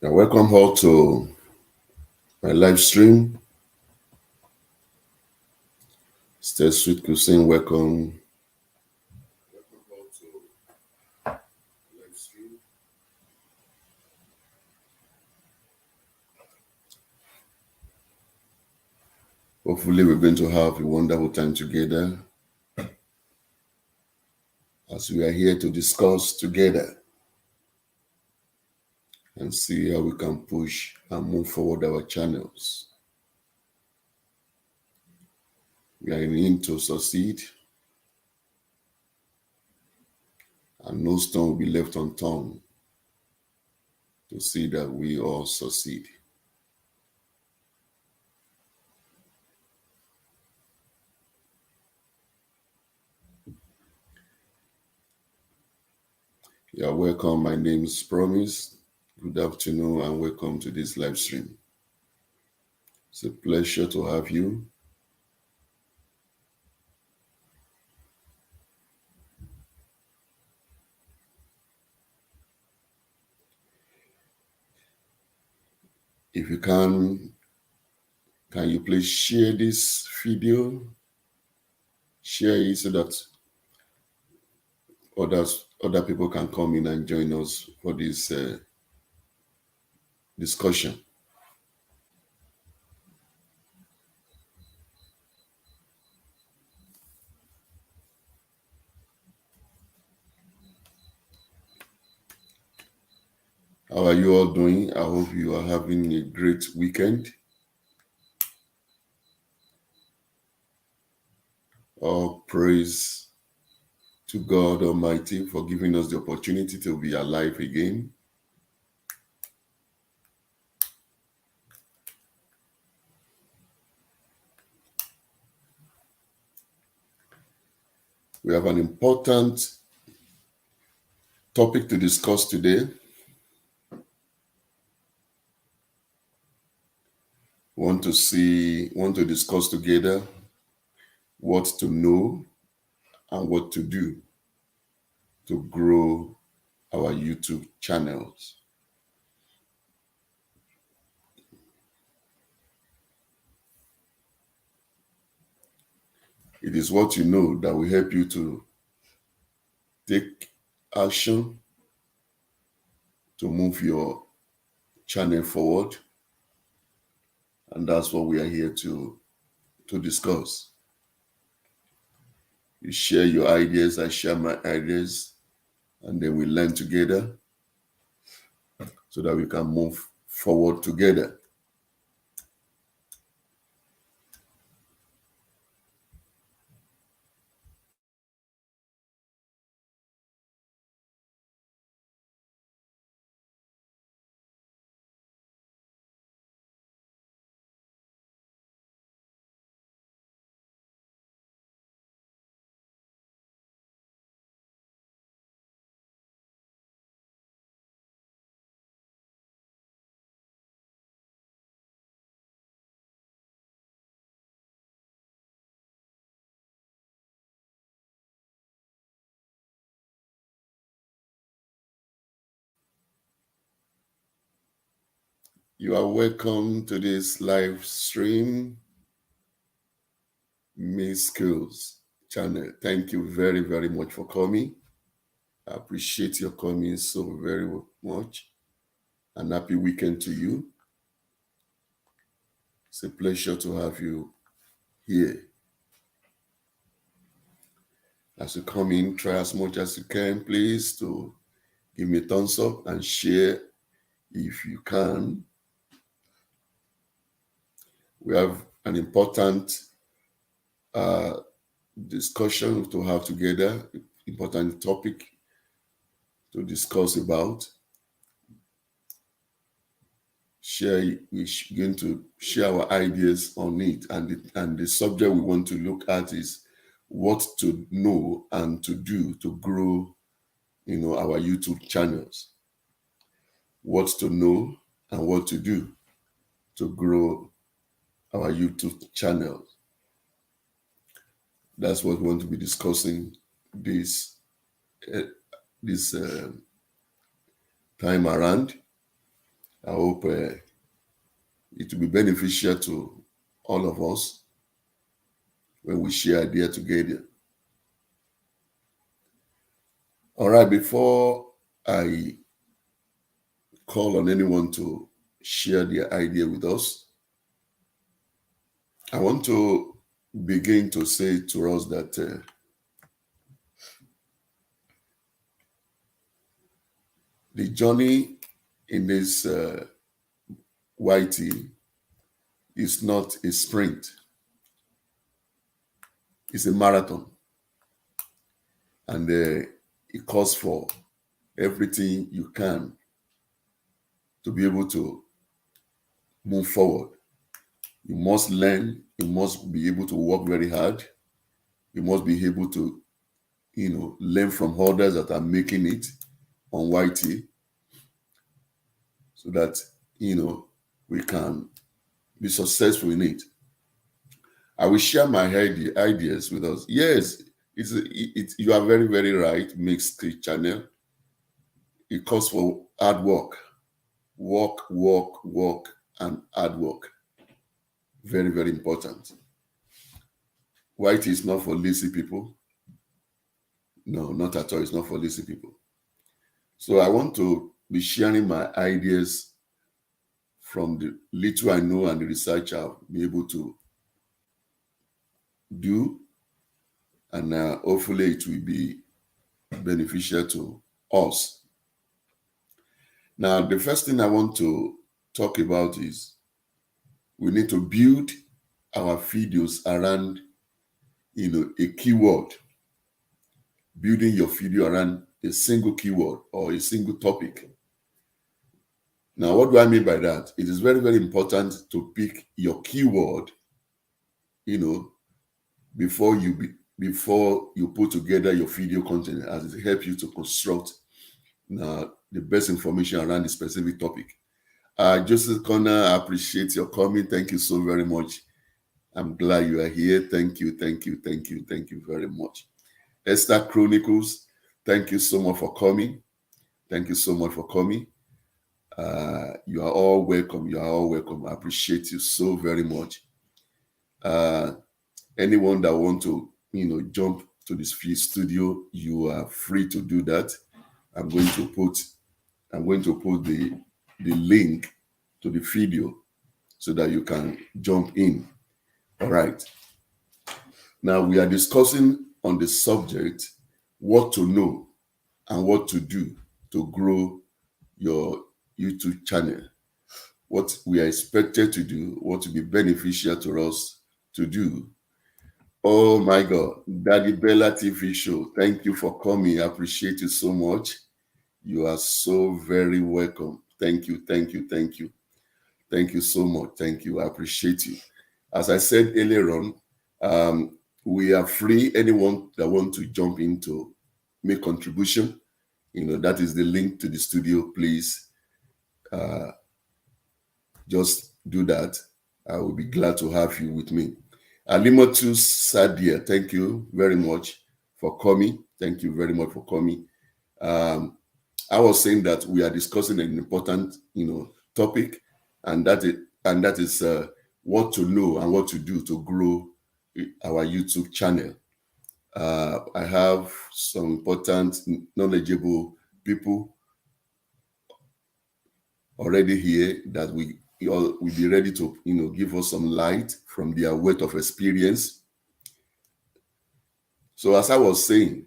Welcome all to my live stream. Stay Sweet Cuisine, welcome. Hopefully, we're going to have a wonderful time together as we are here to discuss together and see how we can push and move forward our channels. We are in to succeed, and no stone will be left unturned to see that we all succeed. You are welcome. My name is Promise. Good afternoon and welcome to this live stream. It's a pleasure to have you. If you can you please share this video? Share it so that other people can come in and join us for this discussion. How are you all doing? I hope you are having a great weekend. All praise to God Almighty for giving us the opportunity to be alive again. We have an important topic to discuss today. We want to discuss together what to know and what to do to grow our YouTube channels. It is what you know that will help you to take action to move your channel forward. And that's what we are here to discuss. You share your ideas, I share my ideas, and then we learn together so that we can move forward together. You are welcome to this live stream, Miss Skills channel. Thank you very, very much for coming. I appreciate your coming so very much. And happy weekend to you. It's a pleasure to have you here. As you come in, try as much as you can, please, to give me a thumbs up and share if you can. We have an important discussion to have together, important topic to discuss about. We're going to share our ideas on it, and the subject we want to look at is what to know and to do to grow, our YouTube channels. What to know and what to do to grow our YouTube channels. That's what we want to be discussing this time around. I hope it will be beneficial to all of us when we share ideas together. All right, before I call on anyone to share their idea with us, I want to begin to say to us that the journey in this YT is not a sprint. It's a marathon. And it calls for everything you can to be able to move forward. You must learn. You must be able to work very hard. You must be able to, learn from others that are making it on YT so that, we can be successful in it. I will share my ideas with us. Yes, you are very, very right, Mixed Skills channel. It calls for hard work. Work, and hard work. Very, very important. YT is not for lazy people. No, not at all. It's not for lazy people. So I want to be sharing my ideas from the little I know and the research I'll be able to do. And hopefully it will be beneficial to us. Now, the first thing I want to talk about is we need to build our videos around, a keyword. Building your video around a single keyword or a single topic. Now, what do I mean by that? It is very, very important to pick your keyword, before you put together your video content, as it helps you to construct the best information around the specific topic. Joseph Connor, I appreciate your comment. Thank you so very much. I'm glad you are here. Thank you very much. Esther Chronicles, thank you so much for coming. Thank you so much for coming. You are all welcome. I appreciate you so very much. Anyone that want to, jump to this free studio, you are free to do that. I'm going to put the link to the video so that you can jump in. All right. Now we are discussing on the subject, what to know and what to do to grow your YouTube channel. What we are expected to do, what will be beneficial to us to do. Oh my God, Daddy Bella TV show. Thank you for coming. I appreciate you so much. You are so very welcome. Thank you. Thank you so much. Thank you. I appreciate you. As I said earlier on, we are free. Anyone that wants to jump in to make contribution, that is the link to the studio. Please just do that. I will be glad to have you with me. Alimotu Sadia, thank you very much for coming. Thank you very much for coming. I was saying that we are discussing an important, topic, and that is what to know and what to do to grow our YouTube channel. I have some important, knowledgeable people already here that will be ready to give us some light from their weight of experience. So as I was saying,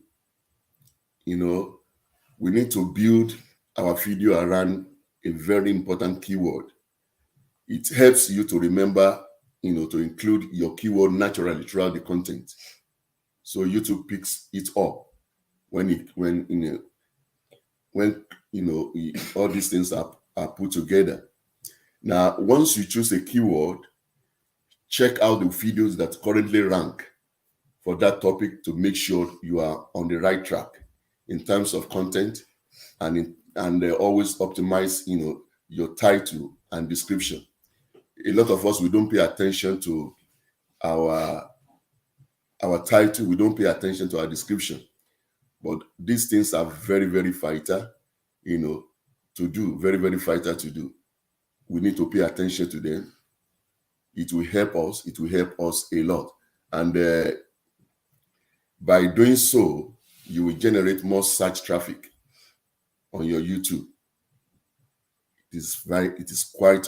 we need to build our video around a very important keyword. It helps you to remember, to include your keyword naturally throughout the content. So YouTube picks it up when all these things are put together. Now, once you choose a keyword, check out the videos that currently rank for that topic to make sure you are on the right track in terms of content, and always optimize your title and description. A lot of us, we don't pay attention to our title, we don't pay attention to our description, but these things are very, very vital to do, very, very vital to do. We need to pay attention to them. It will help us a lot, and by doing so, you will generate more search traffic on your YouTube. It is quite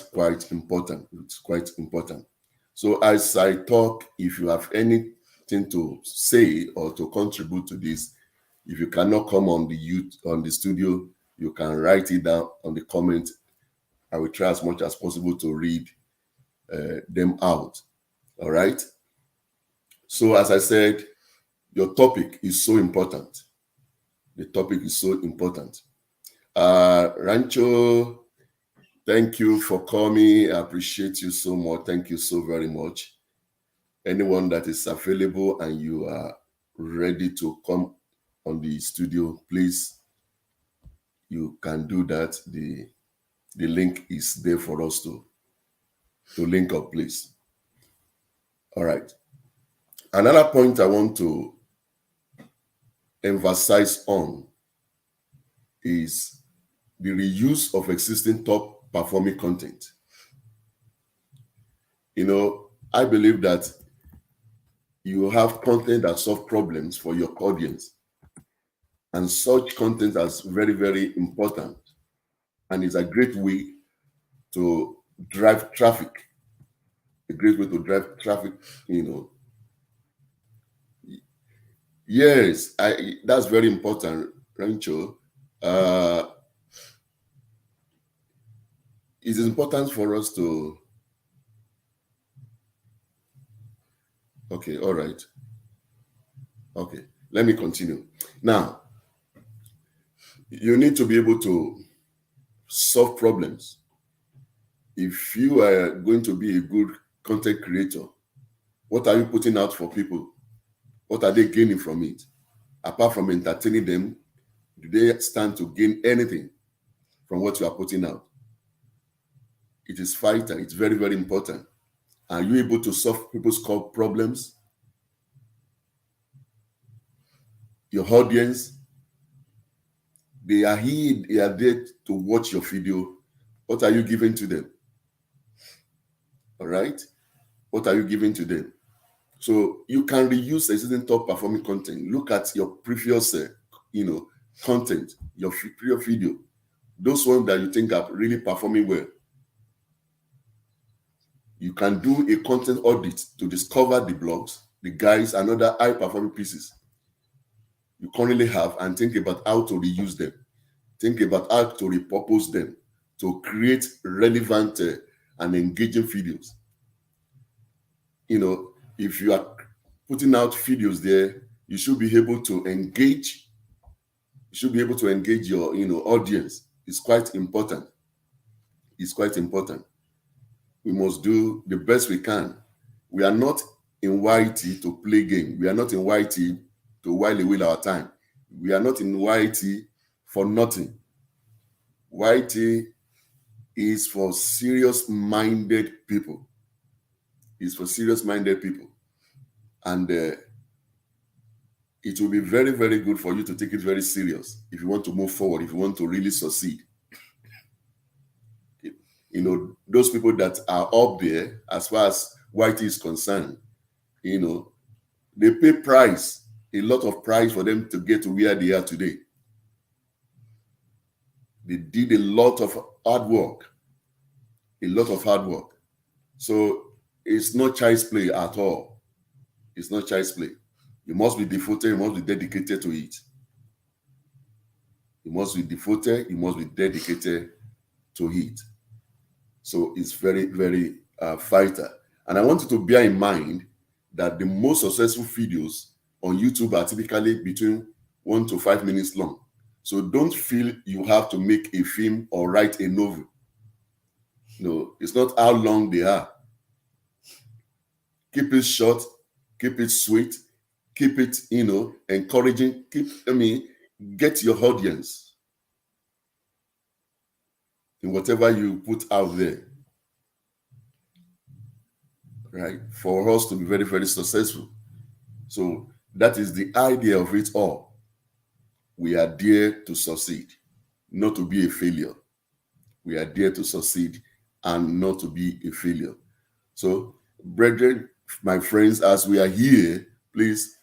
important. It's quite important. So as I talk, if you have anything to say or to contribute to this, if you cannot come on the studio, you can write it down on the comment. I will try as much as possible to read them out. All right. So as I said, your topic is so important. The topic is so important. Rancho, thank you for coming. I appreciate you so much. Thank you so very much. Anyone that is available and you are ready to come on the studio, please, you can do that. The link is there for us to link up, please. All right. Another point I want to emphasize on is the reuse of existing top performing content. I believe that you have content that solve problems for your audience, and such content is very, very important, and is a great way to drive traffic. A great way to drive traffic, Yes, that's very important, Rancho. It is important for us to. Okay, all right. Okay, let me continue. Now, you need to be able to solve problems. If you are going to be a good content creator, what are you putting out for people? What are they gaining from it? Apart from entertaining them, do they stand to gain anything from what you are putting out? It is vital. It's very, very important. Are you able to solve people's core problems? Your audience, they are there to watch your video. What are you giving to them? All right? What are you giving to them? So you can reuse existing top performing content. Look at your previous, content, your previous video. Those ones that you think are really performing well. You can do a content audit to discover the blogs, the guides, and other high-performing pieces you currently have, and think about how to reuse them. Think about how to repurpose them to create relevant and engaging videos. If you are putting out videos there, you should be able to engage. You should be able to engage your audience. It's quite important. It's quite important. We must do the best we can. We are not in YT to play game. We are not in YT to while away our time. We are not in YT for nothing. YT is for serious-minded people. It's for serious-minded people. And it will be very, very good for you to take it very serious if you want to move forward, if you want to really succeed those people that are up there, as far as YT is concerned, they pay a lot of price for them to get to where they are today. They did a lot of hard work. So it's not child's play at all. It's not child's play. You must be devoted, you must be dedicated to it. You must be devoted, you must be dedicated to it. So it's very, very vital. And I want you to bear in mind that the most successful videos on YouTube are typically between 1 to 5 minutes long. So don't feel you have to make a film or write a novel. No, it's not how long they are. Keep it short, keep it sweet, keep it, encouraging. Get your audience in whatever you put out there, right? For us to be very, very successful. So that is the idea of it all. We are there to succeed, not to be a failure. We are there to succeed and not to be a failure. So, brethren, my friends, as we are here, please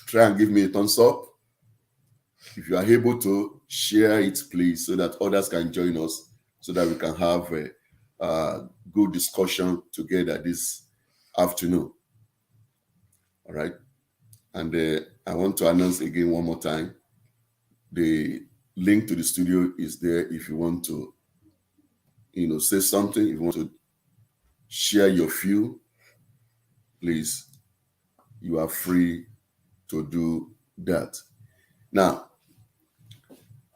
try and give me a thumbs up. If you are able to share it, please, so that others can join us, so that we can have a good discussion together this afternoon. All right. And I want to announce again one more time, the link to the studio is there if you want to, say something, if you want to share your view, please, you are free to do that. Now,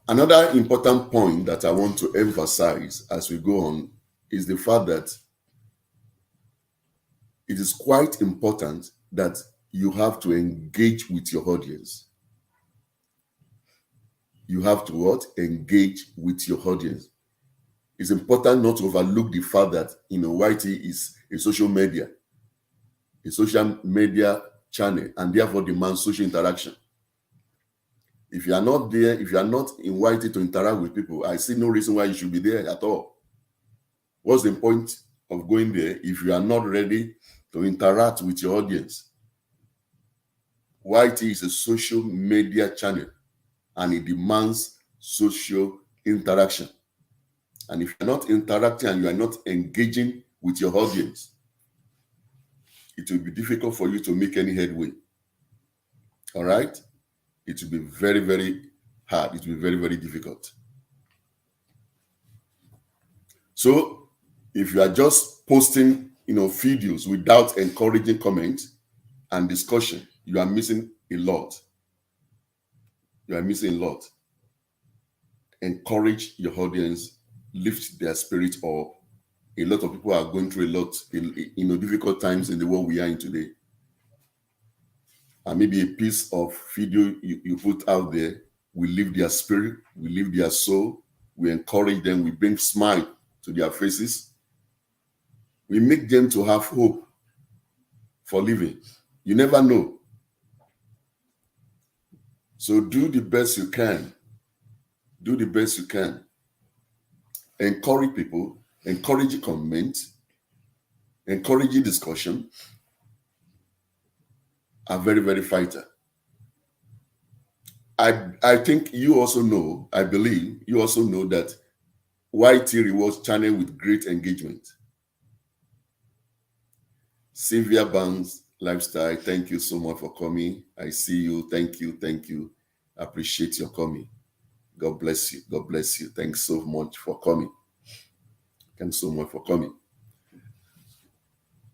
another important point that I want to emphasize as we go on is the fact that it is quite important that you have to engage with your audience. You have to what? Engage with your audience. It's important not to overlook the fact that, YT is a social media channel, and therefore demands social interaction. If you are not there, if you are not in YT to interact with people, I see no reason why you should be there at all. What's the point of going there if you are not ready to interact with your audience? YT is a social media channel, and it demands social interaction. And if you're not interacting and you are not engaging with your audience, it will be difficult for you to make any headway. All right? It will be very, very hard. It will be very, very difficult. So if you are just posting, videos without encouraging comments and discussion, you are missing a lot. You are missing a lot. Encourage your audience, lift their spirit up. A lot of people are going through a lot, difficult times in the world we are in today. And maybe a piece of video you put out there will lift their spirit, will lift their soul, we encourage them, we bring smile to their faces. We make them to have hope for living. You never know. So do the best you can. Do the best you can. Encourage people, encourage comment, encourage discussion are very, very vital. I think you also know, I believe you also know that YT rewards channel with great engagement. Sylvia Banks Lifestyle, thank you so much for coming. I see you. Thank you. Thank you. I appreciate your coming. God bless you. God bless you. Thanks so much for coming. Thanks so much for coming.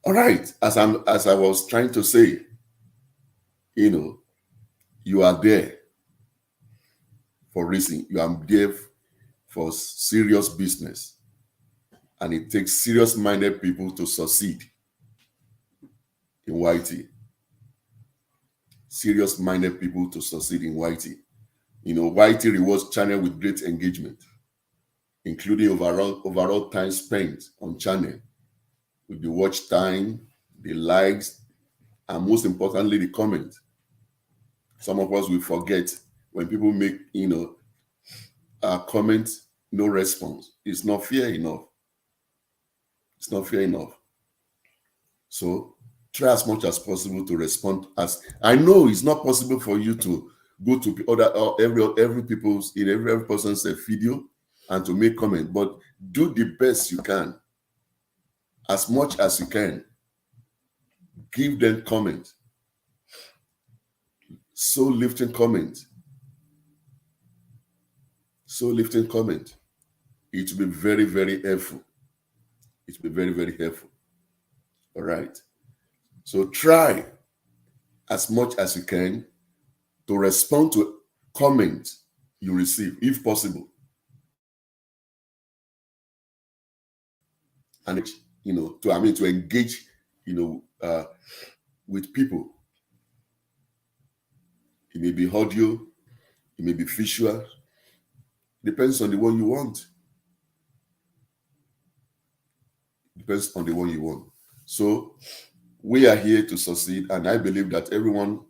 All right. As I was trying to say, you are there for reason. You are there for serious business. And it takes serious-minded people to succeed in YT. Serious-minded people to succeed in YT. YT rewards channel with great engagement, including overall time spent on channel, with the watch time, the likes, and most importantly, the comment. Some of us will forget when people make, comments, no response. It's not fair enough. It's not fair enough. So try as much as possible to respond. As I know it's not possible for you to go to every person's video and to make comment, but do the best you can, as much as you can. Give them comment. So lifting comment. It will be very, very helpful. It will be very, very helpful. All right. So try as much as you can to respond to comments you receive, if possible. And to engage, with people. It may be audio, it may be visual. Depends on the one you want. Depends on the one you want. So we are here to succeed, and I believe that everyone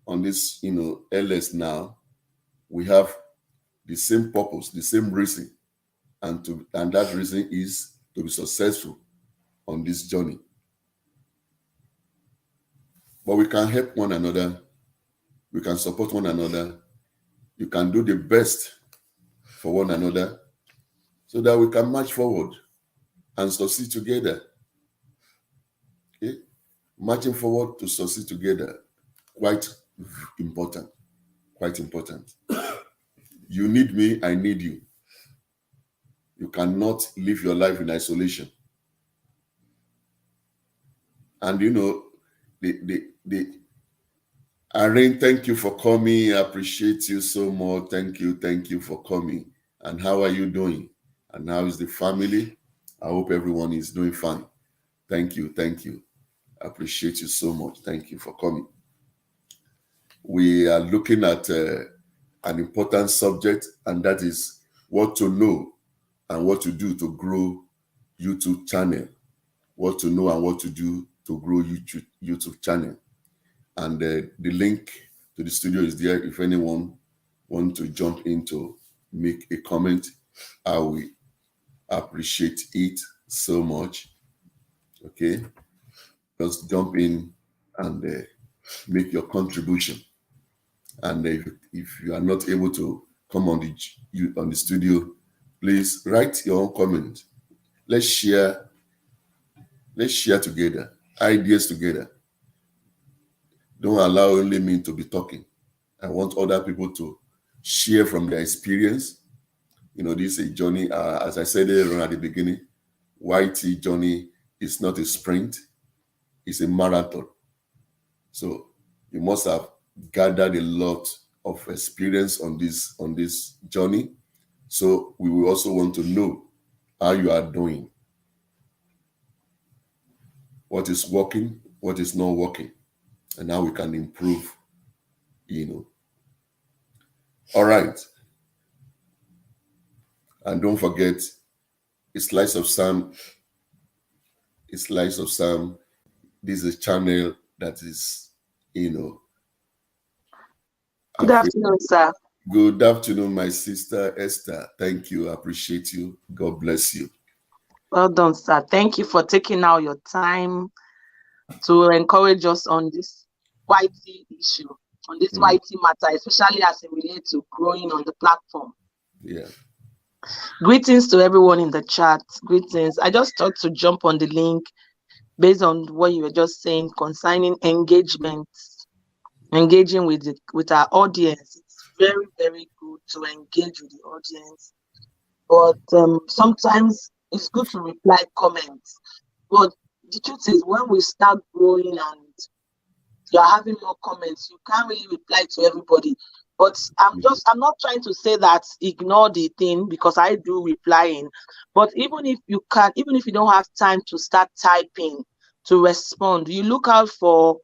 on this, LS now, we have the same purpose, the same reason, and that reason is to be successful on this journey. But we can help one another. We can support one another. You can do the best for one another so that we can march forward and succeed together. Okay? Marching forward to succeed together, quite important. Quite important. You need me, I need you. You cannot live your life in isolation. And Irene, thank you for coming. I appreciate you so much. Thank you for coming. And how are you doing? And how is the family? I hope everyone is doing fine. Thank you. I appreciate you so much. Thank you for coming. We are looking at an important subject, and that is what to know and what to do to grow YouTube channel. What to know and what to do to grow YouTube channel. And the link to the studio is there. If anyone wants to jump in to make a comment, I will appreciate it so much. Okay? Just jump in and make your contribution. And if you are not able to come on the studio, please write your own comment. Let's share together, ideas together. Don't allow only me to be talking. I want other people to share from their experience. This is a journey, as I said earlier at the beginning, YT journey is not a sprint, it's a marathon. So you must have gathered a lot of experience on this journey. So we will also want to know how you are doing. What is working, what is not working, and how we can improve, All right. And don't forget, a Slice of Sam. This is a channel that is, Good afternoon, sir. Good afternoon, my sister Esther. Thank you. I appreciate you. God bless you. Well done, sir. Thank you for taking out your time to encourage us on this YT issue, on this YT matter, especially as it relates to growing on the platform. Yeah. Greetings to everyone in the chat. Greetings. I just thought to jump on the link based on what you were just saying concerning engaging with our audience. It's very, very good to engage with the audience, but sometimes it's good to reply comments. But the truth is, when we start growing and you're having more comments, you can't really reply to everybody. But I'm not trying to say that ignore the thing, because I do replying. But even if you don't have time to start typing to respond, you look out for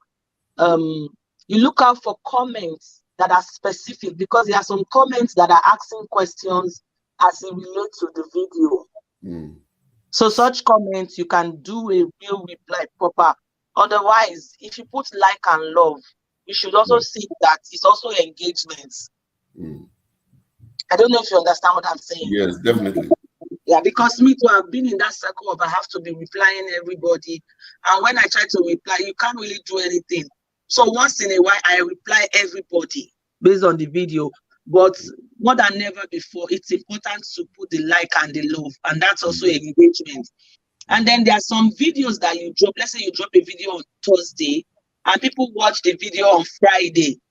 comments that are specific, because there are some comments that are asking questions as it relates to the video. So such comments, you can do a real reply proper. Otherwise, if you put like and love, you should also see that it's also engagement. I don't know if you understand what I'm saying. Yes, definitely. Yeah, because me too, I've been in that circle of I have to be replying everybody. And when I try to reply, you can't really do anything. So once in a while, I reply everybody based on the video. But more than ever before, it's important to put the like and the love. And that's also engagement. And then there are some videos that you drop. Let's say you drop a video on Thursday and people watch the video on Friday.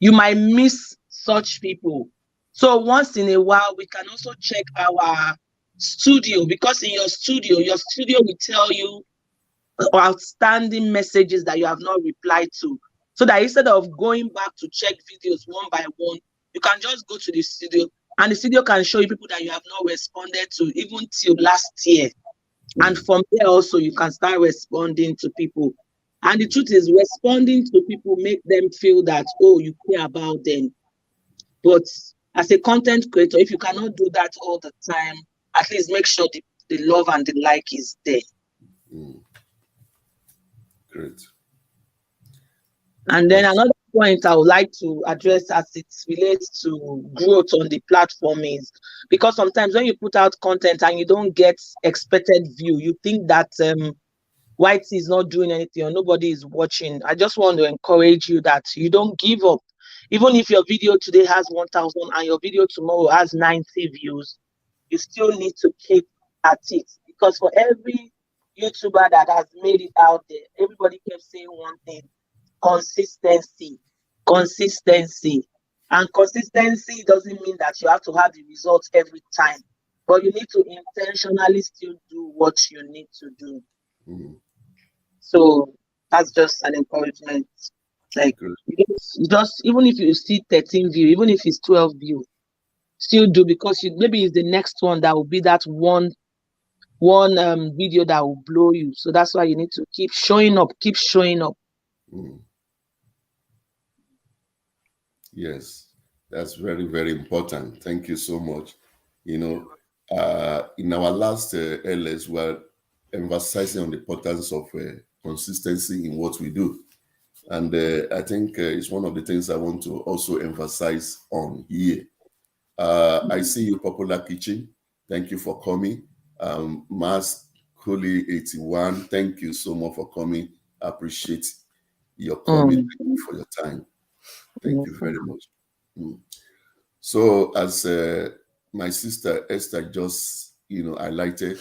You might miss such people. So once in a while, we can also check our studio, because in your studio will tell you outstanding messages that you have not replied to. So that instead of going back to check videos one by one, you can just go to the studio and the studio can show you people that you have not responded to even till last year. And from there also, you can start responding to people. And the truth is, responding to people make them feel that, oh, you care about them. But as a content creator, if you cannot do that all the time, at least make sure the love and the like is there. Great. And then another point I would like to address as it relates to growth on the platform is, because sometimes when you put out content and you don't get expected view, you think that YT is not doing anything or nobody is watching. I just want to encourage you that you don't give up. Even if your video today has 1,000 and your video tomorrow has 90 views, you still need to keep at it. Because for every YouTuber that has made it out there, everybody kept saying one thing: consistency. And consistency doesn't mean that you have to have the results every time, but you need to intentionally still do what you need to do. So that's just an encouragement. Like, you just even if you see 13 view, even if it's 12 view, still do, because maybe it's the next one that will be that one video that will blow you. So that's why you need to keep showing up. Yes, that's very, very important. Thank you so much. You know, in our last LS, we're emphasizing on the importance of consistency in what we do. And I think it's one of the things I want to also emphasize on here. I see you, Popular Kitchen. Thank you for coming. Mas Cooley 81, thank you so much for coming. I appreciate your coming. Thank you for your time. Thank you very much. So as my sister Esther just, highlighted,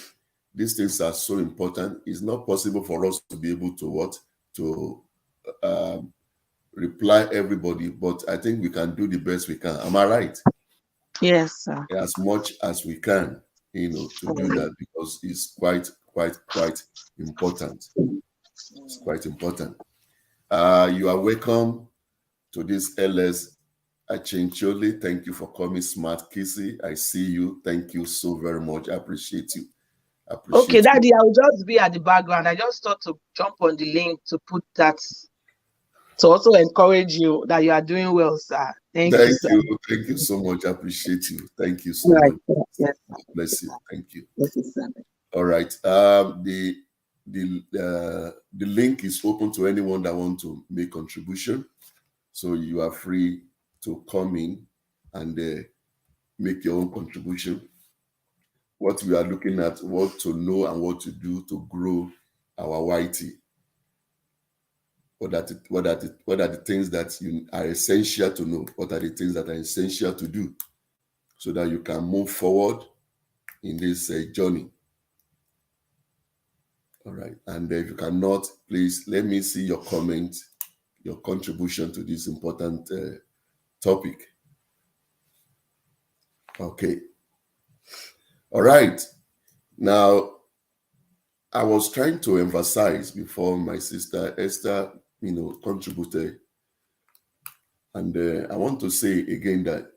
these things are so important. It's not possible for us to be able to reply everybody, but I think we can do the best we can. Am I right? Yes, sir. As much as we can, to do that, because it's quite important. It's quite important. You are welcome to this LS Achincholi. Thank you for coming. Smart Kissy, I see you. Thank you so very much. I appreciate you. Okay, Daddy, I'll just be at the background. I just thought to jump on the link to put that, to also encourage you that you are doing well, sir. Thank you, sir. Thank you so much. I appreciate you. Thank you so much. Yes, bless you. Thank you. Yes, sir. All right. The link is open to anyone that wants to make contribution. So you are free to come in and make your own contribution. What we are looking at, what to know and what to do to grow our YT. What are the things that are essential to know? What are the things that are essential to do so that you can move forward in this journey? All right. And if you cannot, please let me see your comment, your contribution to this important topic. Okay. All right. Now, I was trying to emphasize before my sister Esther, contributed. And I want to say again that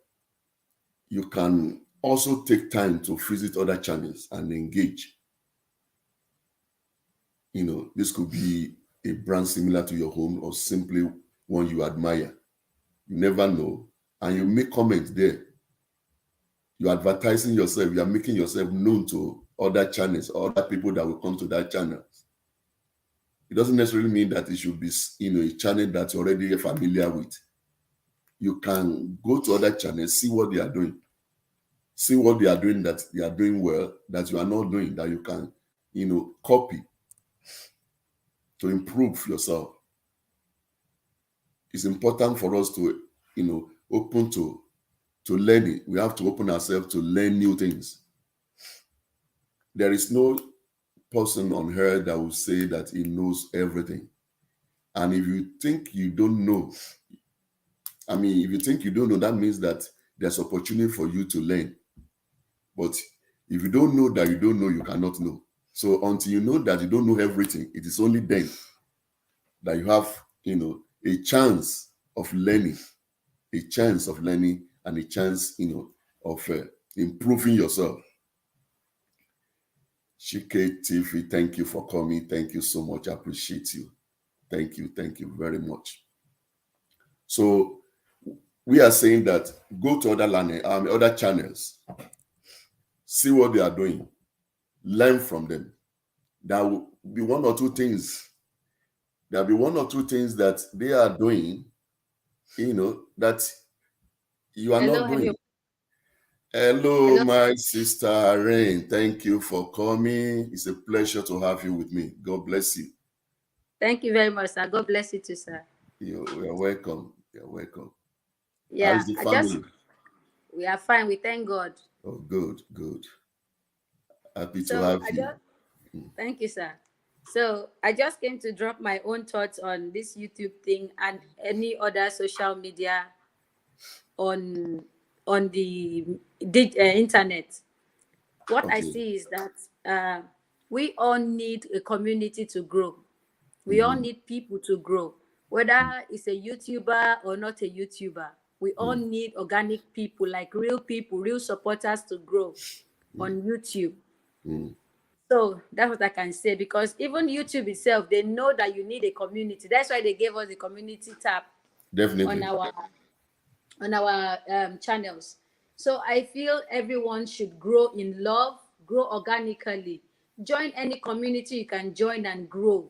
you can also take time to visit other channels and engage. This could be a brand similar to your own or simply one you admire. You never know. And you make comments there. You're advertising yourself. You are making yourself known to other channels or other people that will come to that channel. It doesn't necessarily mean that it should be, a channel that you're already familiar with. You can go to other channels, see what they are doing, See what they are doing, that they are doing well, that you are not doing, that you can, copy to improve yourself. It's important for us to, open to learning. We have to open ourselves to learn new things. There is no person on earth that will say that he knows everything. And if you think you don't know, if you think you don't know, that means that there's opportunity for you to learn. But if you don't know that you don't know, you cannot know. So until you know that you don't know everything, it is only then that you have, a chance of learning, and a chance, of improving yourself. Chike TV, thank you for coming. Thank you so much. I appreciate you. Thank you very much. So we are saying that go to other channels, see what they are doing, learn from them. There will be one or two things. There'll be one or two things that they are doing, that you are not doing. Hello, my sister Rain. Thank you for coming. It's a pleasure to have you with me. God bless you. Thank you very much, sir. God bless you too, sir. You're welcome. You're welcome. Yeah, how's the family? We are fine. We thank God. Oh, good. Happy to have you. Thank you, sir. So I just came to drop my own thoughts on this YouTube thing and any other social media on the internet. What I see is that we all need a community to grow. We all need people to grow, whether it's a YouTuber or not a YouTuber. We all need organic people, like real people, real supporters to grow on YouTube. So that's what I can say, because even YouTube itself, they know that you need a community. That's why they gave us the community tab Definitely on our channels. So I feel everyone should grow in love, grow organically. Join any community you can join and grow.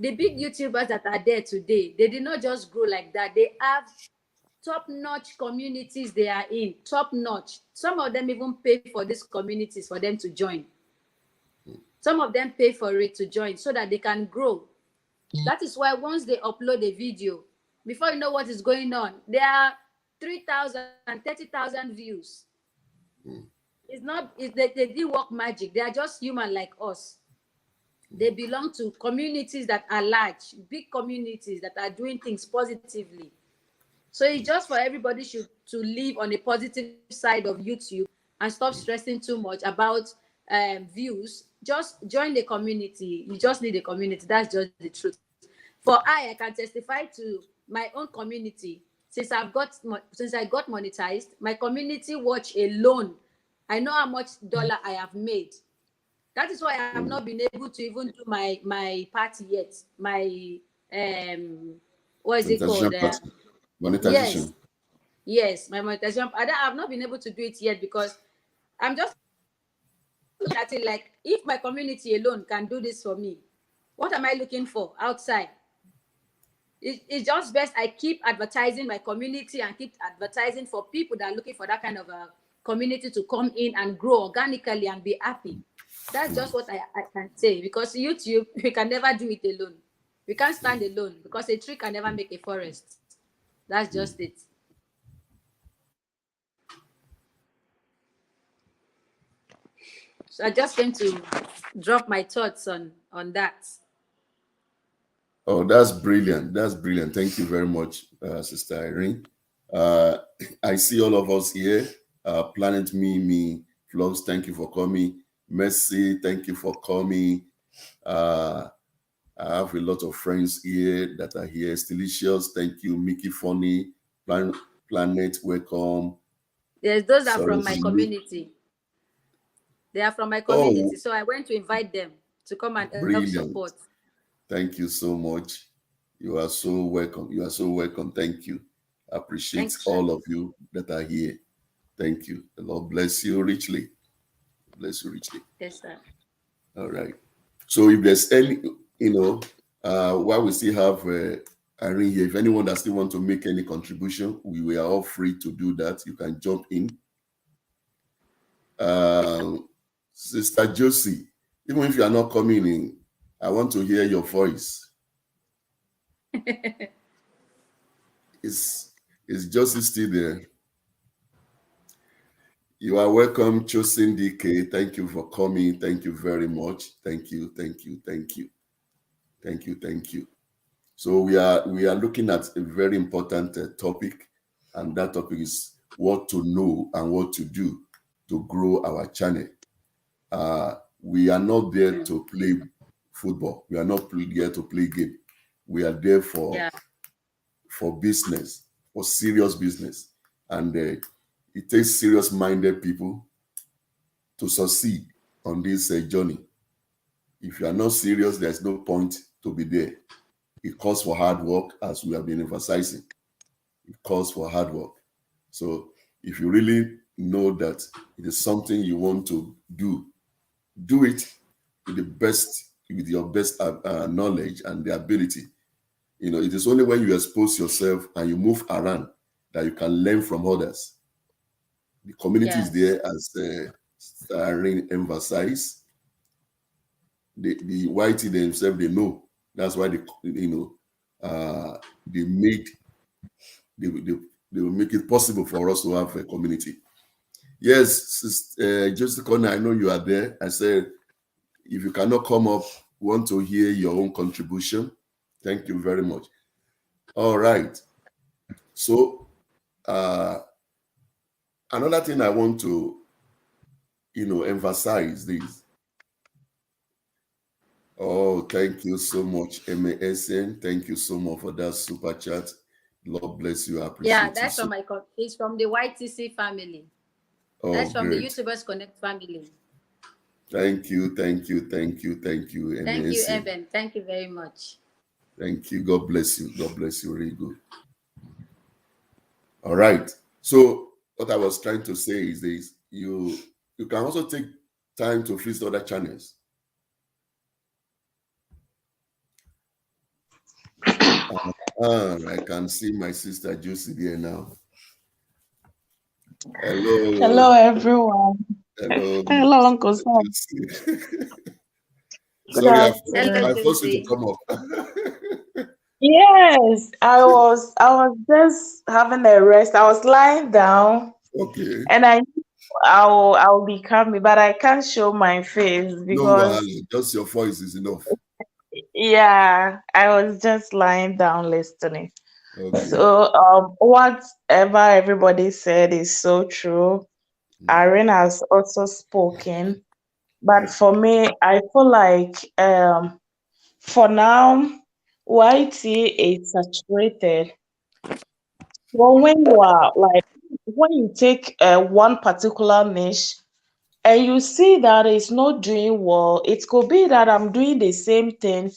The big YouTubers that are there today, they did not just grow like that. They have top-notch communities they are in, top-notch. Some of them even pay for these communities for them to join. Some of them pay for it to join so that they can grow. That is why once they upload a video, before you know what is going on, there are 3,000 and 30,000 views. They didn't work magic. They are just human like us. They belong to communities that are large, big communities that are doing things positively. So it's just for everybody to live on a positive side of YouTube and stop stressing too much about views. Just join the community. You just need a community. That's just the truth. For I can testify to my own community. Since I got monetized, my community watch alone, I know how much dollar I have made. That is why I have not been able to even do my party yet. My what is it called? Monetization. Yes, my monetization. I have not been able to do it yet because I'm just looking at it like, if my community alone can do this for me, what am I looking for outside? It's just best I keep advertising my community and keep advertising for people that are looking for that kind of a community to come in and grow organically and be happy. That's just what I can say, because YouTube, we can never do it alone. We can't stand alone because a tree can never make a forest. That's just it. So I just came to drop my thoughts on that. Oh, that's brilliant. That's brilliant. Thank you very much, Sister Irene. I see all of us here. Planet Me, Vlogs, thank you for coming. Mercy, thank you for coming. I have a lot of friends here that are here. Stilicious, thank you. Mickey Funny, Planet, welcome. Yes, those are from my community. They are from my community. So I went to invite them to come and help support. Thank you so much. You are so welcome. You are so welcome. Thank you. I appreciate all of you that are here. Thank you. The Lord bless you richly. Bless you richly. Yes, sir. All right. So if there's any, while we still have Irene here, if anyone that still want to make any contribution, we are all free to do that. You can jump in. Sister Josie, even if you are not coming in, I want to hear your voice. Is Josie still there? You are welcome, Chosen DK. Thank you for coming. Thank you very much. Thank you. So we are looking at a very important topic, and that topic is what to know and what to do to grow our channel. We are not there to play football. We are not there to play game. We are there for business, for serious business, and it takes serious-minded people to succeed on this journey. If you are not serious, there's no point to be there. It calls for hard work, as we have been emphasizing. It calls for hard work. So if you really know that it is something you want to do it with your best knowledge and the ability. You know, it is only when you expose yourself and you move around that you can learn from others. The community is there, as Irene emphasized. The YT themselves, they know. That's why they will make it possible for us to have a community. Yes, Joseph Connor, I know you are there. I said, if you cannot come up, want to hear your own contribution. Thank you very much. All right. So another thing I want to, emphasize this. Oh, thank you so much, MASN. Thank you so much for that super chat. Lord bless you. I appreciate it. Yeah, that's from it's from the YTC family. Oh, that's from great. the YouTubers Connect family. Thank you, MASN. Thank you, Eben. Thank you very much. Thank you. God bless you. God bless you. Really good. All right. So what I was trying to say is this: you can also take time to visit other channels. I can see my sister Josie there now. Hello. Hello, everyone. Hello. Hello, Uncle Sam. Sorry, I forced you to come up. Yes, I was just having a rest. I was lying down. Okay. And I'll be coming, but I can't show my face because just your voice is enough. Yeah, I was just lying down listening. Okay. So whatever everybody said is so true. Irene has also spoken. But for me, I feel like for now, YT is saturated. Well, when you take one particular niche and you see that it's not doing well, it could be that I'm doing the same thing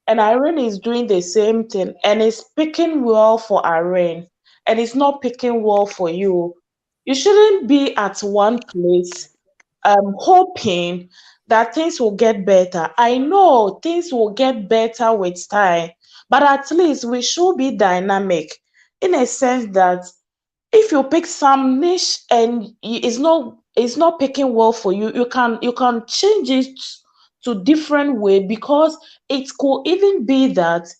and Irene is doing the same thing and it's picking well for Irene and it's not picking well for you. You shouldn't be at one place hoping that things will get better. I know things will get better with time, but at least we should be dynamic in a sense that if you pick some niche and it's not picking well for you, you can change it to different way, because it could even be that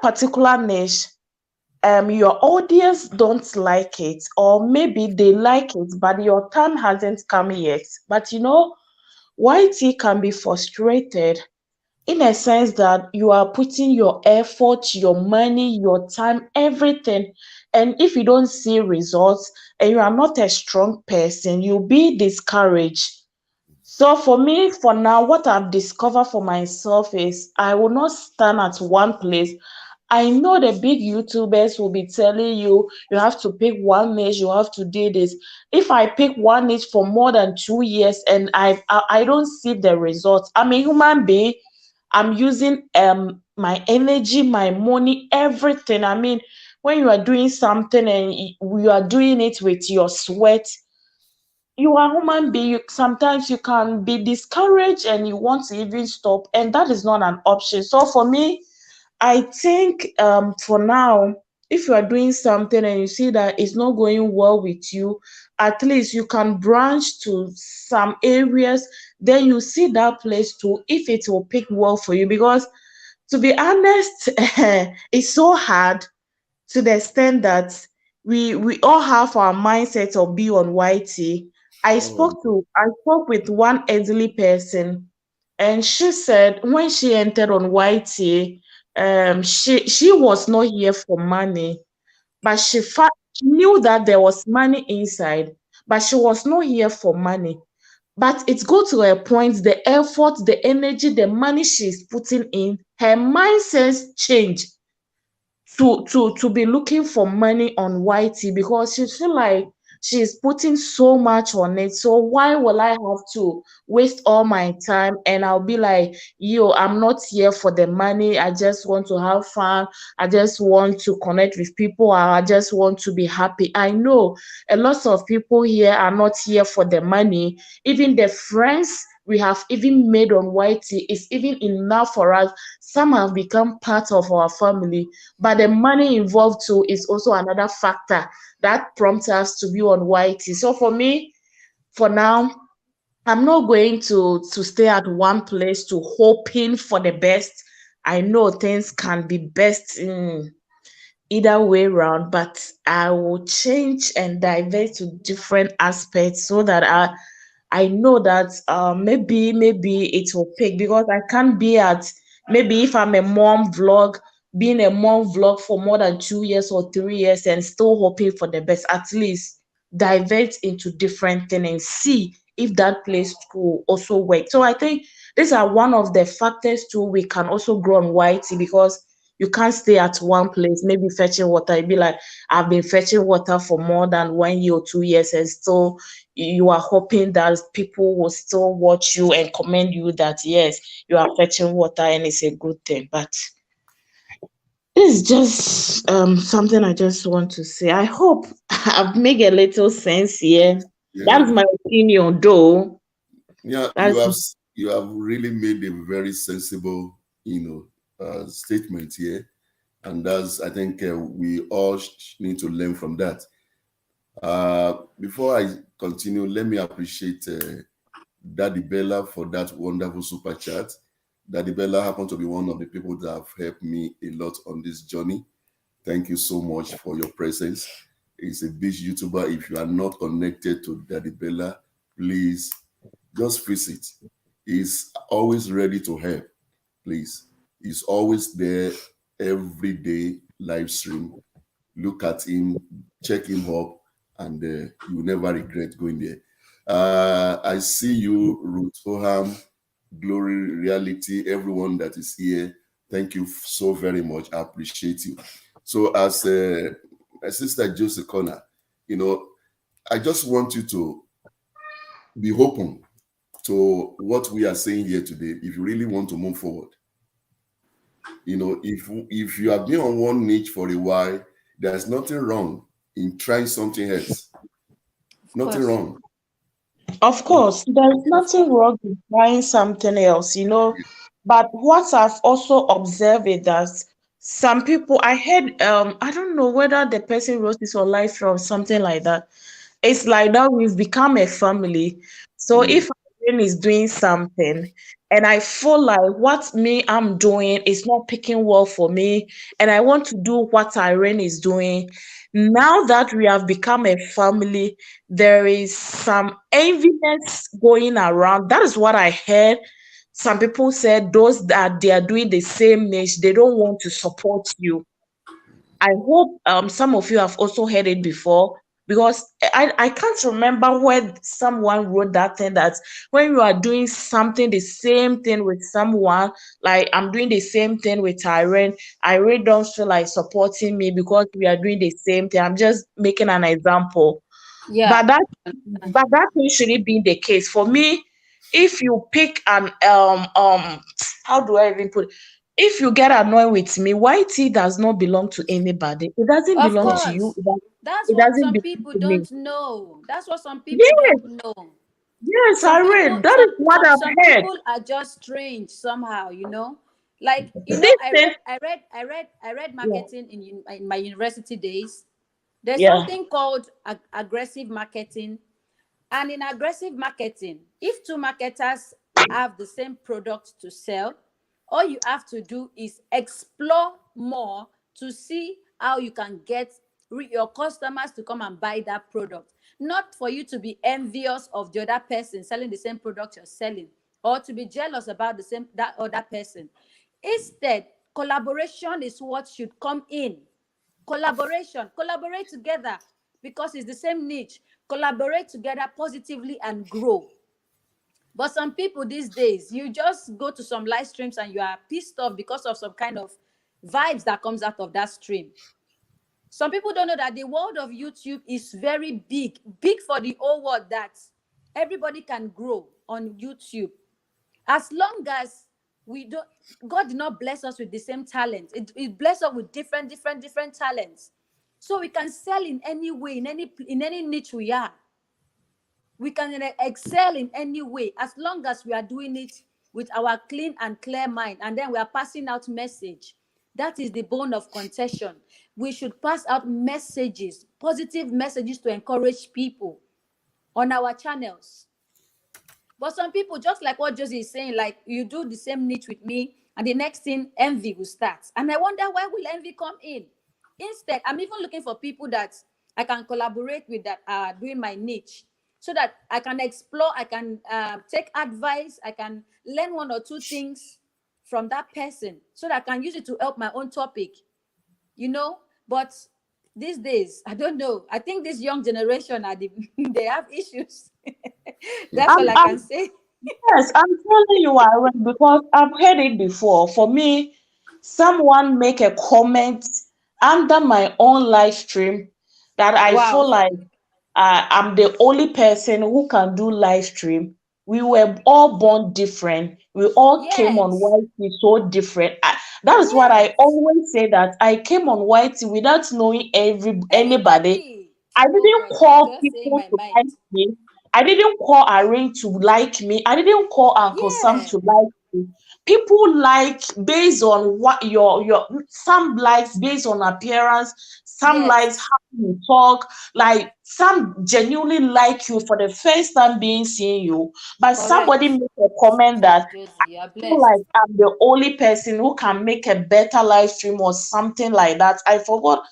particular niche your audience don't like it, or maybe they like it but your time hasn't come yet. But YT can be frustrated in a sense that you are putting your effort, your money, your time, everything. And if you don't see results and you are not a strong person, you'll be discouraged. So for me, for now, what I've discovered for myself is I will not stand at one place. I know the big YouTubers will be telling you, you have to pick one niche, you have to do this. If I pick one niche for more than 2 years and I don't see the results, I'm a human being. I'm using my energy, my money, everything. I mean, when you are doing something and you are doing it with your sweat, you are a human being. Sometimes you can be discouraged and you want to even stop, and that is not an option. So for me, I think for now, if you are doing something and you see that it's not going well with you, at least you can branch to some areas, then you see that place too, if it will pick well for you. Because to be honest, it's so hard to the extent that we all have our mindset of be on YT. Oh, I spoke with one elderly person, and she said when she entered on YT, she was not here for money, but she knew that there was money inside, but she was not here for money. But it's go to a point, the effort, the energy, the money she's putting in, her mindset changed to be looking for money on YT, because she feel like she's putting so much on it. So why will I have to waste all my time? And I'll be like, yo, I'm not here for the money. I just want to have fun. I just want to connect with people. I just want to be happy. I know a lot of people here are not here for the money. Even the friends we have even made on YT is even enough for us. Some have become part of our family, but the money involved too is also another factor that prompts us to be on YT. So for me, for now, I'm not going to stay at one place to hoping for the best. I know things can be best in either way round, but I will change and divert to different aspects so that I know that maybe it will pick, because I can't be at, maybe if I'm a mom vlog, being a mom vlog for more than 2 years or 3 years and still hoping for the best. At least divert into different things and see if that place could also work. So I think these are one of the factors too we can also grow on YT, because you can't stay at one place, maybe fetching water. You'd be like, I've been fetching water for more than 1 year or 2 years, and still you are hoping that people will still watch you and commend you that yes, you are fetching water and it's a good thing. But it's just something I just want to say. I hope I've made a little sense here. yeah. That's my opinion, though. Yeah, That's you have really made a very sensible, statement here, and that's I think we all need to learn from that. Before I continue, let me appreciate Daddy Bella for that wonderful super chat. Daddy Bella happened to be one of the people that have helped me a lot on this journey. Thank you so much for your presence. He's a beach YouTuber. If you are not connected to Daddy Bella, please just visit. He's always ready to help. Please, he's always there every day live stream. Look at him, check him up, and you will never regret going there. I see you, Ruth Oham, Glory Reality, everyone that is here. Thank you so very much. I appreciate you. So, as my sister Josie Connor, I just want you to be open to what we are saying here today. If you really want to move forward, if you have been on one niche for a while, there's nothing wrong in trying something else. Nothing wrong. Of course, there's nothing wrong with trying something else, But what I've also observed is that some people, I heard, I don't know whether the person wrote this on live or something like that. It's like that we've become a family. So Mm. if Irene is doing something and I feel like what I'm doing is not picking well for me, and I want to do what Irene is doing, now that we have become a family, there is some enviness going around. That is what I heard. Some people said those that they are doing the same niche, they don't want to support you. I hope some of you have also heard it before, because I can't remember where someone wrote that thing, that when you are doing something, the same thing with someone, like I'm doing the same thing with Irene don't feel like supporting me because we are doing the same thing. I'm just making an example. Yeah. But that thing shouldn't be the case. For me, if you pick an how do I even put it? If you get annoyed with me, YT does not belong to anybody. It doesn't Of belong Wow. to you. course. That's It what doesn't some belong people to me. don't know. That's what some people Yes, don't know. yes, I Some read. people, That some is what some I've some heard. people are just strange somehow, Like, This thing, I read yeah. marketing in my university days. There's Yeah. something called aggressive marketing. And in aggressive marketing, if two marketers have the same product to sell, all you have to do is explore more to see how you can get your customers to come and buy that product. Not for you to be envious of the other person selling the same product you're selling, or to be jealous about the same that other person. Instead, collaboration is what should come in. Collaborate together, because it's the same niche. Collaborate together positively and grow. But some people these days, you just go to some live streams and you are pissed off because of some kind of vibes that comes out of that stream. Some people don't know that the world of YouTube is very big for the whole world, that everybody can grow on YouTube. As long as we don't, God did not bless us with the same talent. It blessed us with different talents. So we can sell in any way, in any niche we are. We can excel in any way, as long as we are doing it with our clean and clear mind, and then we are passing out message. That is the bone of contention. We should pass out messages, positive messages, to encourage people on our channels. But some people, just like what Josie is saying, like, you do the same niche with me, and the next thing, envy will start. And I wonder, why will envy come in? Instead, I'm even looking for people that I can collaborate with, that are doing my niche, so that I can explore, I can take advice, I can learn one or two things from that person, so that I can use it to help my own topic, you know. But these days, I don't know. I think this young generation they have issues. That's all I I'm can say. Yes, I'm telling you, Aaron, because I've heard it before. For me, someone make a comment under my own live stream that I feel Wow. like I'm the only person who can do live stream. We were all born different. We all came on Yes. YT so different. That is what I Yes. always say, that I came on YT without knowing anybody. Anybody. I Oh didn't God, you're call just saying people my to like mind. me. I didn't call Irene to like me. I didn't call Uncle Sam Yeah. to like me. People like based on what your some likes based on appearance, some likes Yes. how you talk, like some genuinely like you for the first time being seeing you. But somebody Correct. made a comment that Josie, you're feel like blessed. I'm the only person who can make a better live stream or something like that. I forgot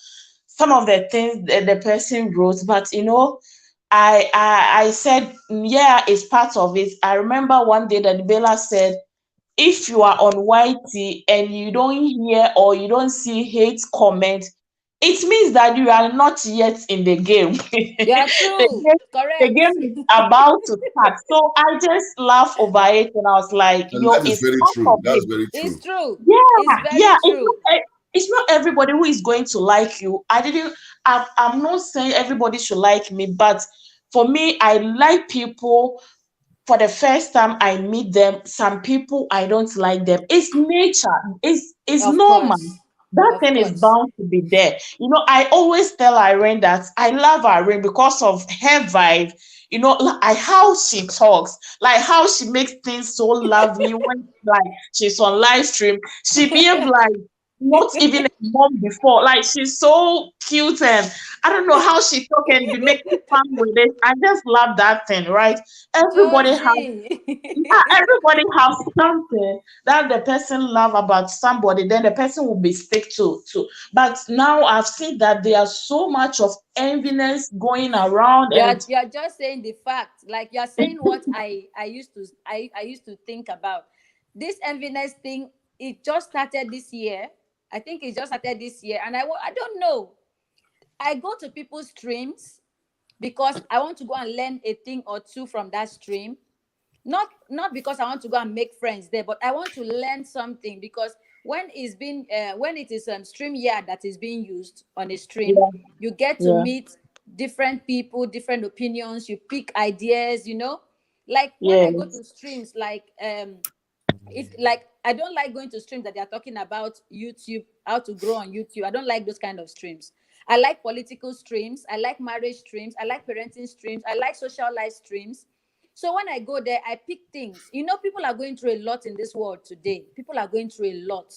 some of the things that the person wrote, but I said, yeah, it's part of it. I remember one day that Bella said, if you are on YT and you don't hear or you don't see hate comment, it means that you are not yet in the game. You're the true. game. The Correct. game is about to start. So I just laughed over it and I was like, And yo, that is it's very part true. of That's it. very It's true. true. It's Yeah, very yeah. true. It's not everybody who is going to like you. I'm not saying everybody should like me, but for me, I like people. For the first time I meet them, some people I don't like them. It's nature. It's Of normal. course. That Of thing is course. bound to be there. I always tell Irene that I love Irene because of her vibe. Like how she talks, like how she makes things so lovely when like she's on live stream. She behave like not even a mom before. Like she's so cute, and I don't know how she talk and be making fun with it. I just love that thing, right? Everybody has Josie. yeah, everybody has something that the person love about somebody, then the person will be stick to. But now I've seen that there's so much of enviness going around, you're, and you're just saying the fact. Like, you're saying what I used to think about. This enviness thing, it just started this year. I think it just started this year. And I don't know. I go to people's streams because I want to go and learn a thing or two from that stream. Not because I want to go and make friends there, but I want to learn something, because when it is stream yard that is being used on a stream, yeah, you get to yeah, meet different people, different opinions, you pick ideas, like when I go yes, to streams, like if like I don't like going to streams that they are talking about YouTube, how to grow on YouTube. I don't like those kind of streams. I like political streams, I like marriage streams, I like parenting streams, I like social life streams. So when I go there, I pick things. People are going through a lot in this world today. People are going through a lot.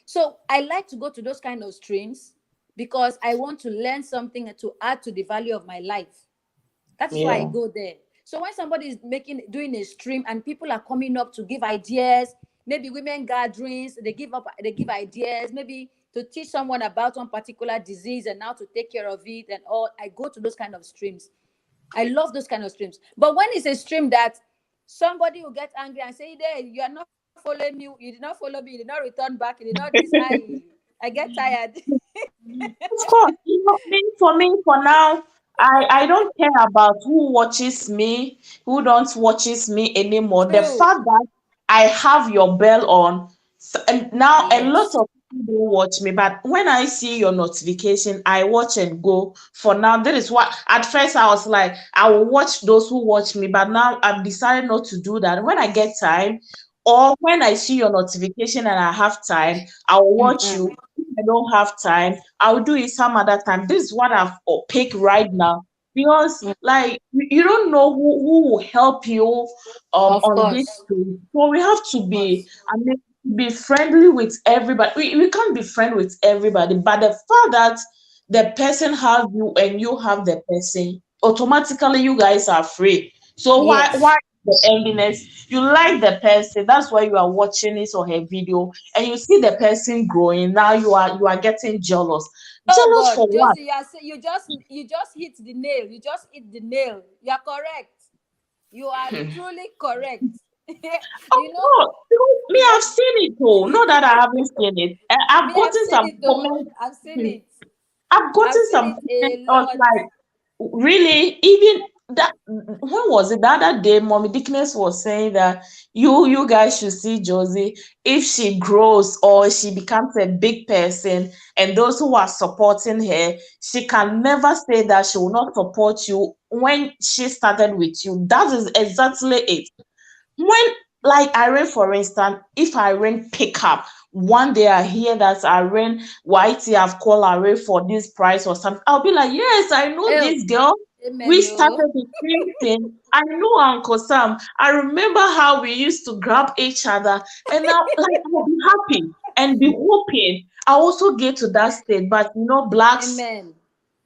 So I like to go to those kind of streams because I want to learn something to add to the value of my life. That is why I Yeah. go there. So when somebody is doing a stream and people are coming up to give ideas, maybe women gatherings, they give ideas, maybe to teach someone about one particular disease and how to take care of it and all. I go to those kind of streams. I love those kind of streams. But when it's a stream that somebody will get angry and say, "There, you are not following me, you did not follow me, you did not return back, you did not this," I get tired. Of course, for me, for now, I don't care about who watches me, who don't watches me anymore. The True. fact that I have your bell on, and now a lot Yes. of people don't watch me, but when I see your notification, I watch and go. For now, that is what at first I was like, I will watch those who watch me, but now I've decided not to do that. When I get time, or when I see your notification and I have time, I will watch Mm-mm. you. If I don't have time, I'll do it some other time. This is what I've picked right now because, like, you don't know who will help you Of on this course. thing. So we have to Of course. be friendly with everybody. We can't be friend with everybody, but the fact that the person have you and you have the person, automatically you guys are free. So why Yes. the enviness? You like the person, that's why you are watching it or her video, and you see the person growing. Now you are getting jealous. Oh Jealous God, for what? Josie, you just hit the nail. You just hit the nail. You are correct. You are truly correct. Of you know, course, because me, you know, I've seen it too. Not that I haven't seen it. I've me, I've gotten seen some it though. comments. I've seen it. I've I've gotten seen some it comments. a I was lot. like, really? Even that, when was it? The other day, Mommy Dickness was saying that you guys should see Josie if she grows or she becomes a big person, and those who are supporting her, she can never say that she will not support you when she started with you. That is exactly it. When, like Irene, for instance, if Irene pick up one day, I hear that Irene YT have called Irene for this price or something, I'll be like, yes, I know Oh, this girl. We amen. No. started the same thing. I know Uncle Sam. I remember how we used to grab each other, and now, like, I'll be happy and be hoping I also get to that state. But blacks, Amen.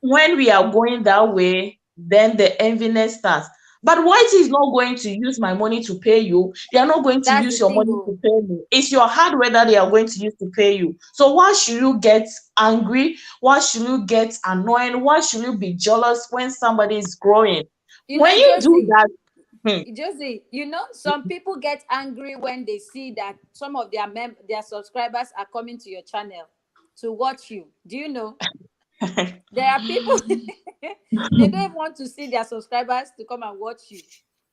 when we are going that way, then the enviness starts. But white is not going to use my money to pay you. They are not going to That's the use your thing. money Oh, to pay me. It's your hardware that they are going to use to pay you. So why should you get angry? Why should you get annoyed? Why should you be jealous when somebody is growing? When you do Josie. that, hmm, Josie, some people get angry when they see that some of their subscribers are coming to your channel to watch you. Do you know? There are people they don't even want to see their subscribers to come and watch you.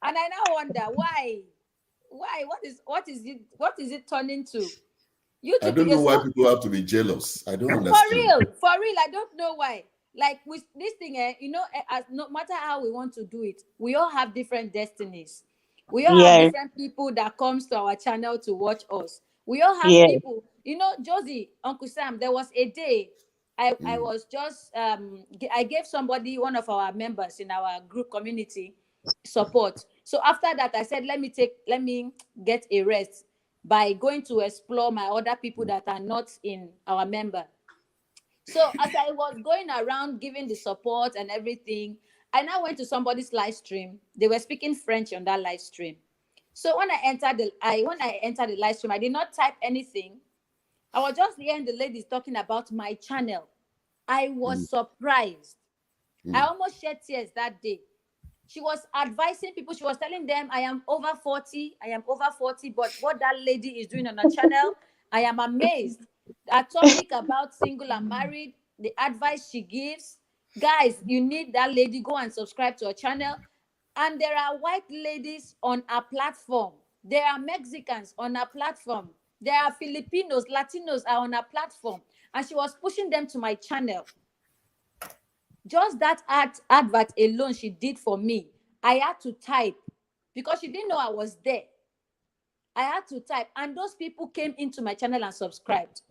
And I now wonder why. Why? What is it turning to? You I two don't know because why people have to be jealous. I don't for understand. real, for real, I don't know why. Like with this thing, as no matter how we want to do it, we all have different destinies. We all have yes, different people that comes to our channel to watch us. We all have yes, people, Josie, Uncle Sam. There was a day I Mm. was just I gave somebody, one of our members in our group community, support. So after that, I said, let me get a rest by going to explore my other people that are not in our member. So as I was going around giving the support and everything, I now went to somebody's live stream. They were speaking French on that live stream. So when I entered the live stream, I did not type anything. I was just hearing the ladies talking about my channel. I Mm. was surprised. I Mm. almost shed tears that day. She was advising people. She was telling them, I am over 40. I am over 40. But what that lady is doing on her channel, I am amazed. A topic about single and married, the advice she gives. Guys, you need that lady. Go and subscribe to her channel. And there are white ladies on our platform. There are Mexicans on our platform. There are Filipinos, Latinos are on our platform. And she was pushing them to my channel. Just that advert alone she did for me, I had to type because she didn't know I was there. I had to type, and those people came into my channel and subscribed.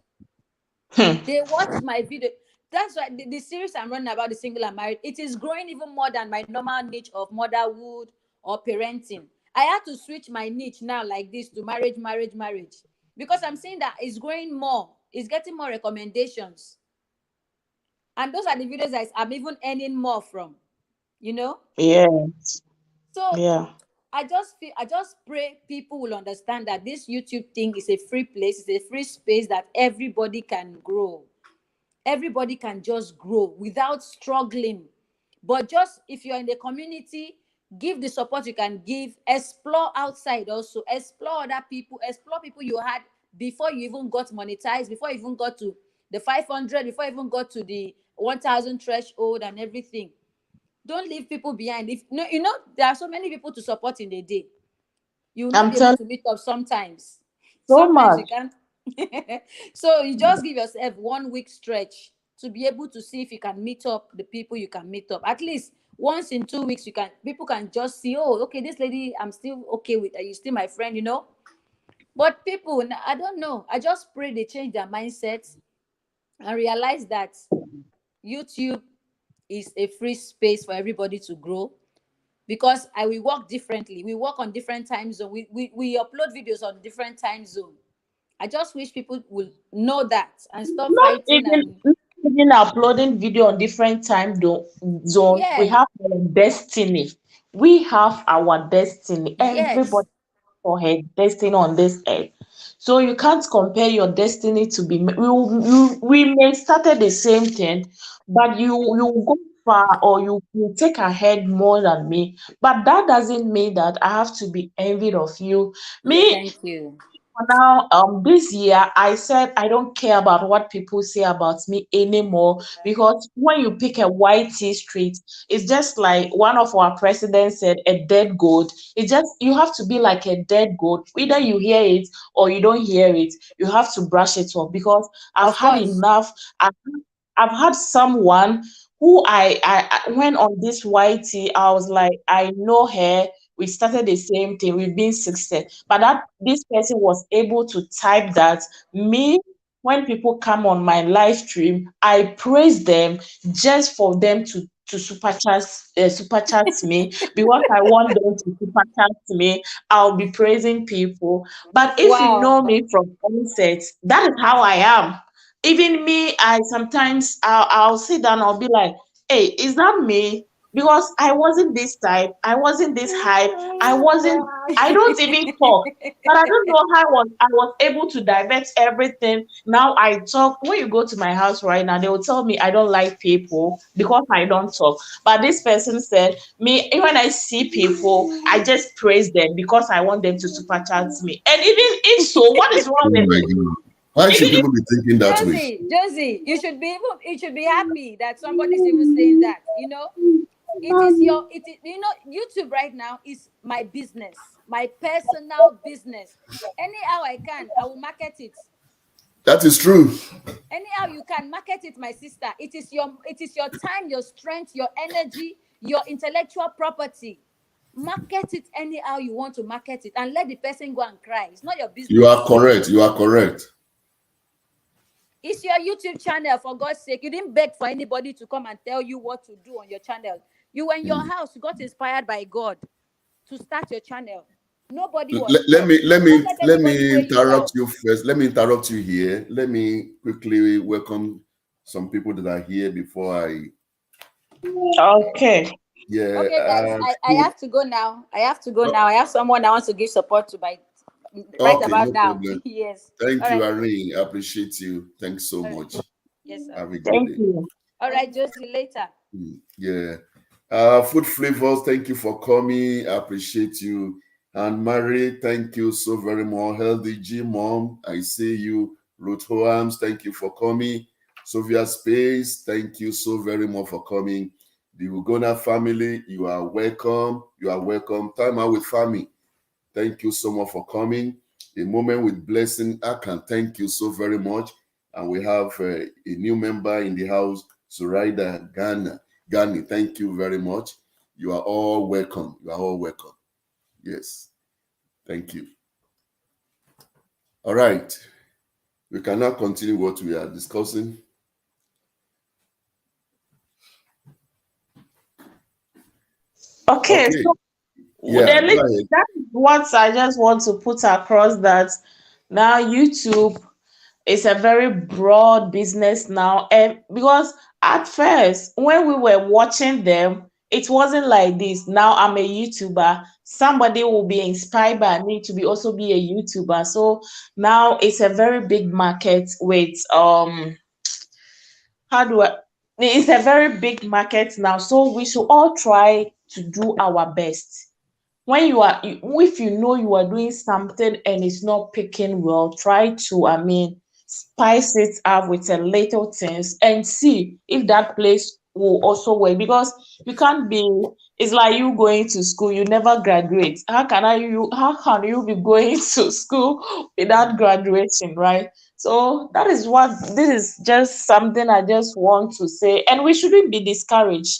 hmm, They watched my video. That's why the series I'm running about the single and married, it is growing even more than my normal niche of motherhood or parenting. I had to switch my niche now like this to marriage, because I'm seeing that it's growing more. It's getting more recommendations. And those are the videos that I'm even earning more from, you know. Yeah. So Yeah. I just pray people will understand that this YouTube thing is a free place, it's a free space that everybody can grow. Everybody can just grow without struggling. But just if you're in the community, give the support you can give, explore outside also, explore other people, explore people you had before you even got monetized, before you even got to the 500, before you even got to the 1000 threshold and everything. Don't leave people behind. If no, you know, there are so many people to support in a day. You will not I'm be able telling to meet up sometimes. so Sometimes you much. can't. So you just give yourself 1 week stretch to be able to see if you can meet up the people you can meet up. At least once in 2 weeks, you can people can just see, oh, okay, this lady, I'm still okay with her. You still my friend, you know? But people, I don't know. I just pray they change their mindset and realize that YouTube is a free space for everybody to grow, because I will work differently. We work on different time zone. We upload videos on different time zone. I just wish people will know that and stop Not fighting even and not even uploading video on different zone. We yeah, have our destiny. We have our destiny. yes, Everybody for her destiny on this earth. So you can't compare your destiny to be. We may started the same thing, but you go far, or you take ahead more than me. But that doesn't mean that I have to be envied of you. Me, thank you. for now, this year I said I don't care about what people say about me anymore, because when you pick a white tea street, it's just like one of our presidents said, a dead goat. It's just you have to be like a dead goat. Either you hear it or you don't hear it. You have to brush it off, because I've Of had course, enough. I've had someone who I went on this YT. I was like, I know her. We started the same thing. We've been 16. But that this person was able to type that me, when people come on my live stream, I praise them just for them to super chat me, because I want them to super chat me. I'll be praising people. But if you wow. know me from onset, that is how I am. Even me, I sometimes I'll sit down, I'll be like, hey, is that me? Because I wasn't this type, I wasn't this hype, I don't even talk. But I don't know how I was able to divert everything. Now I talk. When you go to my house right now, they will tell me I don't like people because I don't talk. But this person said, me, when I see people, I just praise them because I want them to super chat me. And even if so, what is wrong Oh with my it? God. Why should Even people be thinking that way? Josie, you should be happy that somebody's even saying that. You know, it is your it is, you know, YouTube right now is my business, my personal business. Anyhow I can, I will market it. That is true. Anyhow you can market it, my sister. It is your time, your strength, your energy, your intellectual property. Market it anyhow you want to market it, and let the person go and cry. It's not your You are business. correct. You are correct. It's your YouTube channel, for God's sake. You didn't beg for anybody to come and tell you what to do on your channel. You were in your Mm. house, you got inspired by God to start your channel. Nobody was Let there. me let Don't me let let anybody me weigh you interrupt down. you first. Let me interrupt you here. Let me quickly welcome some people that are here before I. okay. Yeah. Okay, guys, I So, have to go now. I have to go now. I have someone I want to give support to by right okay, about no now. problem. Yes. Thank All you, right. Irene. I appreciate you. Thanks so All right. much. Yes, sir. Have a good Thank day. you. All right, Josie, later. Yeah. Food flavors, thank you for coming. I appreciate you. And Mary, thank you so very much. Healthy G Mom, I see you. Ruth Hoams, thank you for coming. Sophia Space, thank you so very much for coming. The Ugona family, you are welcome. You are welcome. Time out with family. Thank you so much for coming. A moment with blessing. I can thank you so very much. And we have a new member in the house, Zoraida Ghana. Ghani, thank you very much. You are all welcome. You are all welcome. Yes. Thank you. All right. We can now continue what we are discussing. Okay, Okay. so Yeah, go ahead. that is what I just want to put across, that now YouTube it's a very broad business now. And because at first, when we were watching them, it wasn't like this. Now I'm a YouTuber. Somebody will be inspired by me to be also be a YouTuber. So now it's a very big market with how do I it's a very big market now. So we should all try to do our best. When if you know you are doing something and it's not picking well, try to, spice it up with a little things and see if that place will also work, because you can't be it's like you going to school, you never graduate. How can you be going to school without graduating, right? So this is just something I just want to say, and we shouldn't be discouraged.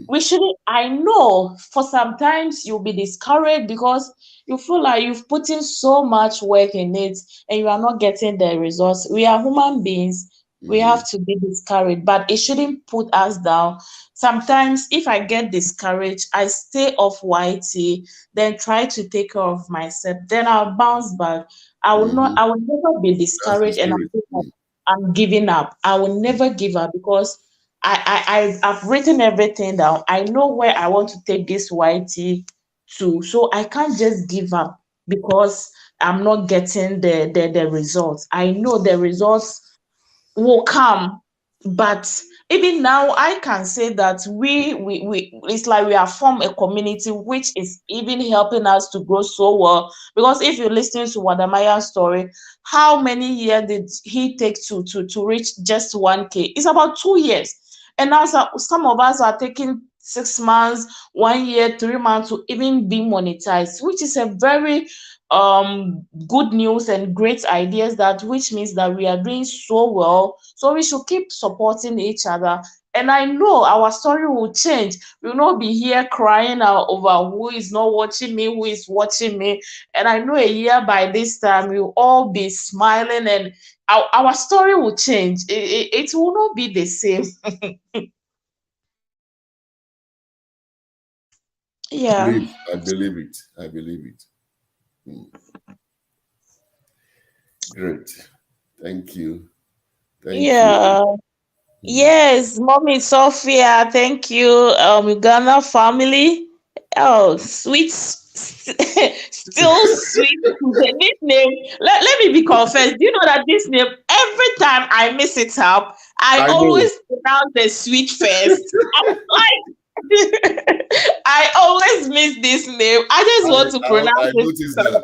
We shouldn't. I know for sometimes you'll be discouraged because you feel like you've put in so much work in it and you are not getting the results. We are human beings. We have to be discouraged, but it shouldn't put us down. Sometimes if I get discouraged, I stay off YT, then try to take care of myself, then I'll bounce back. I will never be That's the discouraged and spirit. I'm giving up. I will never give up because I've written everything down. I know where I want to take this YT to, so I can't just give up because I'm not getting the results. I know the results will come, but even now I can say that we it's like we have formed a community which is even helping us to grow so well. Because if you listen to Wadamaya's story, how many years did he take to reach just 1K? It's about 2 years. And now some of us are taking 6 months, 1 year, 3 months to even be monetized, which is a very good news and great ideas, that which means that we are doing so well. So we should keep supporting each other. And I know our story will change. We will not be here crying out over who is not watching me, who is watching me. And I know a year by this time we'll all be smiling, and our story will change. It will not be the same. Yeah. I believe it. I believe it. Great. Thank you. Thank you. Yeah. Yes, mommy Sophia, thank you. Uganda family. Oh, sweet, still sweet. The nickname. Let me be confessed. Do you know that this name, every time I mess it up, I I know. always pronounce the sweet first. I'm like, I always miss this name. I just want to pronounce I it. noticed that.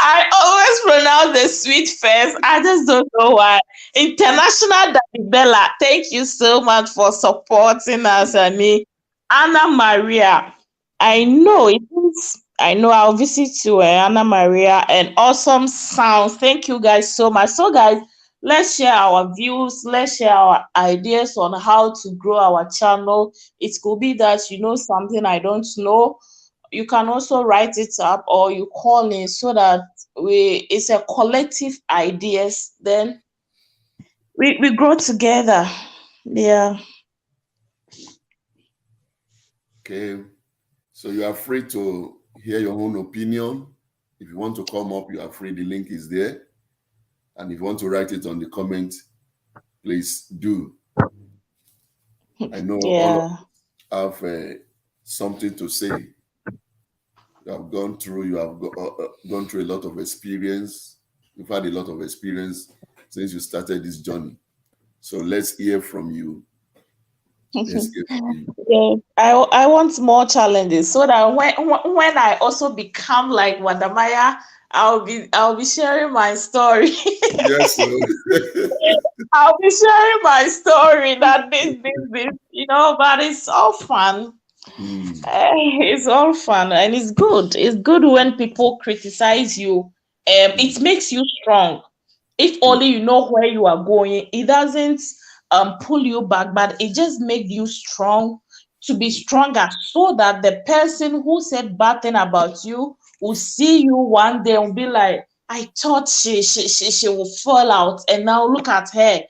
I always pronounce the sweet first. I just don't know why. International Daddy Bella, thank you so much for supporting us, Annie. Anna Maria, I know it is. I know I'll visit you, Anna Maria, and awesome sounds. Thank you guys so much. So, guys, let's share our views. Let's share our ideas on how to grow our channel. It could be that you know something I don't know. You can also write it up or you call in, so that it's a collective ideas, then we grow together. Yeah. Okay. So you are free to hear your own opinion. If you want to come up, you are free. The link is there. And if you want to write it on the comment, please do. I know all of us have something to say. You have gone through, gone through a lot of experience. You've had a lot of experience since you started this journey. So let's hear from you. Let's hear from you. Yeah, I want more challenges, so that when I also become like Wadamaya, I'll be sharing my story. Yes, sir. I'll be sharing my story that this, but it's all fun. It's all fun and it's good. It's good when people criticize you. It makes you strong. If only you know where you are going, it doesn't pull you back, but it just makes you strong, to be stronger, so that the person who said bad thing about you will see you one day and be like, I thought she will fall out, and now look at her.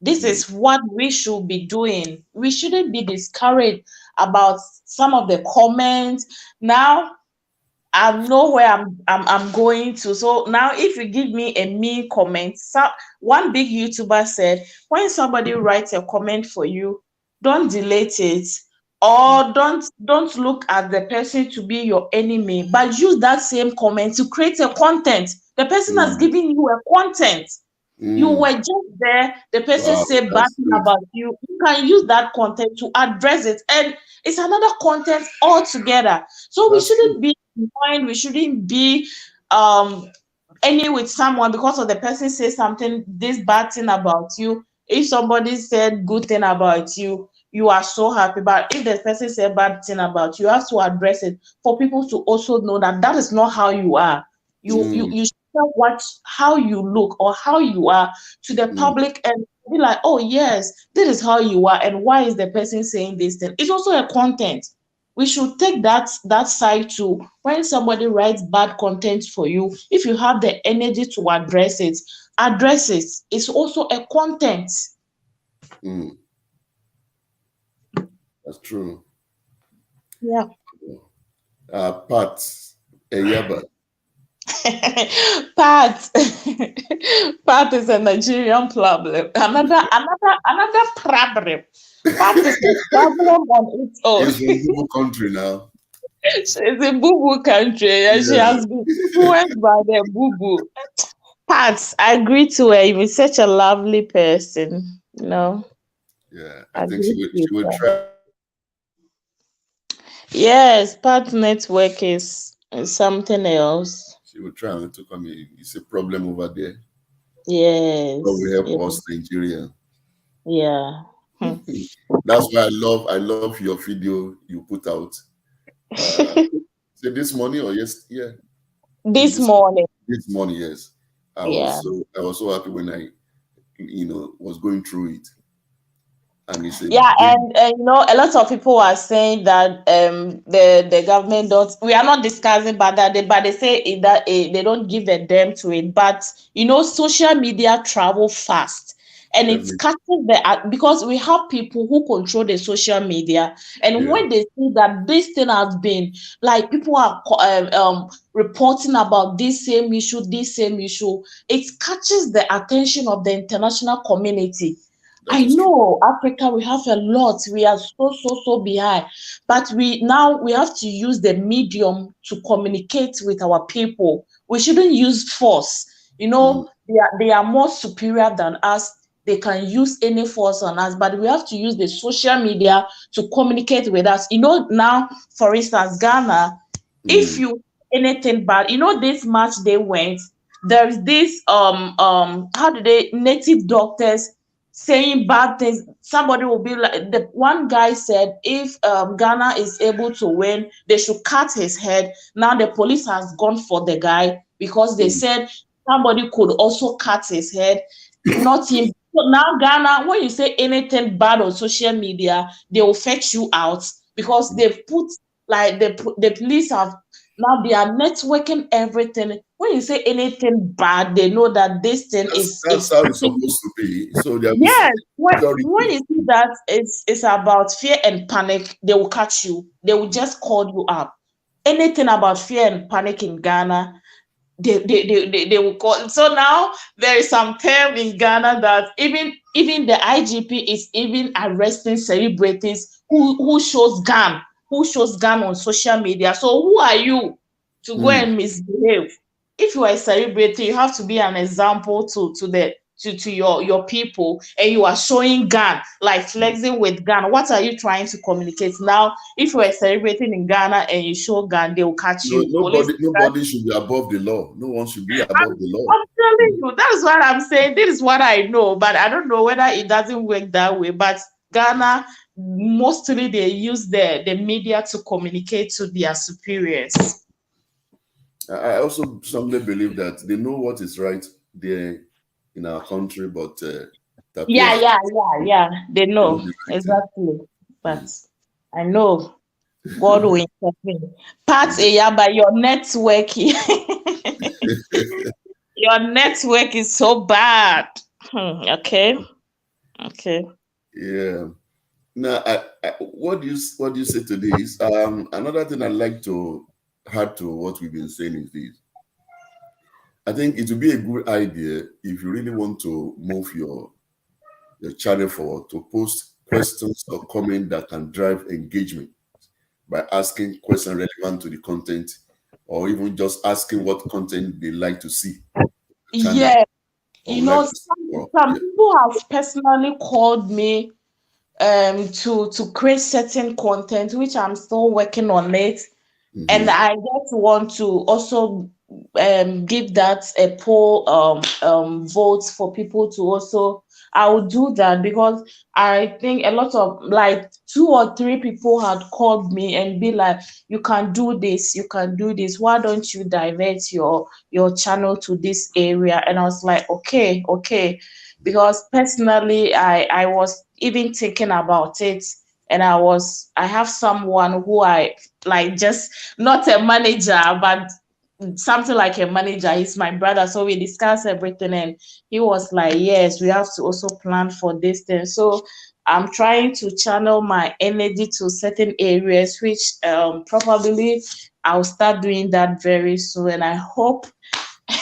This is what we should be doing. We shouldn't be discouraged about some of the comments. Now I know where I'm going to. So now if you give me a mean comment, one big YouTuber said, when somebody writes a comment for you, don't delete it, or don't look at the person to be your enemy, but use that same comment to create a content. The person has given you a content. You were just there, the person Wow, said bad that's thing great. about you. You can use that content to address it, and it's another content altogether. So we That's shouldn't true. be annoyed, we shouldn't be any with someone because of the person says something this bad thing about you. If somebody said good thing about you, you are so happy. But if the person said bad thing about you, you have to address it for people to also know that that is not how you are. You show how you look or how you are to the public and be like, oh yes, this is how you are, and why is the person saying this thing? It's also a content. We should take that side too. When somebody writes bad content for you, if you have the energy to address it, address it. It's also a content. That's true. Yeah. Pat Eyaba. Pat Pat is a Nigerian problem. Another problem. Pat is a problem on its own. He's from Google country now. She's in boo-boo country and she Yeah. has been influenced by the boo-boo. Pat, I agree to her. You're such a lovely person, you know. Yeah, I think she would her. try. Yes, Pat network is something else. She would try to come in. It's a problem over there. Yes. But we help us Nigeria. Yeah. That's why I love your video you put out. Say this morning or yes, yeah. This morning. This morning, yes. I was so happy when I was going through it. And it's a and you know, a lot of people are saying that the government don't. We are not discussing about that, but they say that they don't give a damn to it. But you know, social media travel fast, and it's catching because we have people who control the social media, and when they see that this thing has been like people are reporting about this same issue, it catches the attention of the international community. I know Africa, we have a lot. We are so behind, but we have to use the medium to communicate with our people. We shouldn't use force. You know, they are more superior than us. They can use any force on us, but we have to use the social media to communicate with us. You know, now, for instance, Ghana, if you anything bad, you know, this match they went, there's this how do they native doctors saying bad things. Somebody will be like, the one guy said, if Ghana is able to win, they should cut his head. Now the police has gone for the guy because they said somebody could also cut his head, not him. So now Ghana, when you say anything bad on social media, they will fetch you out because they've put like the police have now they are networking everything. When you say anything bad, they know that this thing that's how it's supposed to be. So yes, when you see that it's about fear and panic, they will catch you. They will just call you up. Anything about fear and panic in Ghana, they will call. So now there is some term in Ghana that even the IGP is even arresting celebrities who shows gun on social media. So who are you to go and misbehave? If you are a celebrity, you have to be an example to your people, and you are showing gun, like flexing with gun. What are you trying to communicate? Now, if you are celebrating in Ghana and you show gun, they will catch you. Nobody should be above the law. No one should be above the law. I'm telling you, that is what I'm saying. This is what I know, but I don't know whether it doesn't work that way. But Ghana, mostly they use the media to communicate to their superiors. I also strongly believe that they know what is right there in our country, but yeah, they know exactly. But I know God will intervene. Pat Eyaba, your network, your network is so bad. Okay. Yeah. Now, what do you say to this? Another thing I'd like to add to what we've been saying is this. I think it would be a good idea if you really want to move your channel forward to post questions or comments that can drive engagement by asking questions relevant to the content, or even just asking what content they like to see. Yeah, Or you know, like some people have personally called me to create certain content, which I'm still working on it. And I just want to also give that a poll vote for people to also. I will do that because I think a lot of, like, 2 or 3 people had called me and be like, you can do this, you can do this. Why don't you divert your channel to this area? And I was like, okay. Because personally, I was even thinking about it, and I have someone who I like, just not a manager, but something like a manager. He's my brother, so we discussed everything, and he was like, yes, we have to also plan for this thing. So I'm trying to channel my energy to certain areas, which probably I'll start doing that very soon, and I hope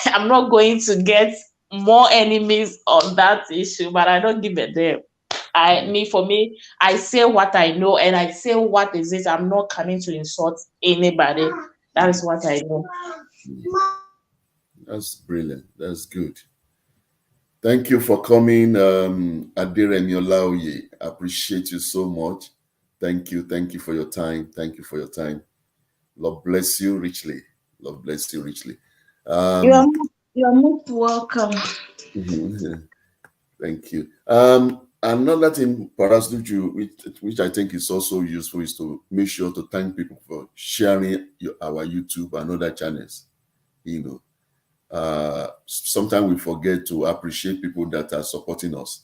I'm not going to get more enemies on that issue, but I don't give a damn. For me, I say what I know, and I say what is it. I'm not coming to insult anybody. That is what I know. That's brilliant. That's good. Thank you for coming, Adiremi Olaoye. I appreciate you so much. Thank you. Thank you for your time. Thank you for your time. Lord bless you richly. Lord bless you richly. You're most welcome. Thank you. Another thing, perhaps, which I think is also useful, is to make sure to thank people for sharing our YouTube and other channels. You know, sometimes we forget to appreciate people that are supporting us.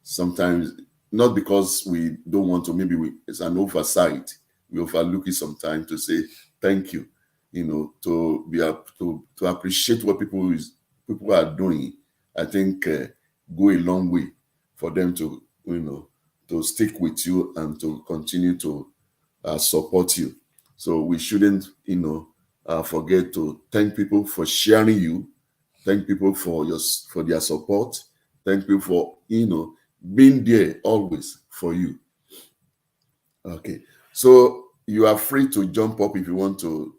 Sometimes, not because we don't want to, maybe it's an oversight. We overlook it sometimes to say thank you. You know, to appreciate what people are doing. I think go a long way for them to, to stick with you and to continue to support you. So we shouldn't, forget to thank people for sharing you, thank people for their support, thank people for, being there always for you. Okay, so you are free to jump up if you want to,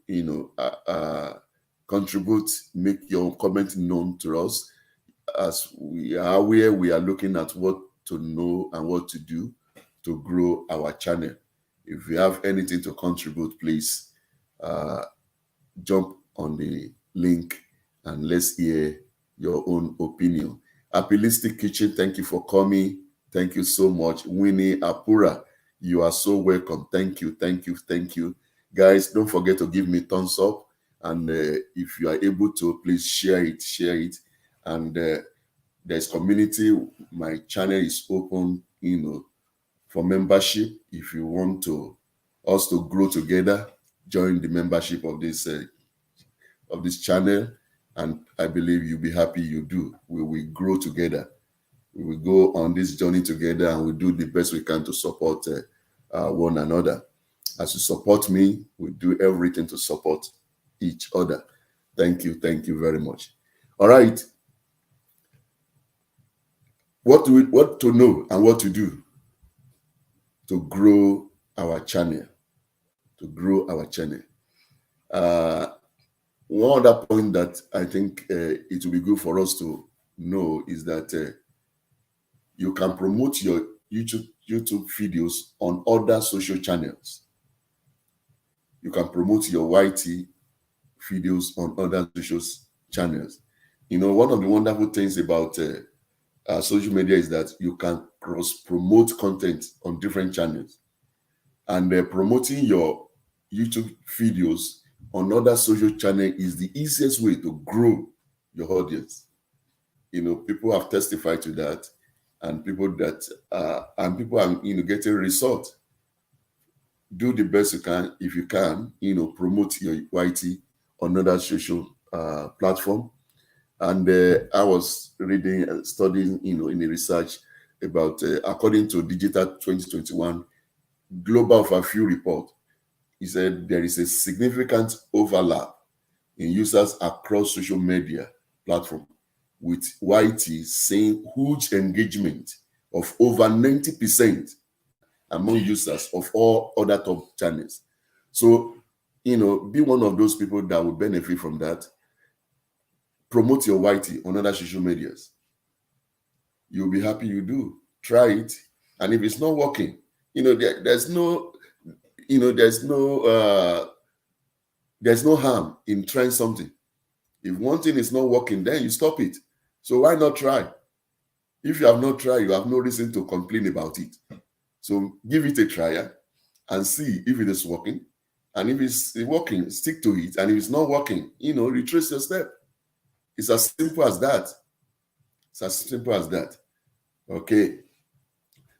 contribute, make your comment known to us, as we are aware we are looking at what to know and what to do to grow our channel. If you have anything to contribute, please jump on the link and let's hear your own opinion. Appealistic Kitchen, thank you for coming. Thank you so much. Winnie Apura, you are so welcome. Thank you. Guys, don't forget to give me thumbs up. And if you are able to, please share it. And there's community. My channel is open, for membership. If you want us to grow together, join the membership of this channel, and I believe you'll be happy you do. We will grow together. We will go on this journey together, and we'll do the best we can to support one another. As you support me, we do everything to support each other. Thank you very much. All right. What to know and what to do to grow our channel. One other point that I think it will be good for us to know is that you can promote your YouTube videos on other social channels. You can promote your YT videos on other social channels. One of the wonderful things about social media is that you can cross-promote content on different channels. And promoting your YouTube videos on other social channels is the easiest way to grow your audience. People have testified to that, and people are getting results. Do the best you can. If you can, promote your YT on other social platform. And I was reading and studying, in a research about, according to Digital 2021 Global Overview Report, he said there is a significant overlap in users across social media platforms, with YT seeing huge engagement of over 90% among users of all other top channels. So, be one of those people that will benefit from that. Promote your YT on other social medias. You'll be happy you do. Try it. And if it's not working, there's no harm in trying something. If one thing is not working, then you stop it. So why not try? If you have not tried, you have no reason to complain about it. So give it a try and see if it is working. And if it's working, stick to it. And if it's not working, retrace your step. It's as simple as that. It's as simple as that. Okay.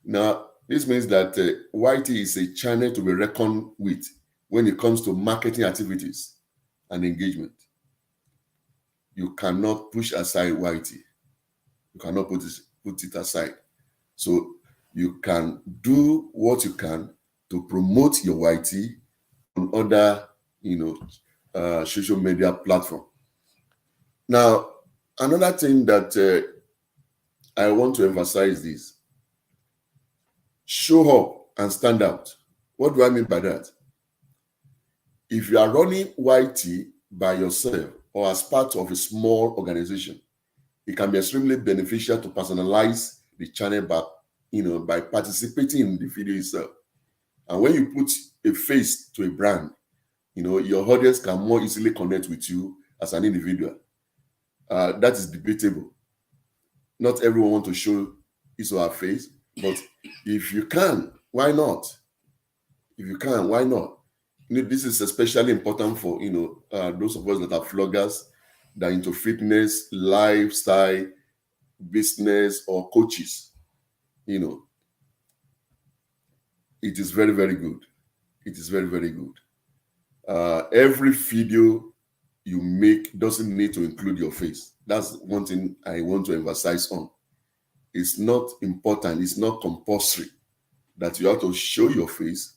Now, this means that YT is a channel to be reckoned with when it comes to marketing activities and engagement. You cannot push aside YT. You cannot put it aside. So you can do what you can to promote your YT on other, social media platform. Now, another thing that I want to emphasize is show up and stand out. What do I mean by that? If you are running YT by yourself or as part of a small organization, it can be extremely beneficial to personalize the channel by participating in the video itself. And when you put a face to a brand, your audience can more easily connect with you as an individual. That is debatable. Not everyone wants to show his or her face, but if you can, why not? If you can, why not? This is especially important for those of us that are vloggers, that are into fitness, lifestyle, business, or coaches. It is very, very good. It is very, very good. Every video you make doesn't need to include your face. That's one thing I want to emphasize on. It's not important. It's not compulsory that you have to show your face,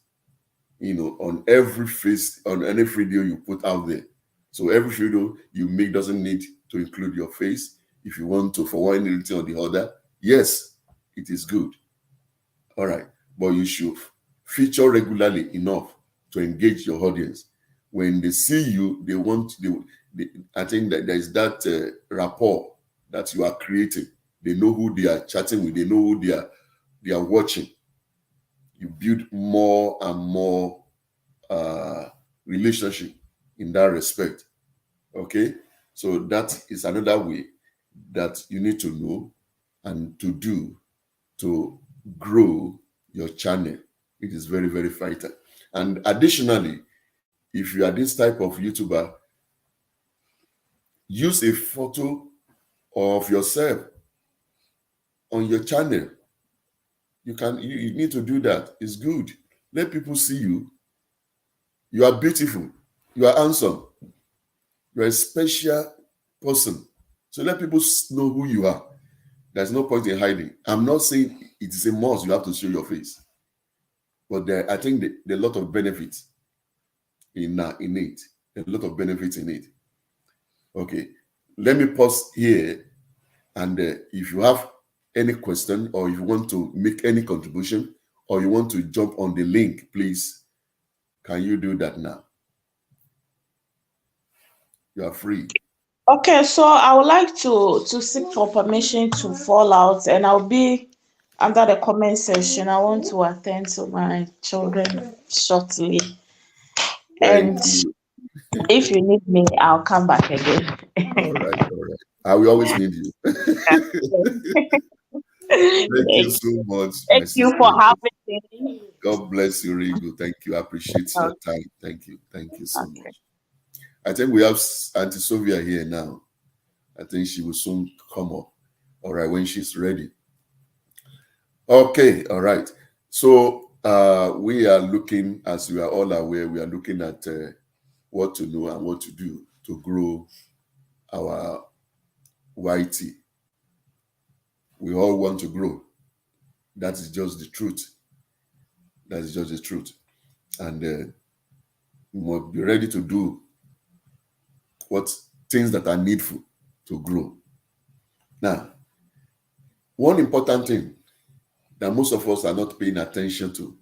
on every video you put out there. So every video you make doesn't need to include your face. If you want to, for one reason or the other, yes, it is good. All right. But you should feature regularly enough to engage your audience. When they see you, I think that there is that rapport that you are creating. They know who they are chatting with. They know who they are watching. You build more and more relationship in that respect. Okay? So that is another way that you need to know and to do to grow your channel. It is very, very vital. And additionally, if you are this type of YouTuber, use a photo of yourself on your channel. You need to do that. It's good. Let people see you. You are beautiful. You are handsome. You are a special person. So let people know who you are. There's no point in hiding. I'm not saying it is a must you have to show your face. But I think there are a lot of benefits in it. A lot of benefits in it. Okay. Let me pause here. And if you have any question, or if you want to make any contribution, or you want to jump on the link, please, can you do that now? You are free. Okay, so I would like to seek for permission to fall out, and I'll be under the comment section. I want to attend to my children shortly. And if you need me, I'll come back again. All right. I will always need you. Thank you so much. Thank you for having me. God bless you, Rigo. Thank you. I appreciate your time. Thank you. Thank you so much. I think we have Auntie Sylvia here now. I think she will soon come up. All right, when she's ready. Okay, all right. So we are looking, as you are all aware, we are looking at what to know and what to do to grow our YT. We all want to grow. That is just the truth. That is just the truth. And You must be ready to do what things that are needful to grow. Now, one important thing that most of us are not paying attention to,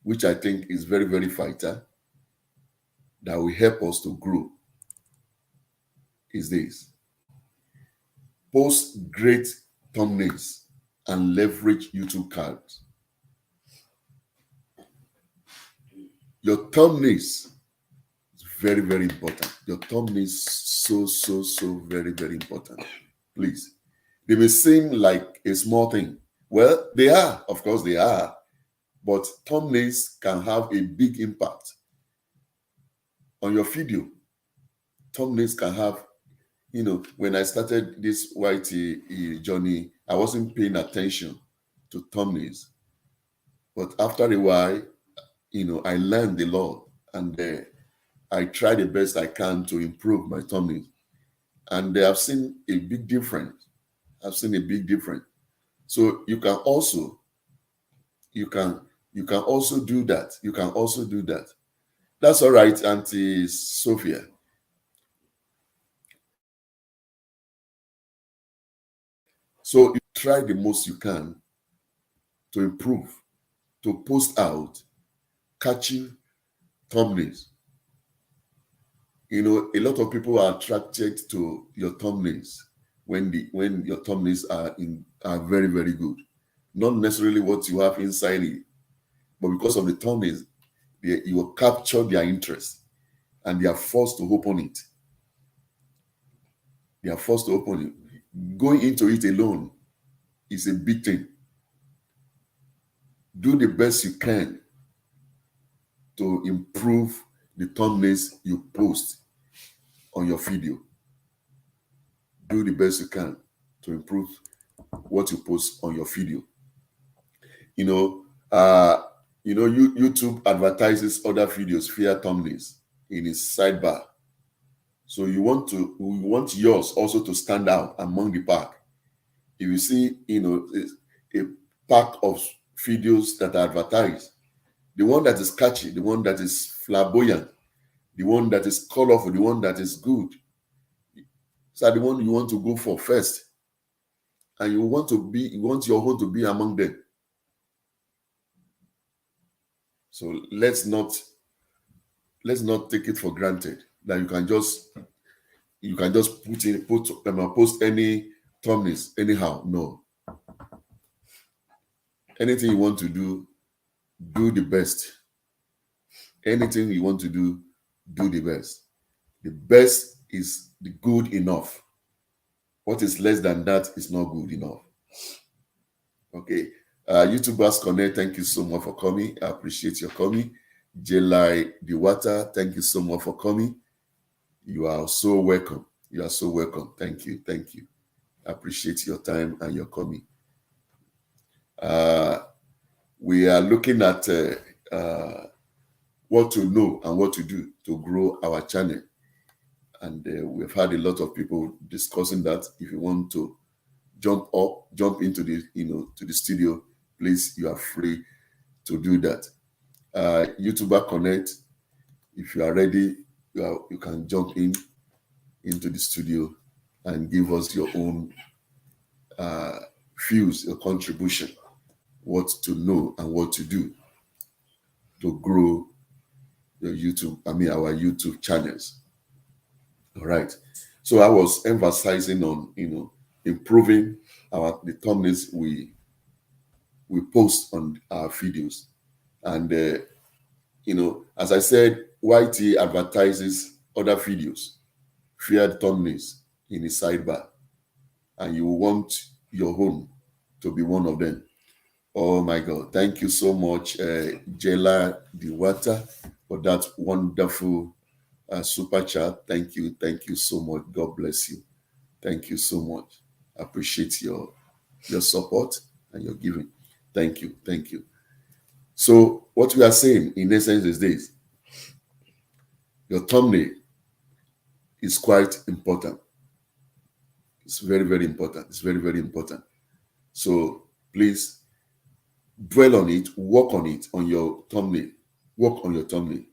which I think is very, very vital, that will help us to grow, is this. Post great thumbnails and leverage YouTube cards. Your thumbnails is very, very important. Your thumbnails so very, very important. Please. They may seem like a small thing. Well, they are. Of course, they are. But thumbnails can have a big impact on your video. Thumbnails can have, when I started this YT journey, I wasn't paying attention to thumbnails. But after a while, I learned a lot, and I try the best I can to improve my thumbnails. And I've seen a big difference. So you can also do that. You can also do that. That's all right, Auntie Sophia. So you try the most you can to improve, to post out catchy thumbnails. A lot of people are attracted to your thumbnails when your thumbnails are very, very good. Not necessarily what you have inside it, but because of the thumbnails, you will capture their interest, and they are forced to open it. Going into it alone is a big thing. Do the best you can to improve the thumbnails you post on your video. Do the best you can to improve what you post on your video. YouTube advertises other videos via thumbnails in its sidebar. So we want yours also to stand out among the pack. If you see, a pack of videos that are advertised, the one that is catchy, the one that is flamboyant, the one that is colorful, the one that is good, so the one you want to go for first, and you want your own to be among them. So let's not take it for granted that you can just post any thumbnails anyhow. No. Anything you want to do the best. Anything you want to do the best. The best is the good enough. What is less than that is not good enough. Okay. YouTubers Connect, thank you so much for coming. I appreciate your coming. Jelai Diwata, thank you so much for coming. You are so welcome. Thank you. I appreciate your time and your coming. We are looking at what to know and what to do to grow our channel. And we've had a lot of people discussing that. If you want to jump into the to the studio, please, you are free to do that. YouTuber Connect, if you are ready, you can jump into the studio and give us your own views, your contribution, what to know and what to do to grow our YouTube channels. All right. So I was emphasizing on improving the thumbnails we post on our videos. And as I said, YT advertises other videos via thumbnails in the sidebar, and you want your home to be one of them. Oh my God. Thank you so much, Jela Diwata, for that wonderful super chat. Thank you so much. God bless you. Thank you so much. I appreciate your support and your giving. Thank you. So what we are saying in essence is this: your thumbnail is quite important. It's very, very important. It's very, very important. So please dwell on it, work on it, on your thumbnail. Work on your thumbnail.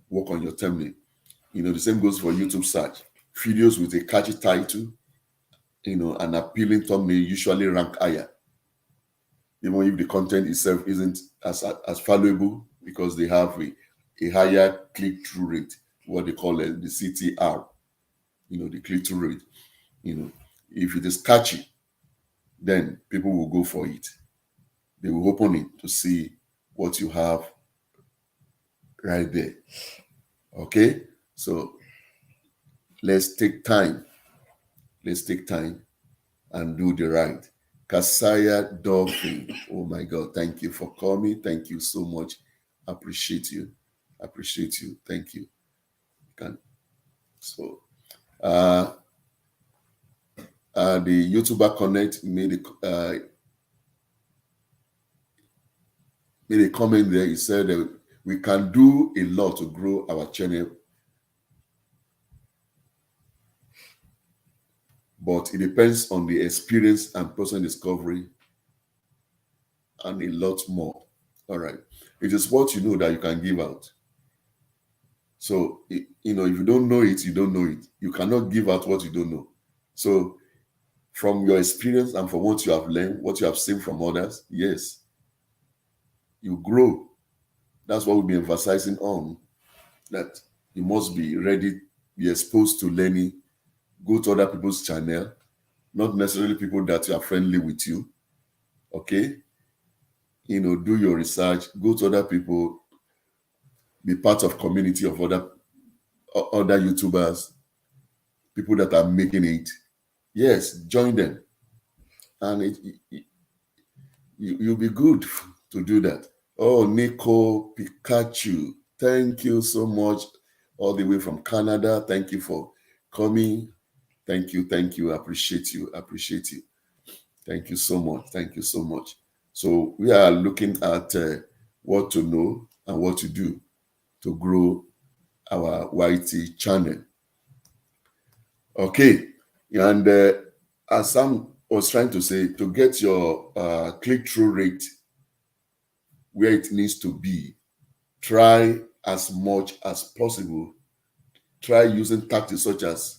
work on your thumbnail. The same goes for YouTube search. Videos with a catchy title, an appealing thumbnail usually rank higher, even if the content itself isn't as valuable, because they have a higher click-through rate, what they call the CTR, the click-through rate. If it is catchy, then people will go for it. They will open it to see what you have right there. Okay? So let's take time. Let's take time and do the right. Kasaya Dolphin. Oh my God. Thank you for coming. Thank you so much. Appreciate you. Appreciate you. Thank you. So the YouTuber Connect made a comment there. He said that we can do a lot to grow our channel, but it depends on the experience and personal discovery and a lot more. All right. It is what you know that you can give out. So, if you don't know it, you don't know it. You cannot give out what you don't know. So, from your experience and from what you have learned, what you have seen from others, yes, you grow. That's what we'll be emphasizing on, that you must be ready, be exposed to learning, go to other people's channel, not necessarily people that are friendly with you. Okay? Do your research, go to other people, be part of community of other YouTubers, people that are making it. Yes, join them. And you'll be good to do that. Oh, Nico Pikachu, thank you so much, all the way from Canada. Thank you for coming. Thank you. I appreciate you. Thank you so much. Thank you so much. So we are looking at what to know and what to do to grow our YT channel. Okay, and as Sam was trying to say, to get your click-through rate where it needs to be, try as much as possible. Try using tactics such as,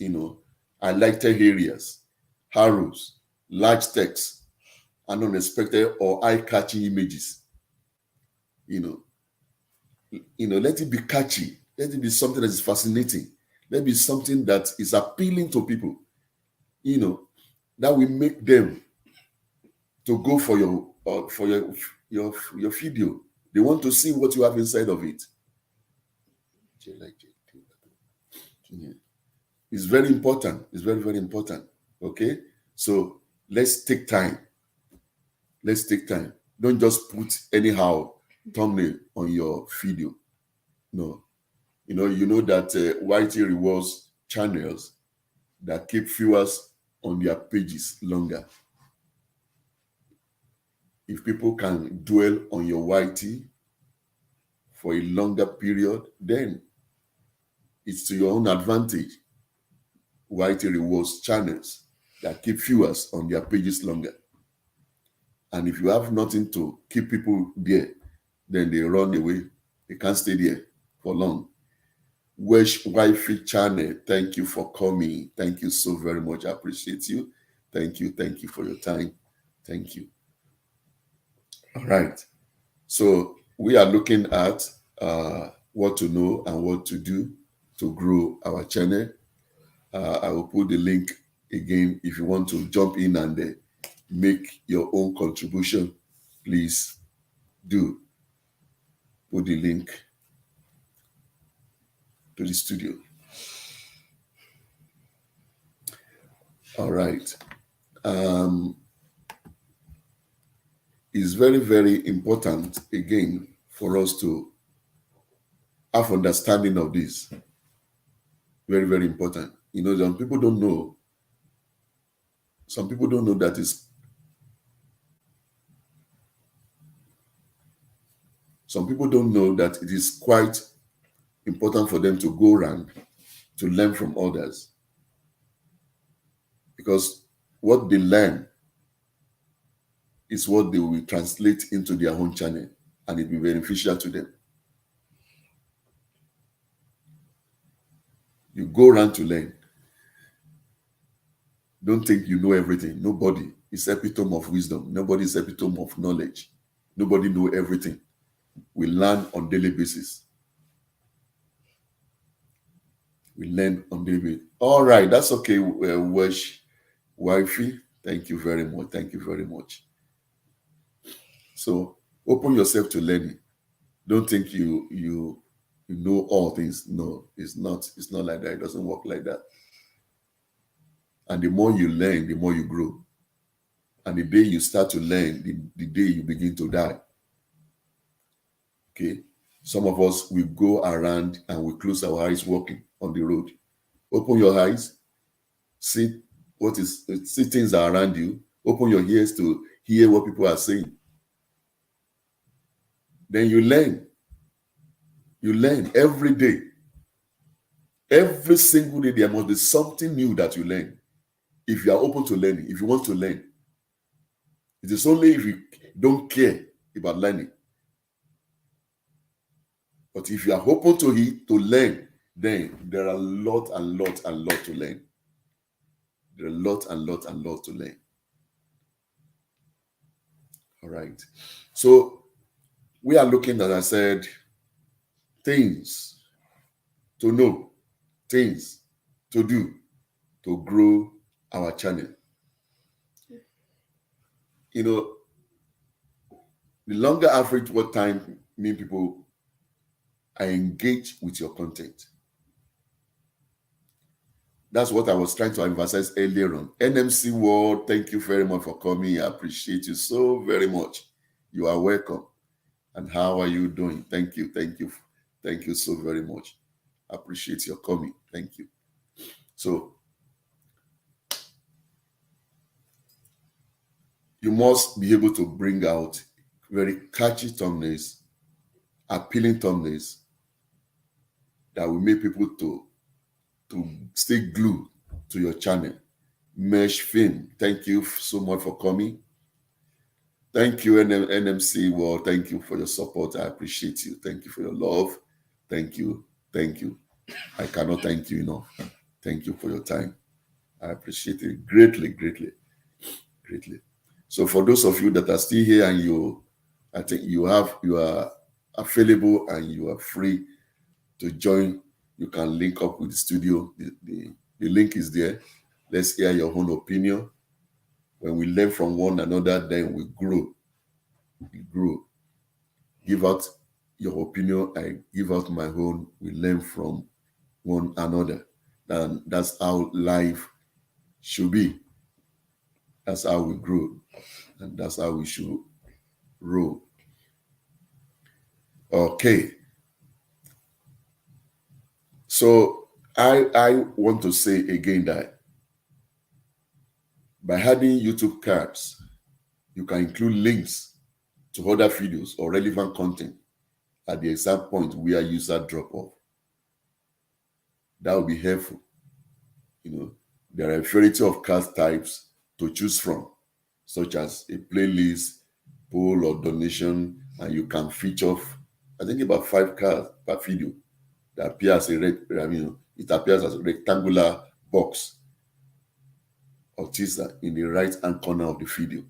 highlighted areas, arrows, large text, and unexpected or eye-catching images. Let it be catchy. Let it be something that is fascinating. Let it be something that is appealing to people. That will make them to go for your video. They want to see what you have inside of it. It's very important. It's very, very important. Okay? So let's take time. Let's take time. Don't just put anyhow thumbnail on your video. No. You know that YT rewards channels that keep viewers on their pages longer. If people can dwell on your YT for a longer period, then it's to your own advantage. YT rewards channels that keep viewers on their pages longer. And if you have nothing to keep people there, then they run away. They can't stay there for long. Wesh Wifey channel, thank you for coming. Thank you so very much. I appreciate you. Thank you for your time. Thank you. All right. So we are looking at what to know and what to do to grow our channel. I will put the link again. If you want to jump in and make your own contribution, please do. Put the link to the studio. All right. It's very, very important, again, for us to have understanding of this. Very, very important. Some people don't know. Some people don't know that some people don't know that it is quite important for them to go around to learn from others. Because what they learn is what they will translate into their own channel, and it will be beneficial to them. You go around to learn. Don't think you know everything. Nobody is epitome of wisdom. Nobody is epitome of knowledge. Nobody know everything. We learn on daily basis. We learn on daily basis. All right, that's okay, wifey. Thank you very much. Thank you very much. So open yourself to learning. Don't think you know all things. No, it's not. It's not like that. It doesn't work like that. And the more you learn, the more you grow. And the day you start to learn, the day you begin to die. Okay. Some of us, we go around and we close our eyes walking on the road. Open your eyes, see things are around you. Open your ears to hear what people are saying. Then you learn. You learn every day. Every single day, there must be something new that you learn. If you are open to learning, if you want to learn. It is only if you don't care about learning. But if you are open to it, to learn, then there are a lot to learn. There are a lot to learn. All right. So we are looking, as I said, things to know, things to do to grow our channel. You know, the longer average what time mean people are engaged with your content. That's what I was trying to emphasize earlier on. NMC World, thank you very much for coming. I appreciate you so very much. You are welcome. And how are you doing? Thank you. Thank you so very much. I appreciate your coming. Thank you. So, you must be able to bring out very catchy thumbnails, appealing thumbnails that will make people to stay glued to your channel. Mesh Film, thank you so much for coming. Thank you, NMC. Well, thank you for your support. I appreciate you. Thank you for your love. Thank you. Thank you. I cannot thank you enough. Thank you for your time. I appreciate it greatly. So for those of you that are still here and I think you are available and you are free to join, you can link up with the studio. The link is there. Let's hear your own opinion. When we learn from one another, then we grow. We grow. Give out your opinion. I give out my own. We learn from one another. And that's how life should be. That's how we grow. And that's how we should roll. Okay. So I want to say again that by adding YouTube cards, you can include links to other videos or relevant content at the exact point where user drop off. That will be helpful. You know, there are a variety of card types to choose from, such as a playlist, poll, or donation, and you can feature, I think, about 5 cards per video that appears it appears as a rectangular box or teaser in the right-hand corner of the video.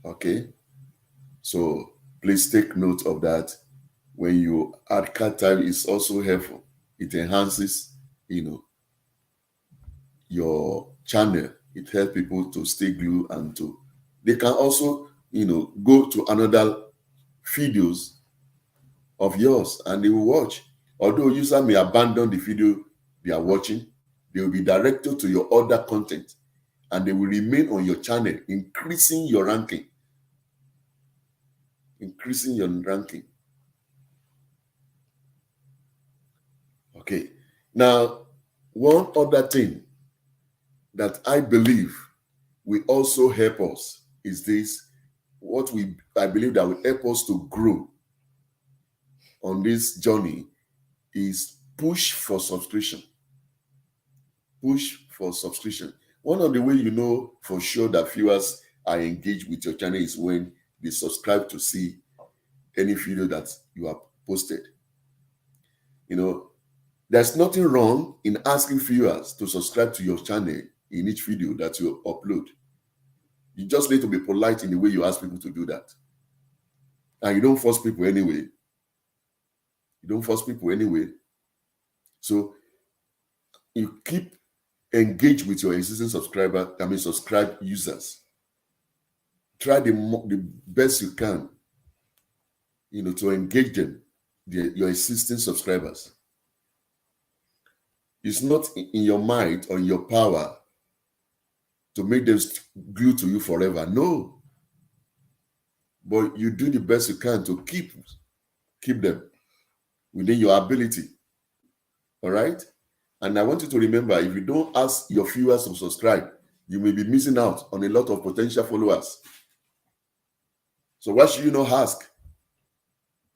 Okay, so please take note of that. When you add card type, it's also helpful. It enhances, your channel. It helps people to stay glued and they can also, go to another videos of yours and they will watch. Although user may abandon the video they are watching, they will be directed to your other content and they will remain on your channel, increasing your ranking. Okay. Now, one other thing that I believe will also help us is this, I believe that will help us to grow on this journey is push for subscription. Push for subscription. One of the ways you know for sure that viewers are engaged with your channel is when they subscribe to see any video that you have posted. You know, there's nothing wrong in asking viewers to subscribe to your channel in each video that you upload. You just need to be polite in the way you ask people to do that. And you don't force people anyway. You don't force people anyway. So you keep engaged with your existing subscribe users. Try the best you can, to engage them, your existing subscribers. It's not in your might or in your power to make them glue to you forever. No. But you do the best you can to keep them within your ability. All right? And I want you to remember, if you don't ask your viewers to subscribe, you may be missing out on a lot of potential followers. So why should you not ask?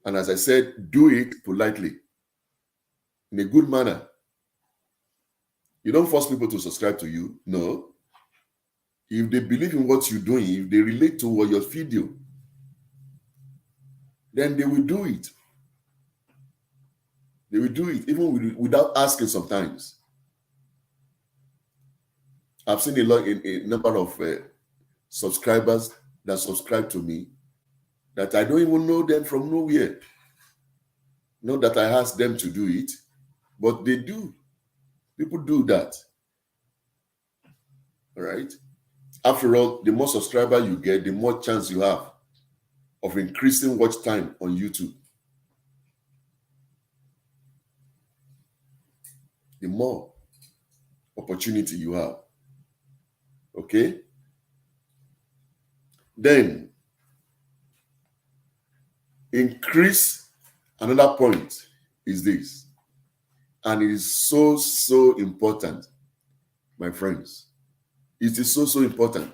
And as I said, do it politely, in a good manner. You don't force people to subscribe to you. No. If they believe in what you're doing, if they relate to your video, then they will do it. They will do it, even without asking sometimes. I've seen a number of subscribers that subscribe to me that I don't even know them from nowhere. Not that I ask them to do it, but they do. People do that. All right? After all, the more subscribers you get, the more chance you have of increasing watch time on YouTube. The more opportunity you have. Okay? Then, another point is this, and it is so, so important, my friends. It is so, so important.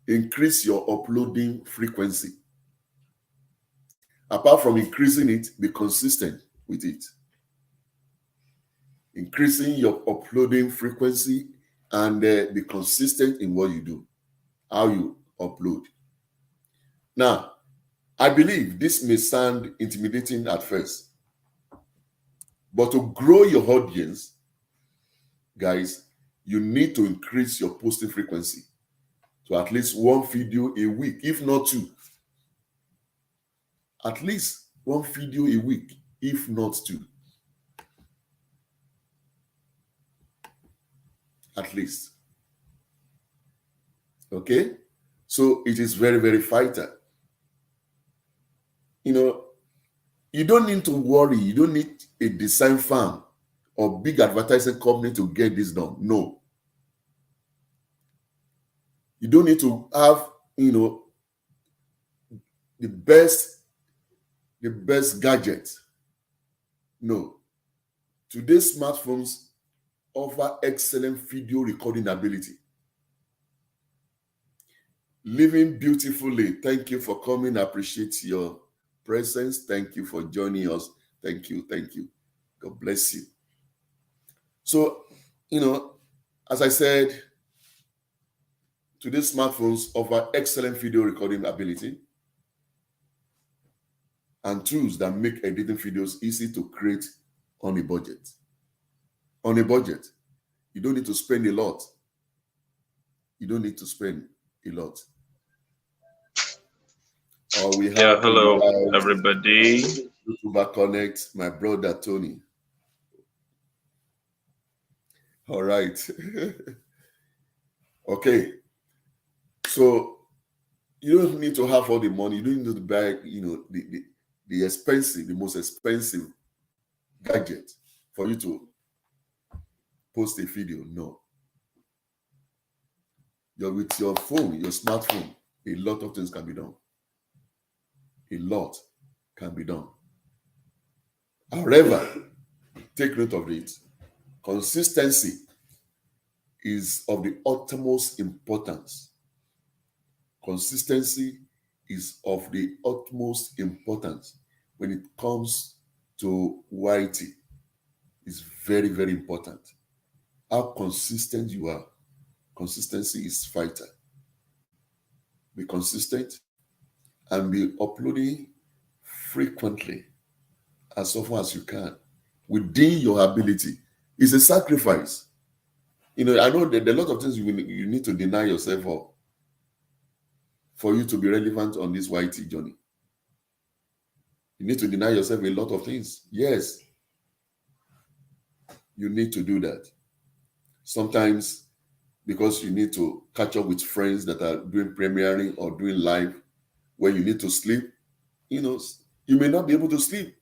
Increase your uploading frequency. Apart from increasing it, be consistent with it. Increasing your uploading frequency and be consistent in what you do, how you upload. Now, I believe this may sound intimidating at first, but to grow your audience, guys, you need to increase your posting frequency to at least one video a week, if not two. At least one video a week, if not two. At least. Okay? So it is very, very vital. You don't need to worry. You don't need a design firm or big advertising company to get this done. No. You don't need to have, the best gadget. No. Today's smartphones offer excellent video recording ability. Living beautifully. Thank you for coming. I appreciate your presence. Thank you for joining us. Thank you. Thank you. God bless you. So, as I said, today's smartphones offer excellent video recording ability and tools that make editing videos easy to create on a budget. On a budget. You don't need to spend a lot. You don't need to spend a lot. We have hello, everybody. YouTuber Connect, my brother Tony. All right. Okay. So you don't need to have all the money. You don't need to buy, the expensive, the most expensive gadget for you to post a video. No. With your phone, your smartphone, a lot of things can be done. A lot can be done. However, take note of it. Consistency is of the utmost importance. Consistency is of the utmost importance when it comes to YT. It's very, very important. How consistent you are. Consistency is vital. Be consistent and be uploading frequently, as often as you can. within your ability. It's a sacrifice. You know, I know that there are a lot of things you need to deny yourself of for you to be relevant on this YT journey. You need to deny yourself a lot of things. Yes, you need to do that. Sometimes because you need to catch up with friends that are doing premiering or doing live where you need to sleep, you know, you may not be able to sleep.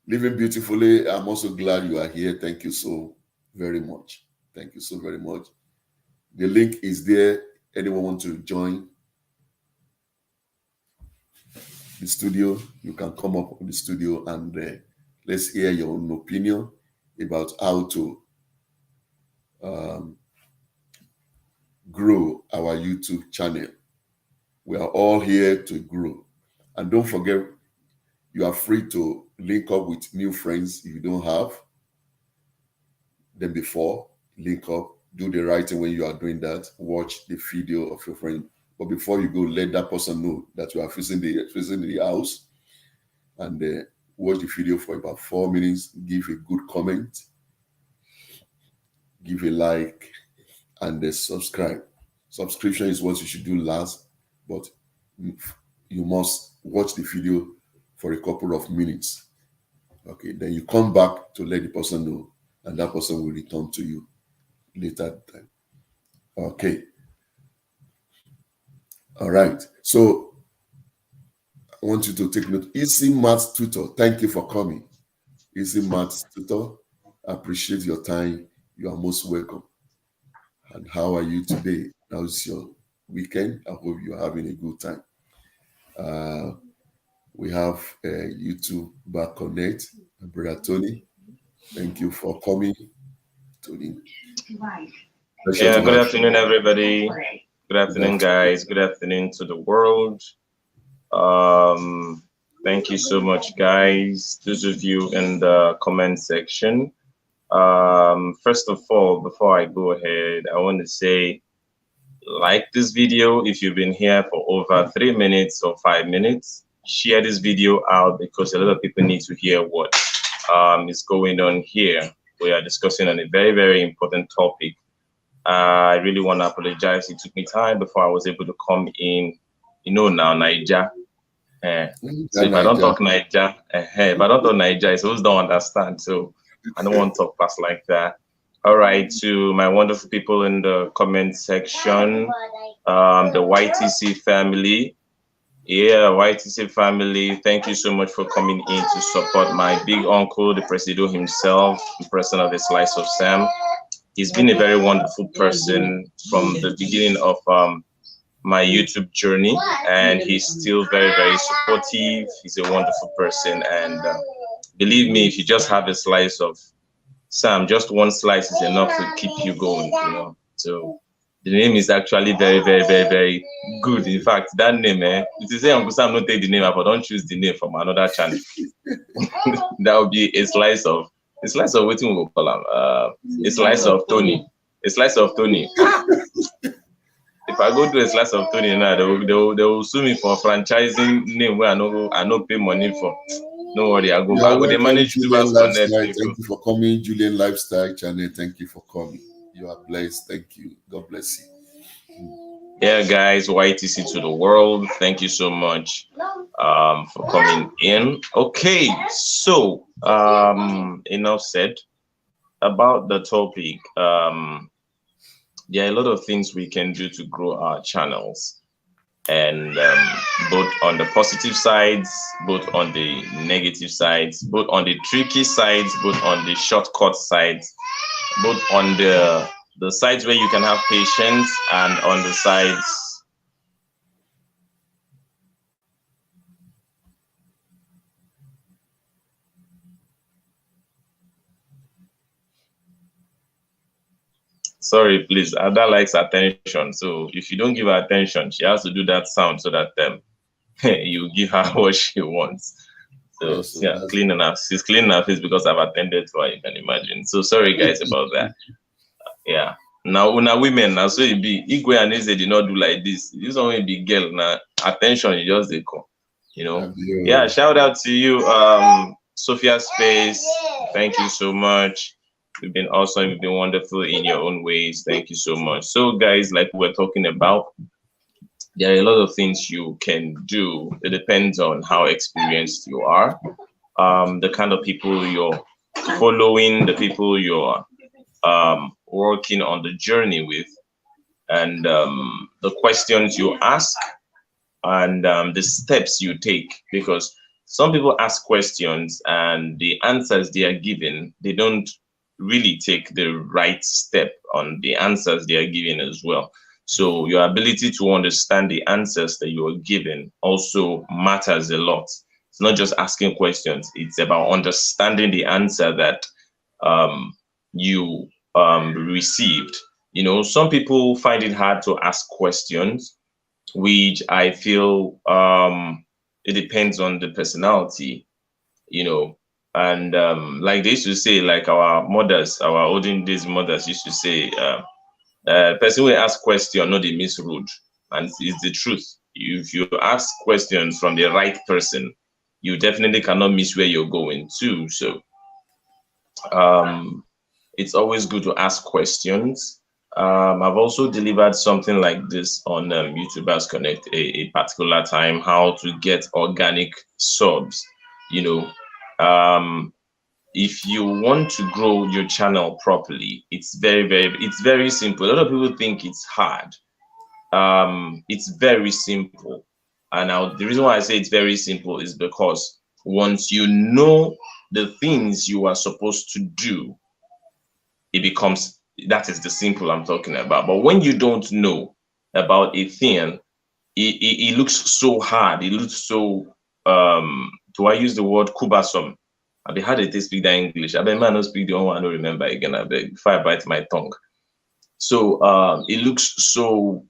Living beautifully, I'm also glad you are here. Thank you so very much. Thank you so very much. The link is there. Anyone want to join the studio, you can come up in the studio and let's hear your own opinion about how to grow our YouTube channel. We are all here to grow. And don't forget, you are free to link up with new friends if you don't have them before. Link up, do the right thing when you are doing that. Watch the video of your friend. But before you go, let that person know that you are visiting the house and watch the video for about 4 minutes. Give a good comment, give a like, and subscribe. Subscription is what you should do last, but you must watch the video for a couple of minutes. Okay, then you come back to let the person know, and that person will return to you later time. Okay. All right. So I want you to take note. Easy Maths Tutor, thank you for coming. Easy Maths Tutor, I appreciate your time. You are most welcome. And how are you today? How's your weekend? I hope you're having a good time. We have YouTube back connect, Brother Tony. Thank you for coming, Tony. Yeah, good afternoon, everybody. Good afternoon, guys. Good afternoon to the world. Thank you so much, guys. Those of you in the comment section. First of all, before I go ahead, I want to say, like this video if you've been here for over 3 minutes or 5 minutes. Share this video out because a lot of people need to hear what is going on here. We are discussing on a very, very important topic. I really want to apologize. It took me time before I was able to come in. You know now, Naija. So if I don't talk Naija, if I don't talk Naija, it's always don't understand. So I don't want to talk fast like that. All right, to my wonderful people in the comment section, the YTC family. Yeah, YTC family, thank you so much for coming in to support my big uncle, the Presido himself, the president of the Slice of Sam. He's been a very wonderful person from the beginning of my YouTube journey, and he's still very, very supportive. He's a wonderful person, and believe me, if you just have a slice of Sam, just one slice is enough to keep you going, you know. So the name is actually very, very, very, very good. In fact, that name, it is Uncle Sam not take the name, but don't choose the name from another channel. That would be a slice of what we will call him. A slice of Tony. A slice of Tony. If I go to a slice of Tony now, they will sue me for franchising name where I no pay money for. No worry, I go. They manage to connect. Thank you for coming, Julian Lifestyle Channel. Thank you for coming. You are blessed. Thank you. God bless you. Yeah, guys, YTC to the world. Thank you so much for coming in. Okay, so enough said about the topic. There are a lot of things we can do to grow our channels, and both on the positive sides, both on the negative sides, both on the tricky sides, both on the shortcut sides, both on the sides where you can have patience, and on the sides sorry, please, Ada likes attention, so if you don't give her attention, she has to do that sound so that you give her what she wants. So yeah, cleaning up. She's cleaning her face because I've attended to her, you can imagine. So sorry guys about that. Yeah. Now women, now so it be Igwe and Eze did not do like this. This one will be girl. Now attention, you just they come. You know. Yeah, shout out to you, Sophia Space, thank you so much. You've been awesome. You've been wonderful in your own ways. Thank you so much. So, guys, like we're talking about, there are a lot of things you can do. It depends on how experienced you are, the kind of people you're following, the people you're working on the journey with, and the questions you ask, and the steps you take. Because some people ask questions and the answers they are given, they don't really take the right step on the answers they are giving as well. So your ability to understand the answers that you are given also matters a lot. It's not just asking questions, it's about understanding the answer that you received. You know, some people find it hard to ask questions, which I feel it depends on the personality, you know. And like they used to say, like our mothers, our olden days mothers used to say, person will ask question, not they miss rude. And it's the truth. If you ask questions from the right person, you definitely cannot miss where you're going to. So it's always good to ask questions. I've also delivered something like this on YouTubers Connect a particular time, how to get organic subs. You know, if you want to grow your channel properly, it's very simple. A lot of people think it's hard. It's very simple. And now the reason why I say it's very simple is because once you know the things you are supposed to do, it becomes, that is the simple I'm talking about. But when you don't know about a thing, it looks so hard. It looks so, do I use the word kubasum? I had it speak that English. I bet man not speak the one I don't remember again. I beg before I bite my tongue. So it looks so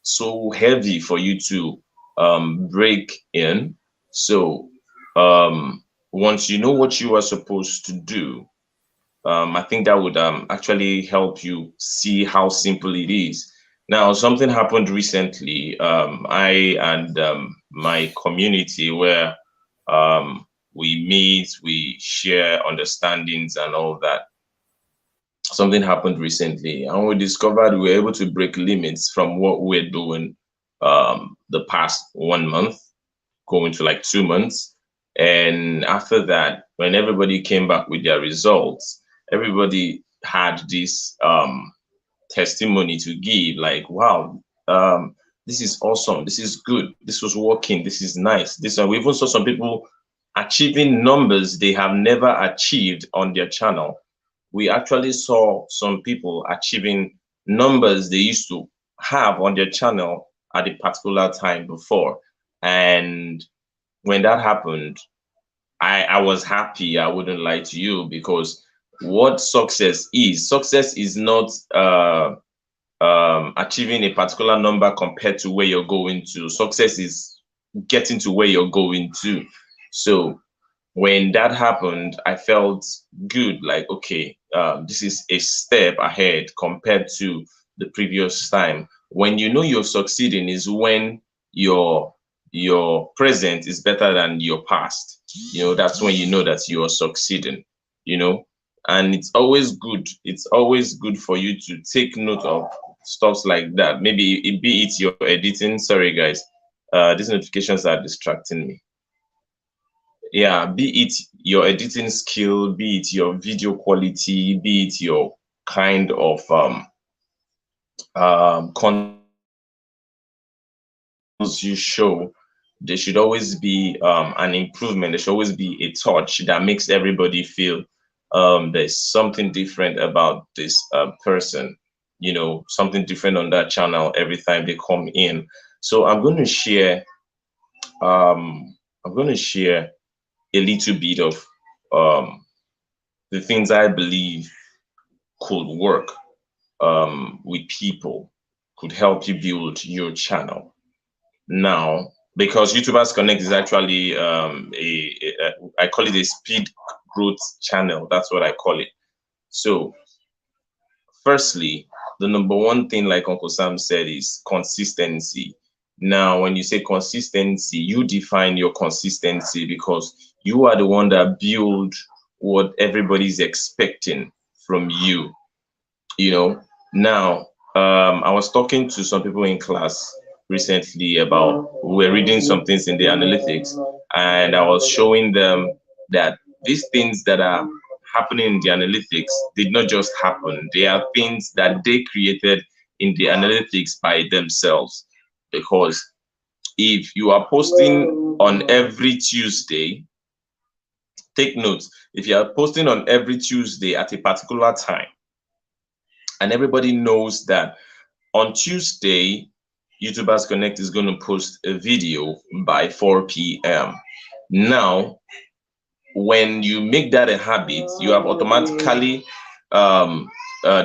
so heavy for you to break in. So once you know what you are supposed to do, I think that would actually help you see how simple it is. Now, something happened recently. I and my community where we meet, we share understandings and all that. Something happened recently, and we discovered we were able to break limits from what we're doing the past 1 month, going to like 2 months. And after that, when everybody came back with their results, everybody had this testimony to give, like, wow, this is awesome, this is good, this was working, this is nice. This one, we even saw some people achieving numbers they have never achieved on their channel. We actually saw some people achieving numbers they used to have on their channel at a particular time before. And when that happened, I was happy. I wouldn't lie to you, because what success is not achieving a particular number compared to where you're going to. Success is getting to where you're going to. So when that happened, I felt good, like, okay, this is a step ahead compared to the previous time. When you know you're succeeding is when your present is better than your past. You know, that's when you know that you are succeeding, you know. And it's always good. It's always good for you to take note of stuff like that. Maybe be it your editing. Sorry, guys. These notifications are distracting me. Yeah, be it your editing skill, be it your video quality, be it your kind of content you show, there should always be an improvement. There should always be a touch that makes everybody feel there's something different about this person, you know, something different on that channel every time they come in. So I'm going to share a little bit of the things I believe could work with people, could help you build your channel. Now, because YouTubers Connect is actually I call it a speed growth channel. That's what I call it. So firstly, the number one thing, like Uncle Sam said, is consistency. Now, when you say consistency, you define your consistency because you are the one that build what everybody's expecting from you. You know, now I was talking to some people in class recently about we were reading some things in the analytics, and I was showing them that these things that are happening in the analytics did not just happen. They are things that they created in the analytics by themselves. Because if you are posting on every Tuesday, take notes, if you are posting on every Tuesday at a particular time, and everybody knows that on Tuesday, YouTubers Connect is going to post a video by 4 p.m. Now, when you make that a habit, you have automatically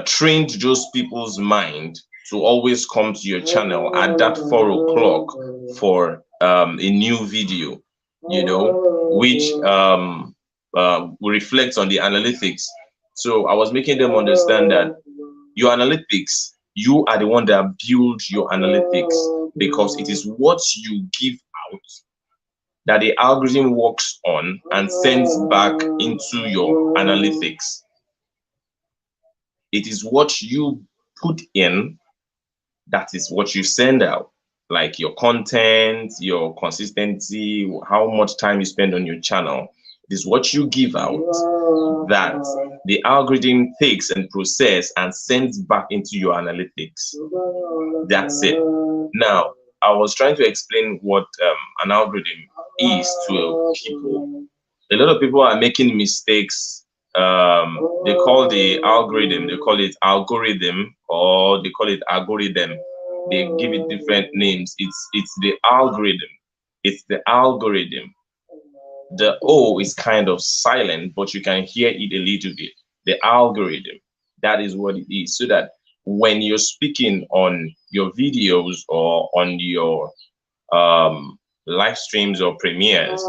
trained those people's mind to always come to your channel at that 4 o'clock for a new video, you know, which reflects on the analytics. So I was making them understand that your analytics, you are the one that build your analytics, because it is what you give out that the algorithm works on and sends back into your analytics. It is what you put in, that is what you send out, like your content, your consistency, how much time you spend on your channel. It is what you give out that the algorithm takes and process and sends back into your analytics. That's it. Now, I was trying to explain what an algorithm is to people. A lot of people are making mistakes. They call the algorithm, they call it algorithm, or they call it algorithm. They give it different names. It's the algorithm. It's the algorithm. The O is kind of silent, but you can hear it a little bit. The algorithm. That is what it is. So that when you're speaking on your videos or on your live streams or premieres,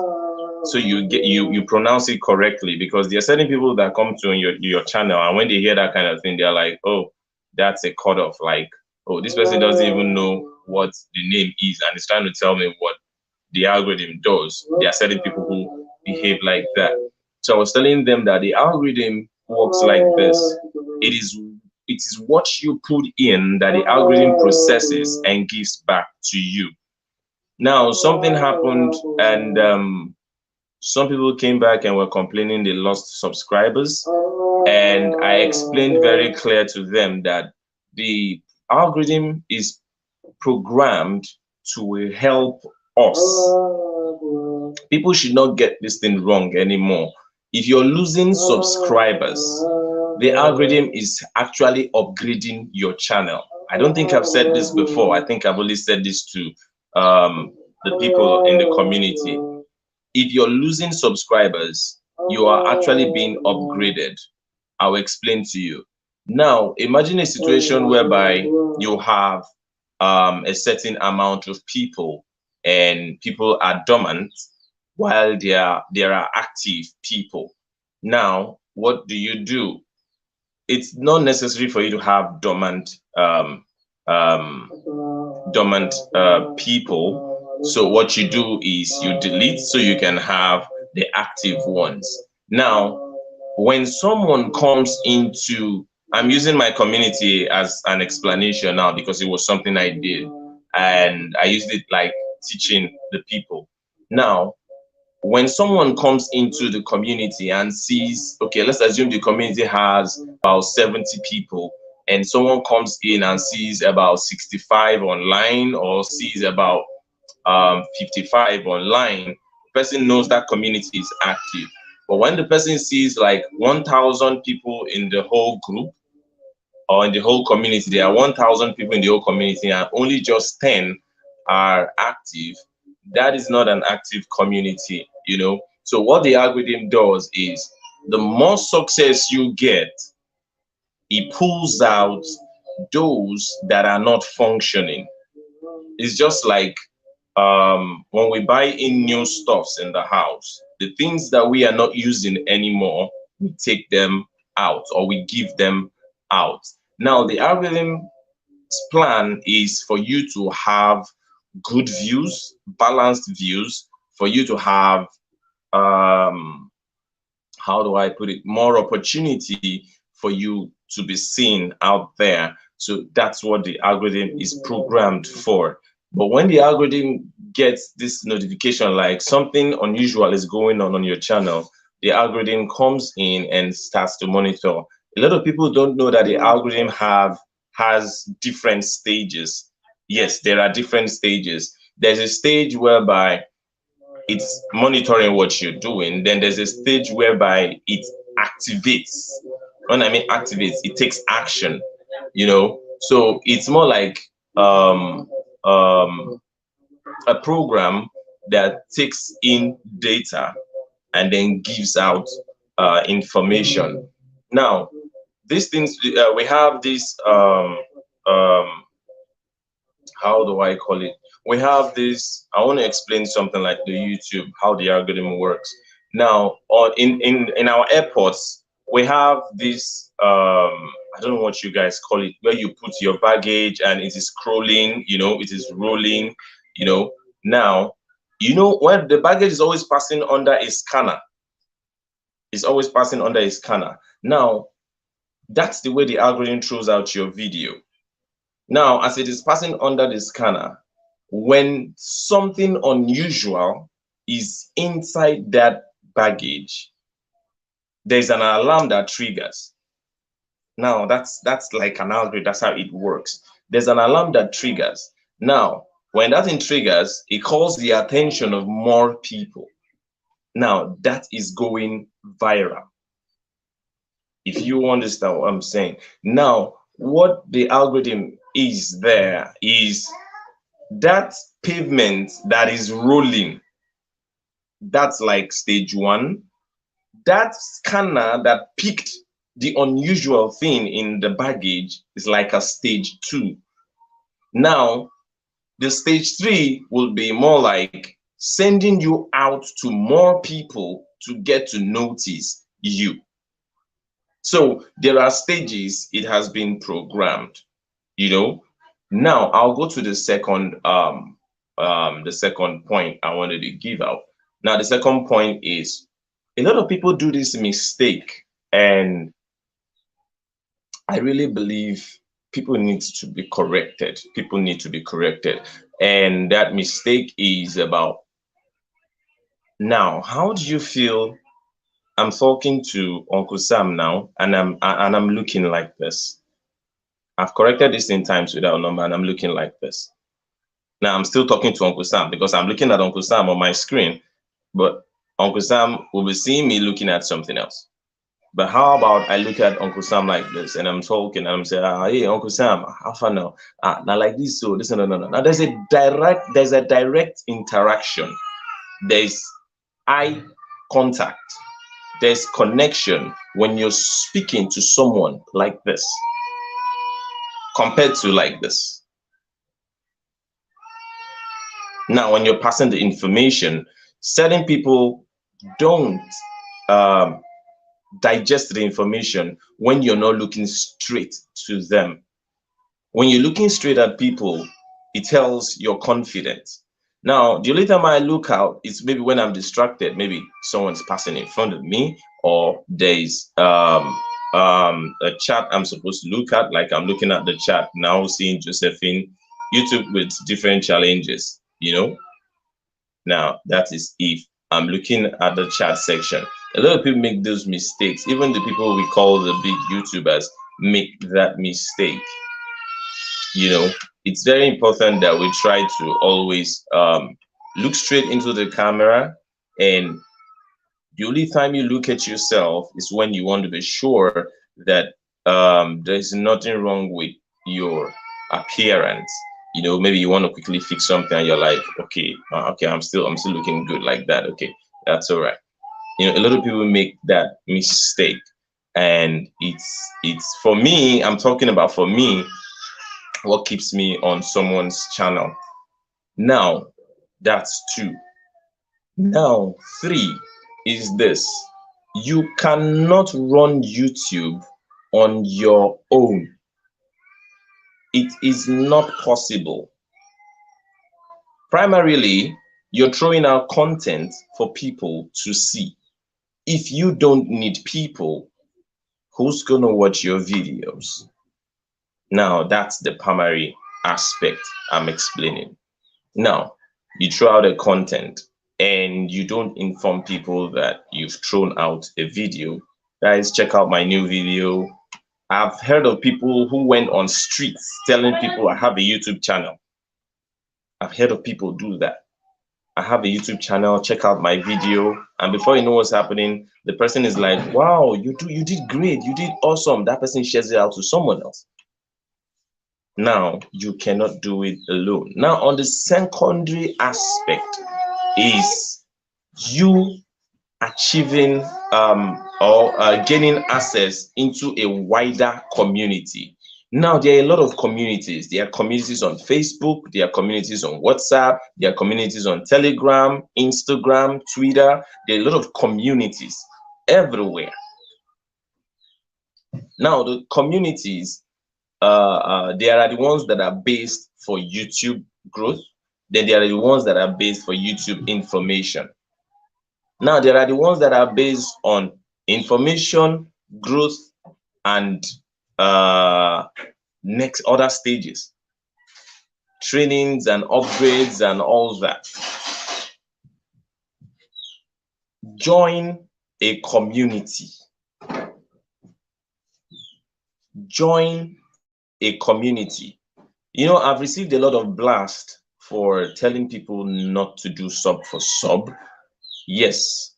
so you pronounce it correctly, because there are certain people that come to your channel, and when they hear that kind of thing, they're like, oh, that's a cutoff. Like, oh, this person doesn't even know what the name is, and is trying to tell me what the algorithm does. There are certain people who behave like that. So I was telling them that the algorithm works like this. It is what you put in that the algorithm processes and gives back to you. Now, something happened, and some people came back and were complaining they lost subscribers. And I explained very clear to them that the algorithm is programmed to help us. People should not get this thing wrong anymore. If you're losing subscribers, the algorithm is actually upgrading your channel. I don't think I've said this before. I think I've only said this to the people in the community. If you're losing subscribers, you are actually being upgraded. I'll explain to you. Now, imagine a situation whereby you have a certain amount of people, and people are dormant while there are active people. Now, what do? It's not necessary for you to have dormant people. So what you do is you delete so you can have the active ones. Now, when someone comes into, I'm using my community as an explanation now because it was something I did, and I used it like teaching the people. Now, when someone comes into the community and sees, okay, let's assume the community has about 70 people, and someone comes in and sees about 65 online, or sees about 55 online, the person knows that community is active. But when the person sees like 1,000 people in the whole group or in the whole community, there are 1,000 people in the whole community and only just 10 are active, that is not an active community, you know. So what the algorithm does is, the more success you get, it pulls out those that are not functioning. It's just like when we buy in new stuffs in the house, the things that we are not using anymore, we take them out or we give them out. Now, the algorithm's plan is for you to have good views, balanced views, for you to have how do I put it, more opportunity for you to be seen out there. So that's what the algorithm is programmed for. But when the algorithm gets this notification like something unusual is going on your channel, the algorithm comes in and starts to monitor. A lot of people don't know that the algorithm has different stages. Yes, there are different stages. There's a stage whereby it's monitoring what you're doing. Then there's a stage whereby it activates. When I mean activates, it takes action, you know. So it's more like a program that takes in data and then gives out information. Now, these things, we have this um, how do I call it? We have this. I want to explain something like the YouTube, how the algorithm works. Now, on in our airports, we have this. I don't know what you guys call it, where you put your baggage and it is scrolling. You know, it is rolling. You know, now, you know when the baggage is always passing under a scanner. It's always passing under a scanner. Now, that's the way the algorithm throws out your video. Now, as it is passing under the scanner, when something unusual is inside that baggage, there's an alarm that triggers. Now, that's like an algorithm. That's how it works. There's an alarm that triggers. Now, when that thing triggers, it calls the attention of more people. Now, that is going viral. If you understand what I'm saying. Now, what the algorithm is there is that pavement that is rolling. That's like stage one. That scanner that picked the unusual thing in the baggage is like a stage two. Now, the stage three will be more like sending you out to more people to get to notice you. So there are stages it has been programmed, you know. Now I'll go to the second point I wanted to give out. Now the second point is a lot of people do this mistake, and I really believe people need to be corrected. People need to be corrected. And that mistake is about, now, how do you feel? I'm talking to Uncle Sam now, and I'm looking like this. I've corrected this in times without number, and I'm looking like this. Now I'm still talking to Uncle Sam because I'm looking at Uncle Sam on my screen, but Uncle Sam will be seeing me looking at something else. But how about I look at Uncle Sam like this, and I'm talking, and I'm saying, "Hey, Uncle Sam, how far now? Now like this, so this, no. Now there's a direct interaction. There's eye contact. There's connection when you're speaking to someone like this compared to like this. Now, when you're passing the information, certain people don't digest the information when you're not looking straight to them. When you're looking straight at people, it tells you're confident. Now, the only time I look out is maybe when I'm distracted. Maybe someone's passing in front of me, or there's a chat I'm supposed to look at. Like I'm looking at the chat now, seeing Josephine, YouTube with different challenges, you know. Now, that is if I'm looking at the chat section. A lot of people make those mistakes. Even the people we call the big YouTubers make that mistake. You know, it's very important that we try to always look straight into the camera, and the only time you look at yourself is when you want to be sure that there's nothing wrong with your appearance. You know, maybe you want to quickly fix something and you're like, okay, I'm still looking good like that. Okay, that's all right. You know, a lot of people make that mistake, and it's for me, I'm talking about for me, what keeps me on someone's channel. Now, that's 2. Now, 3 is this. You cannot run YouTube on your own. It is not possible. Primarily, you're throwing out content for people to see. If you don't need people, who's going to watch your videos? Now, that's the primary aspect I'm explaining. Now, you throw out a content and you don't inform people that you've thrown out a video. Guys, check out my new video. I've heard of people who went on streets telling people I have a YouTube channel. I've heard of people do that. I have a YouTube channel, check out my video. And before you know what's happening, the person is like, wow, you did great, you did awesome. That person shares it out to someone else. Now, you cannot do it alone. Now, on the secondary aspect is you achieving or gaining access into a wider community. Now, there are a lot of communities. There are communities on Facebook, there are communities on WhatsApp, there are communities on Telegram, Instagram, Twitter. There are a lot of communities everywhere. Now, the communities, there are the ones that are based for YouTube growth. Then there are the ones that are based for YouTube information. Now, there are the ones that are based on information, growth, and next other stages, trainings and upgrades and all that. Join a community. Join a community. You know, I've received a lot of blast for telling people not to do sub for sub. Yes,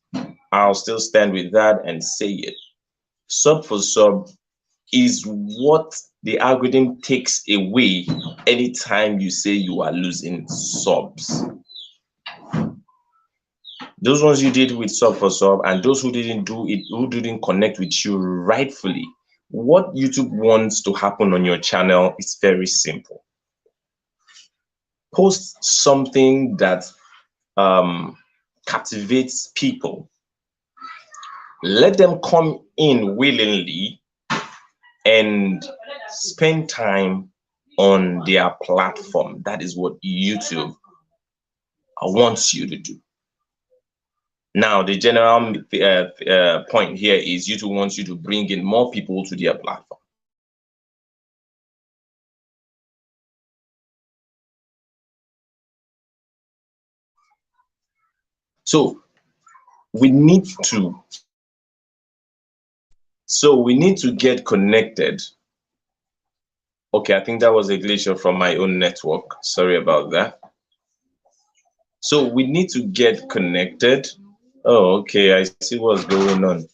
I'll still stand with that and say it. Sub for sub is what the algorithm takes away anytime you say you are losing subs. Those ones you did with sub for sub and those who didn't do it, who didn't connect with you rightfully, what YouTube wants to happen on your channel is very simple. Post something that captivates people. Let them come in willingly and spend time on their platform. That is what YouTube wants you to do. Now, the general point here is YouTube wants you to bring in more people to their platform. So we need to get connected. Okay, I think that was a glitch from my own network. Sorry about that. So we need to get connected. Oh, okay, I see what's going on.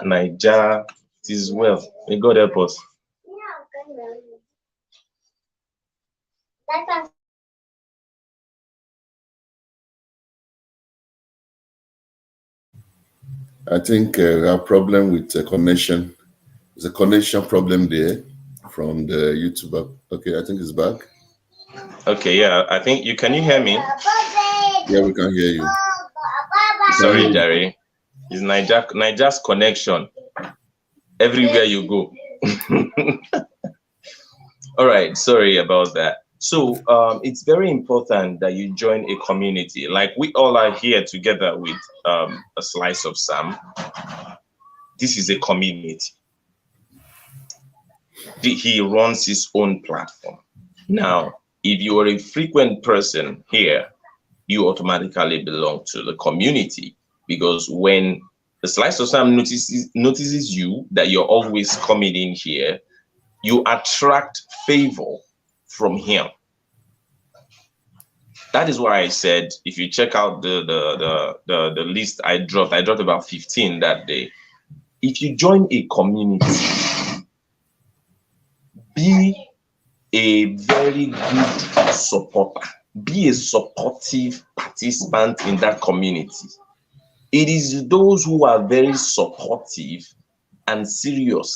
Niger, it is well. May God help us. I think our problem with the connection is a connection problem there from the YouTube app. Okay, I think it's back. Okay, yeah, I think you can you hear me? Yeah, we can hear you. Sorry, Jerry. It's Niger's connection. Everywhere you go. All right, sorry about that. So it's very important that you join a community. Like we all are here together with a slice of Sam. This is a community. He runs his own platform. Now, if you are a frequent person here, you automatically belong to the community, because when the slice of Sam notices you that you're always coming in here, you attract favor from him. That is why I said, if you check out the list I dropped about 15 that day. If you join a community, be a very good supporter. Be a supportive participant in that community. It is those who are very supportive and serious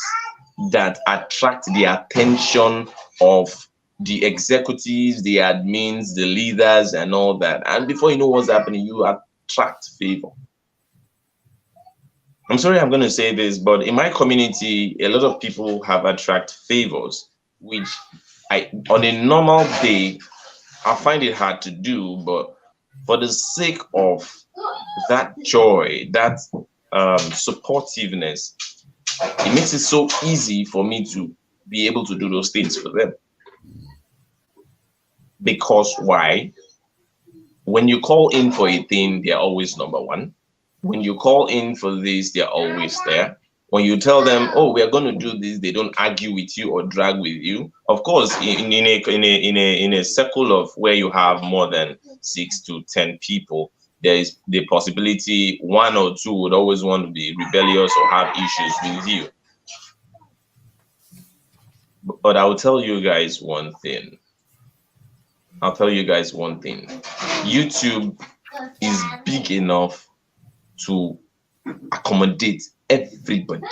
that attract the attention of the executives, the admins, the leaders, and all that. And before you know what's happening, you attract favor. I'm sorry I'm going to say this, but in my community, a lot of people have attract favors, which on a normal day, I find it hard to do, but for the sake of that joy, that supportiveness, it makes it so easy for me to be able to do those things for them. Because why? When you call in for a thing, they're always number one. When you call in for this, they're always there. When you tell them, oh, we are going to do this, they don't argue with you or drag with you. Of course, in a circle of where you have more than 6 to 10 people, there is the possibility one or two would always want to be rebellious or have issues with you. But I will tell you guys one thing. YouTube is big enough to accommodate everybody,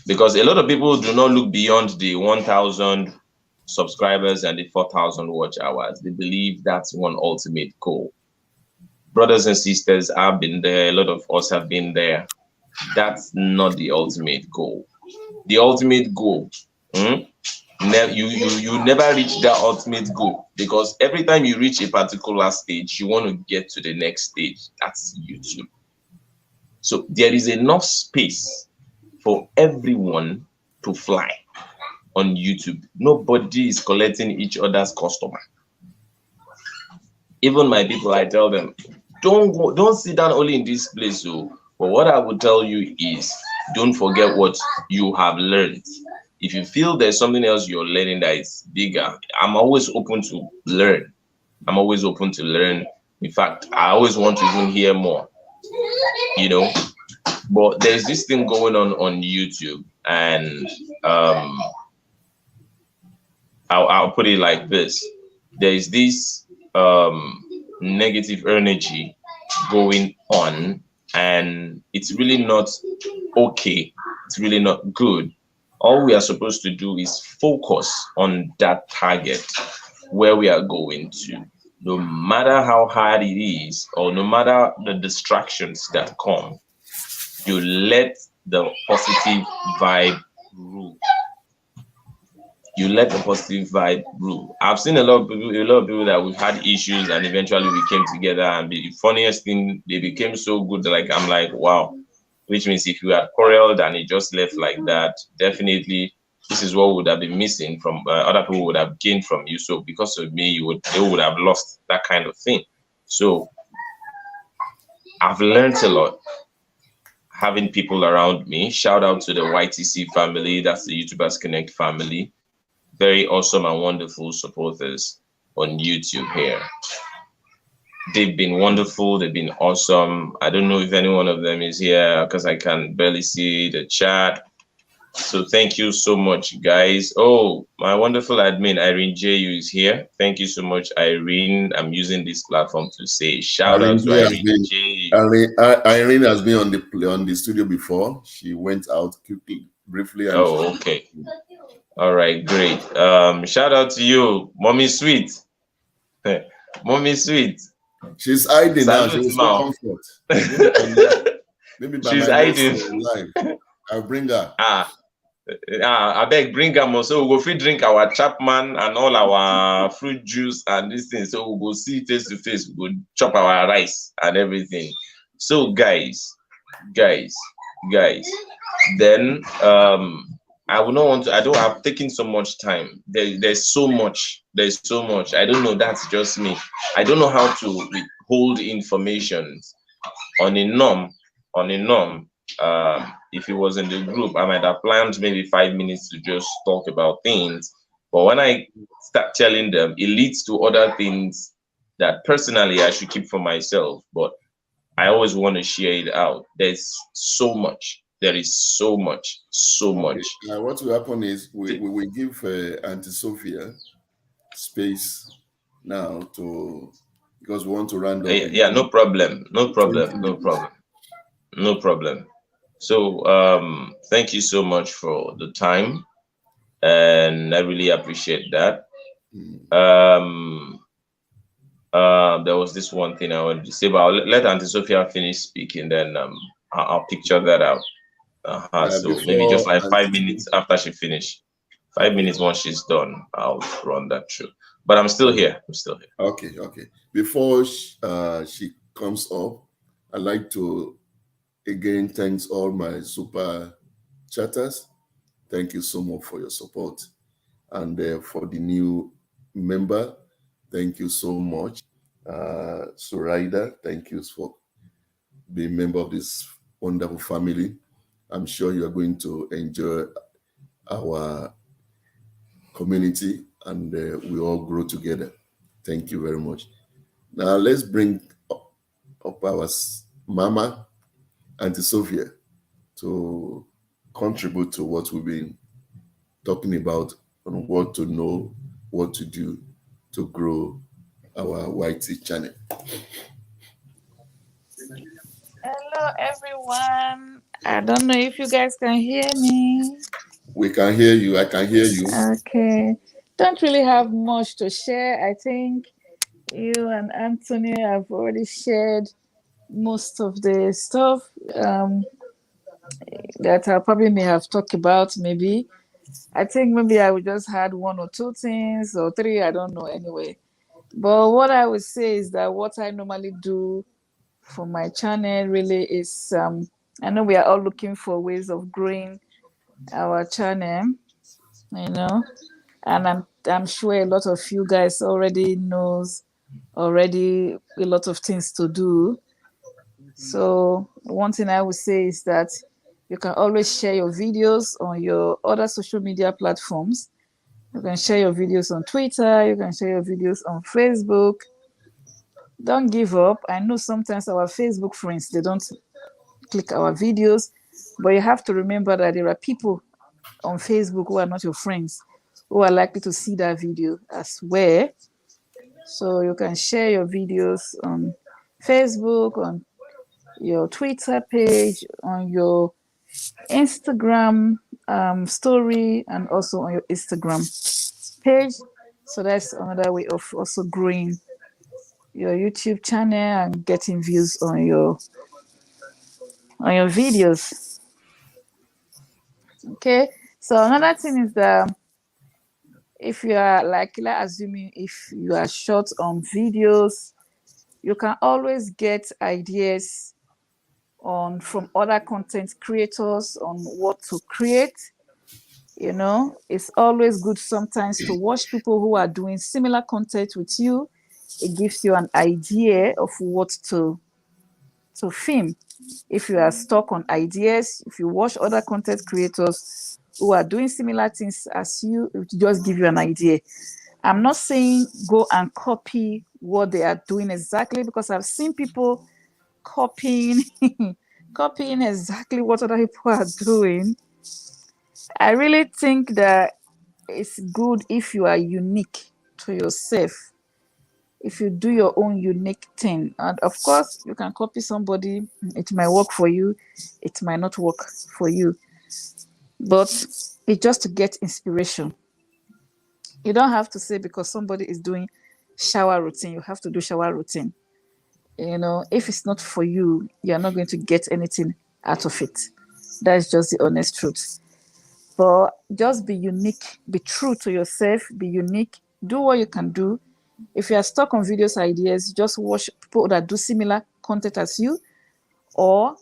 because a lot of people do not look beyond the 1,000 subscribers and the 4,000 watch hours. They believe that's one ultimate goal. Brothers and sisters, I've been there, a lot of us have been there. That's not the ultimate goal. The ultimate goal, you never reach that ultimate goal, because every time you reach a particular stage, you want to get to the next stage. That's YouTube. So there is enough space for everyone to fly on YouTube. Nobody is collecting each other's customer. Even my people, I tell them, don't sit down only in this place. So, but what I would tell you is, don't forget what you have learned. If you feel there's something else you're learning that is bigger, I'm always open to learn. In fact, I always want to even hear more, But there's this thing going on YouTube, and I'll put it like this. There is this negative energy going on, and it's really not okay. It's really not good. All we are supposed to do is focus on that target where we are going to, no matter how hard it is, or no matter the distractions that come. You let the positive vibe rule. I've seen a lot of people that we've had issues, and eventually we came together, and the funniest thing, they became so good. I'm like, wow. Which means if you had quarreled and it just left like that, definitely this is what would have been missing from other people would have gained from you. So because of me, they would have lost that kind of thing. So I've learned a lot having people around me. Shout out to the YTC family, that's the YouTubers Connect family. Very awesome and wonderful supporters on YouTube here. They've been wonderful, they've been awesome. I don't know if any one of them is here because I can barely see the chat. So thank you so much, guys. Oh, my wonderful admin, Irene J.U. is here. Thank you so much, Irene. I'm using this platform to say shout out to Irene J.U. Irene has been on the studio before. She went out quickly, briefly. And okay. All right, great. Shout out to you, Mommy Sweet. Mommy Sweet. She's hiding now. She was no comfort. Maybe she's hiding. I'll bring her. I beg, bring her more. So we'll go free drink our Chapman and all our fruit juice and this thing. So we'll go see face to face. We'll chop our rice and everything. So guys, then I would not want to. I don't have taken so much time. There's so much. I don't know. That's just me. I don't know how to hold information on a norm. If it was in the group, I might have planned maybe 5 minutes to just talk about things. But when I start telling them, it leads to other things that personally I should keep for myself. But I always want to share it out. There's so much. There is so much. What will happen is we will give Auntie Sophia space now because we want to round up. Yeah, no problem. So thank you so much for the time, and I really appreciate that. There was this one thing I wanted to say, but I'll let Auntie Sophia finish speaking, then I'll picture that out. So maybe just like 5 minutes after she finished. 5 minutes. Once she's done, I'll run that through. But I'm still here. I'm still here. Okay. Before she comes up, I'd like to again thanks all my super chatters. Thank you so much for your support. And for the new member, thank you so much. Suraida, thank you for being a member of this wonderful family. I'm sure you are going to enjoy our community and we all grow together. Thank you very much. Now let's bring up our mama, Auntie Sophia, to contribute to what we've been talking about on what to know, what to do to grow our YT channel. Hello, everyone. I don't know if you guys can hear me. We can hear you. I can hear you. Okay. Don't really have much to share. I think you and Anthony have already shared most of the stuff that I probably may have talked about. Maybe I think maybe I would just had one or two things or three. I don't know anyway. But what I would say is that what I normally do for my channel really is I know we are all looking for ways of growing our channel, and I'm sure a lot of you guys already knows already a lot of things to do. So one thing I would say is that you can always share your videos on your other social media platforms. You can share your videos on Twitter, you can share your videos on Facebook. Don't give up. I know sometimes our Facebook friends, they don't click our videos, but you have to remember that there are people on Facebook who are not your friends who are likely to see that video as well. So you can share your videos on Facebook, on your Twitter page, on your Instagram story, and also on your Instagram page. So that's another way of also growing your YouTube channel and getting views on your videos. Okay, so another thing is that if you are like assuming if you are short on videos, you can always get ideas on from other content creators on what to create. It's always good sometimes to watch people who are doing similar content with you. It gives you an idea of what to film. If you are stuck on ideas, if you watch other content creators who are doing similar things as you, it will just give you an idea. I'm not saying go and copy what they are doing exactly, because I've seen people copying copying exactly what other people are doing. I really think that it's good if you are unique to yourself, if you do your own unique thing. And of course, you can copy somebody, it might work for you, it might not work for you, but it's just to get inspiration. You don't have to say because somebody is doing shower routine, you have to do shower routine. If it's not for you, you're not going to get anything out of it. That's just the honest truth. But just be unique, be true to yourself, be unique, do what you can do. If you are stuck on videos ideas, just watch people that do similar content as you, or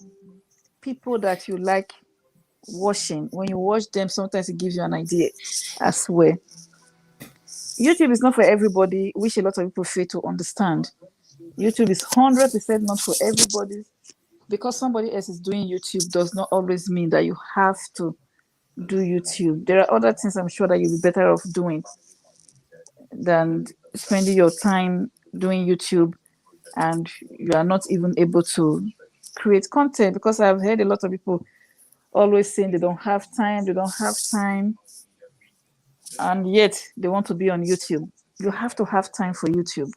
people that you like watching. When you watch them, sometimes it gives you an idea as well. YouTube is not for everybody, which a lot of people fail to understand. YouTube is 100% not for everybody. Because somebody else is doing YouTube does not always mean that you have to do YouTube. There are other things I'm sure that you'll be better off doing than spending your time doing YouTube and you are not even able to create content. Because I've heard a lot of people always saying they don't have time, and yet they want to be on YouTube. You have to have time for YouTube.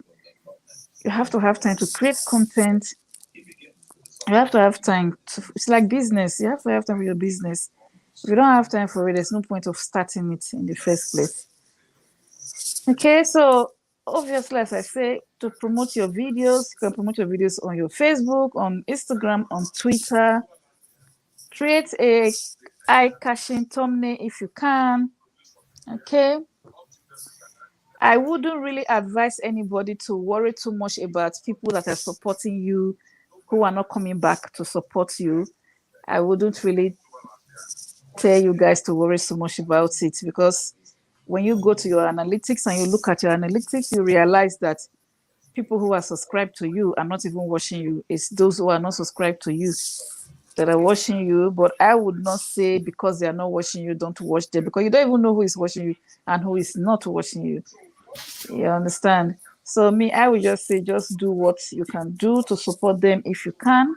You have to have time to create content. You have to have time it's like business. You have to have time for your business. If you don't have time for it, there's no point of starting it in the first place. Okay, so obviously, as I say, to promote your videos, you can promote your videos on your Facebook, on Instagram, on Twitter. Create a eye-catching thumbnail if you can. Okay. I wouldn't really advise anybody to worry too much about people that are supporting you who are not coming back to support you. I wouldn't really tell you guys to worry so much about it, because when you go to your analytics and you look at your analytics, you realize that people who are subscribed to you are not even watching you. It's those who are not subscribed to you that are watching you. But I would not say because they are not watching you, don't watch them, because you don't even know who is watching you and who is not watching you. You understand? So me, I would just say, just do what you can do to support them if you can,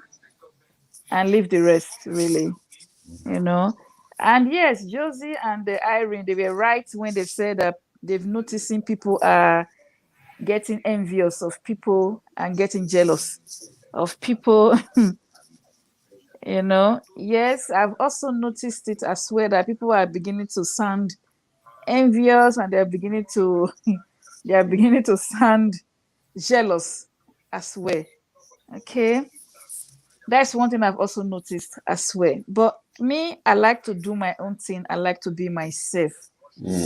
and leave the rest, really. You know. And yes, Josie and Irene, they were right when they said that they've noticing people are getting envious of people and getting jealous of people. You know, yes, I've also noticed it as well, that people are beginning to sound envious, and they're beginning to they are beginning to sound jealous as well. Okay, that's one thing I've also noticed as well. But me, I like to do my own thing. I like to be myself.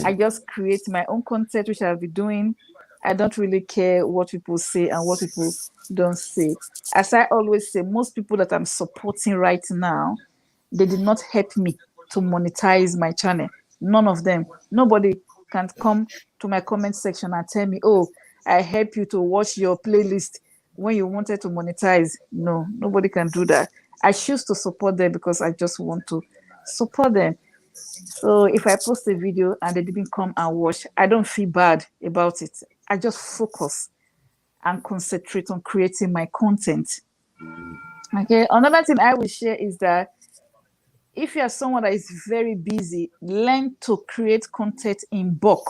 I just create my own content, which I'll be doing. I don't really care what people say and what people don't say. As I always say, most people that I'm supporting right now, they did not help me to monetize my channel. None of them. Nobody can come to my comment section and tell me, oh, I help you to watch your playlist when you wanted to monetize. No, nobody can do that. I choose to support them because I just want to support them. So if I post a video and they didn't come and watch, I don't feel bad about it. I just focus and concentrate on creating my content. Okay. Another thing I will share is that if you are someone that is very busy, learn to create content in bulk.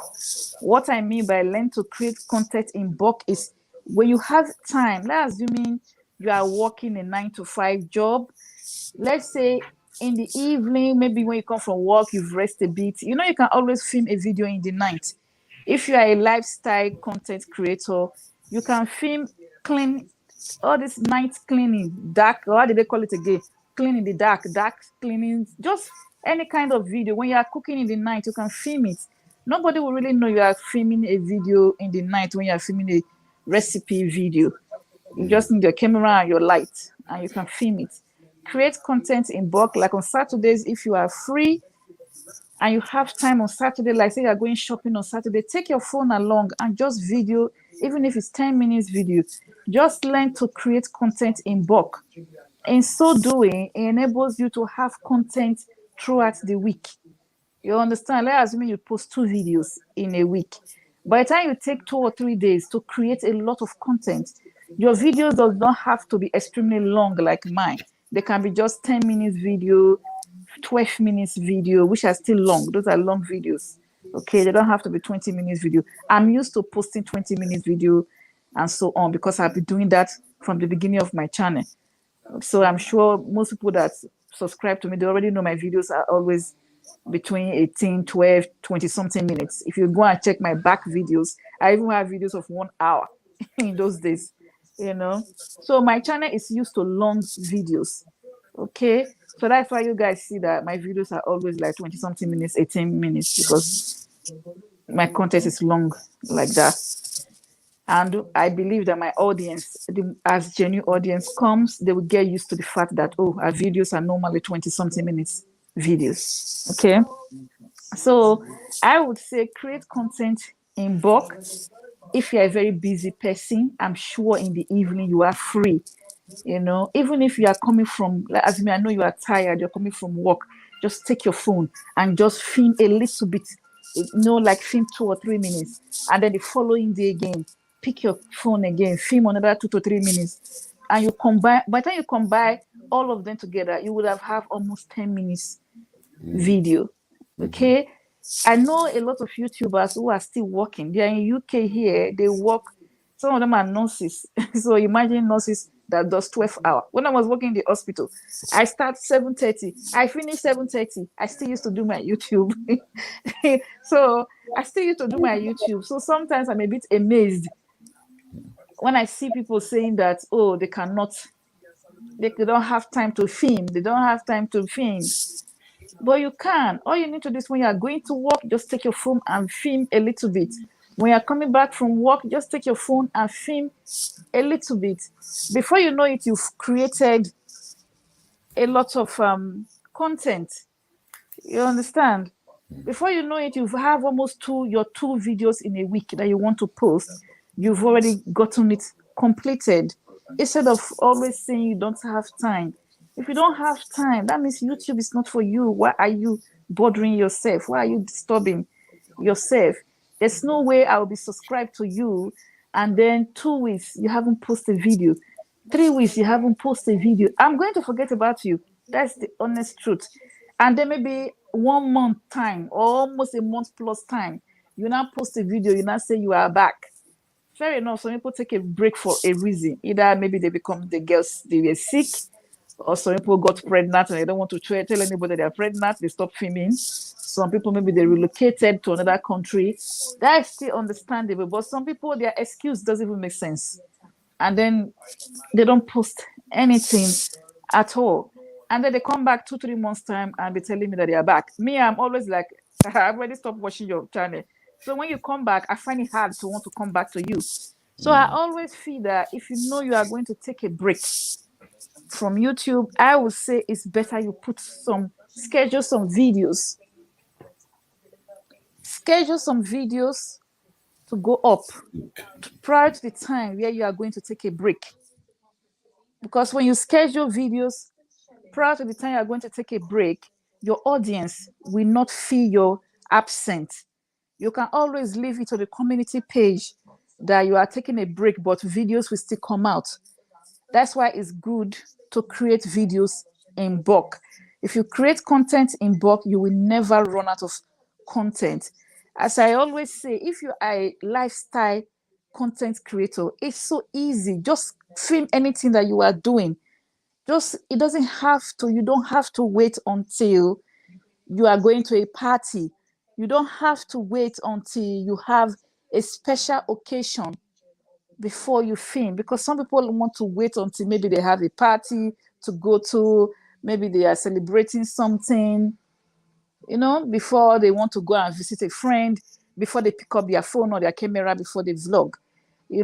What I mean by learn to create content in bulk is when you have time, let's assuming you are working a 9 to 5 job. Let's say in the evening, maybe when you come from work, you've rested a bit. You know, you can always film a video in the night. If you are a lifestyle content creator, you can film clean all this night cleaning, dark, what did they call it again? Clean in the dark cleaning, just any kind of video. When you are cooking in the night, you can film it. Nobody will really know you are filming a video in the night when you are filming a recipe video. You just need your camera and your light, and you can film it. Create content in bulk, like on Saturdays, if you are free and you have time on Saturday, like say you're going shopping on Saturday, take your phone along and just video, even if it's 10 minutes video. Just learn to create content in bulk. In so doing, it enables you to have content throughout the week. You understand? Let's assume you post 2 videos in a week. By the time you take 2 or 3 days to create a lot of content, your videos does not have to be extremely long like mine. They can be just 10 minutes video, 12 minutes video, which are still long. Those are long videos. Okay, they don't have to be 20 minutes video. I'm used to posting 20 minutes video and so on, because I've been doing that from the beginning of my channel. So I'm sure most people that subscribe to me, they already know my videos are always between 18, 12, 20 something minutes. If you go and check my back videos, I even have videos of 1 hour in those days, you know. So my channel is used to long videos. Okay, so that's why you guys see that my videos are always like 20 something minutes, 18 minutes, because my content is long like that. And I believe that my audience, as genuine audience comes, they will get used to the fact that, oh, our videos are normally 20 something minutes videos. Okay, so I would say create content in bulk. If you're a very busy person, I'm sure in the evening you are free. You know, even if you are coming from, like, as me, I know you are tired, you're coming from work, just take your phone and just film a little bit, you know, like film 2 or 3 minutes, and then the following day again, pick your phone again, film another 2 to 3 minutes, and you combine. By the time you combine all of them together, you would have almost 10 minutes video. Okay, I know a lot of YouTubers who are still working. They are in UK here. They work. Some of them are nurses. So imagine nurses that does 12 hours. When I was working in the hospital, I start 7:30. I finish 7:30. I still used to do my YouTube. So I still used to do my YouTube. So sometimes I'm a bit amazed when I see people saying that, oh, they don't have time to film. They don't have time to film. But you can. All you need to do is when you are going to work, just take your phone and film a little bit. When you're coming back from work, just take your phone and film a little bit. Before you know it, you've created a lot of content. You understand? Before you know it, you have almost your two videos in a week that you want to post. You've already gotten it completed. Instead of always saying you don't have time. If you don't have time, that means YouTube is not for you. Why are you bothering yourself? Why are you disturbing yourself? There's no way I'll be subscribed to you and then 2 weeks you haven't posted a video. 3 weeks you haven't posted a video. I'm going to forget about you. That's the honest truth. And then maybe 1 month time or almost a month plus time, you now post a video, you now say you are back. Fair enough, some people take a break for a reason. Either maybe they become the girls, they were sick, or some people got pregnant and they don't want to tell anybody they're pregnant, they stop filming. Some people maybe they relocated to another country. That's still understandable. But some people, their excuse doesn't even make sense. And then they don't post anything at all. And then they come back 2-3 months time and be telling me that they are back. Me, I'm always like, I've already stopped watching your channel. So when you come back, I find it hard to want to come back to you. So I always feel that if you know you are going to take a break from YouTube, I would say it's better you schedule some videos. Schedule some videos to go up prior to the time where you are going to take a break. Because when you schedule videos prior to the time you are going to take a break, your audience will not feel you're absent. You can always leave it on the community page that you are taking a break, but videos will still come out. That's why it's good to create videos in bulk. If you create content in bulk, you will never run out of content. As I always say, if you are a lifestyle content creator, it's so easy. Just film anything that you are doing. You don't have to wait until you are going to a party. You don't have to wait until you have a special occasion before you film, because some people want to wait until maybe they have a party to go to, maybe they are celebrating something, before they want to go and visit a friend, before they pick up their phone or their camera, before they vlog. You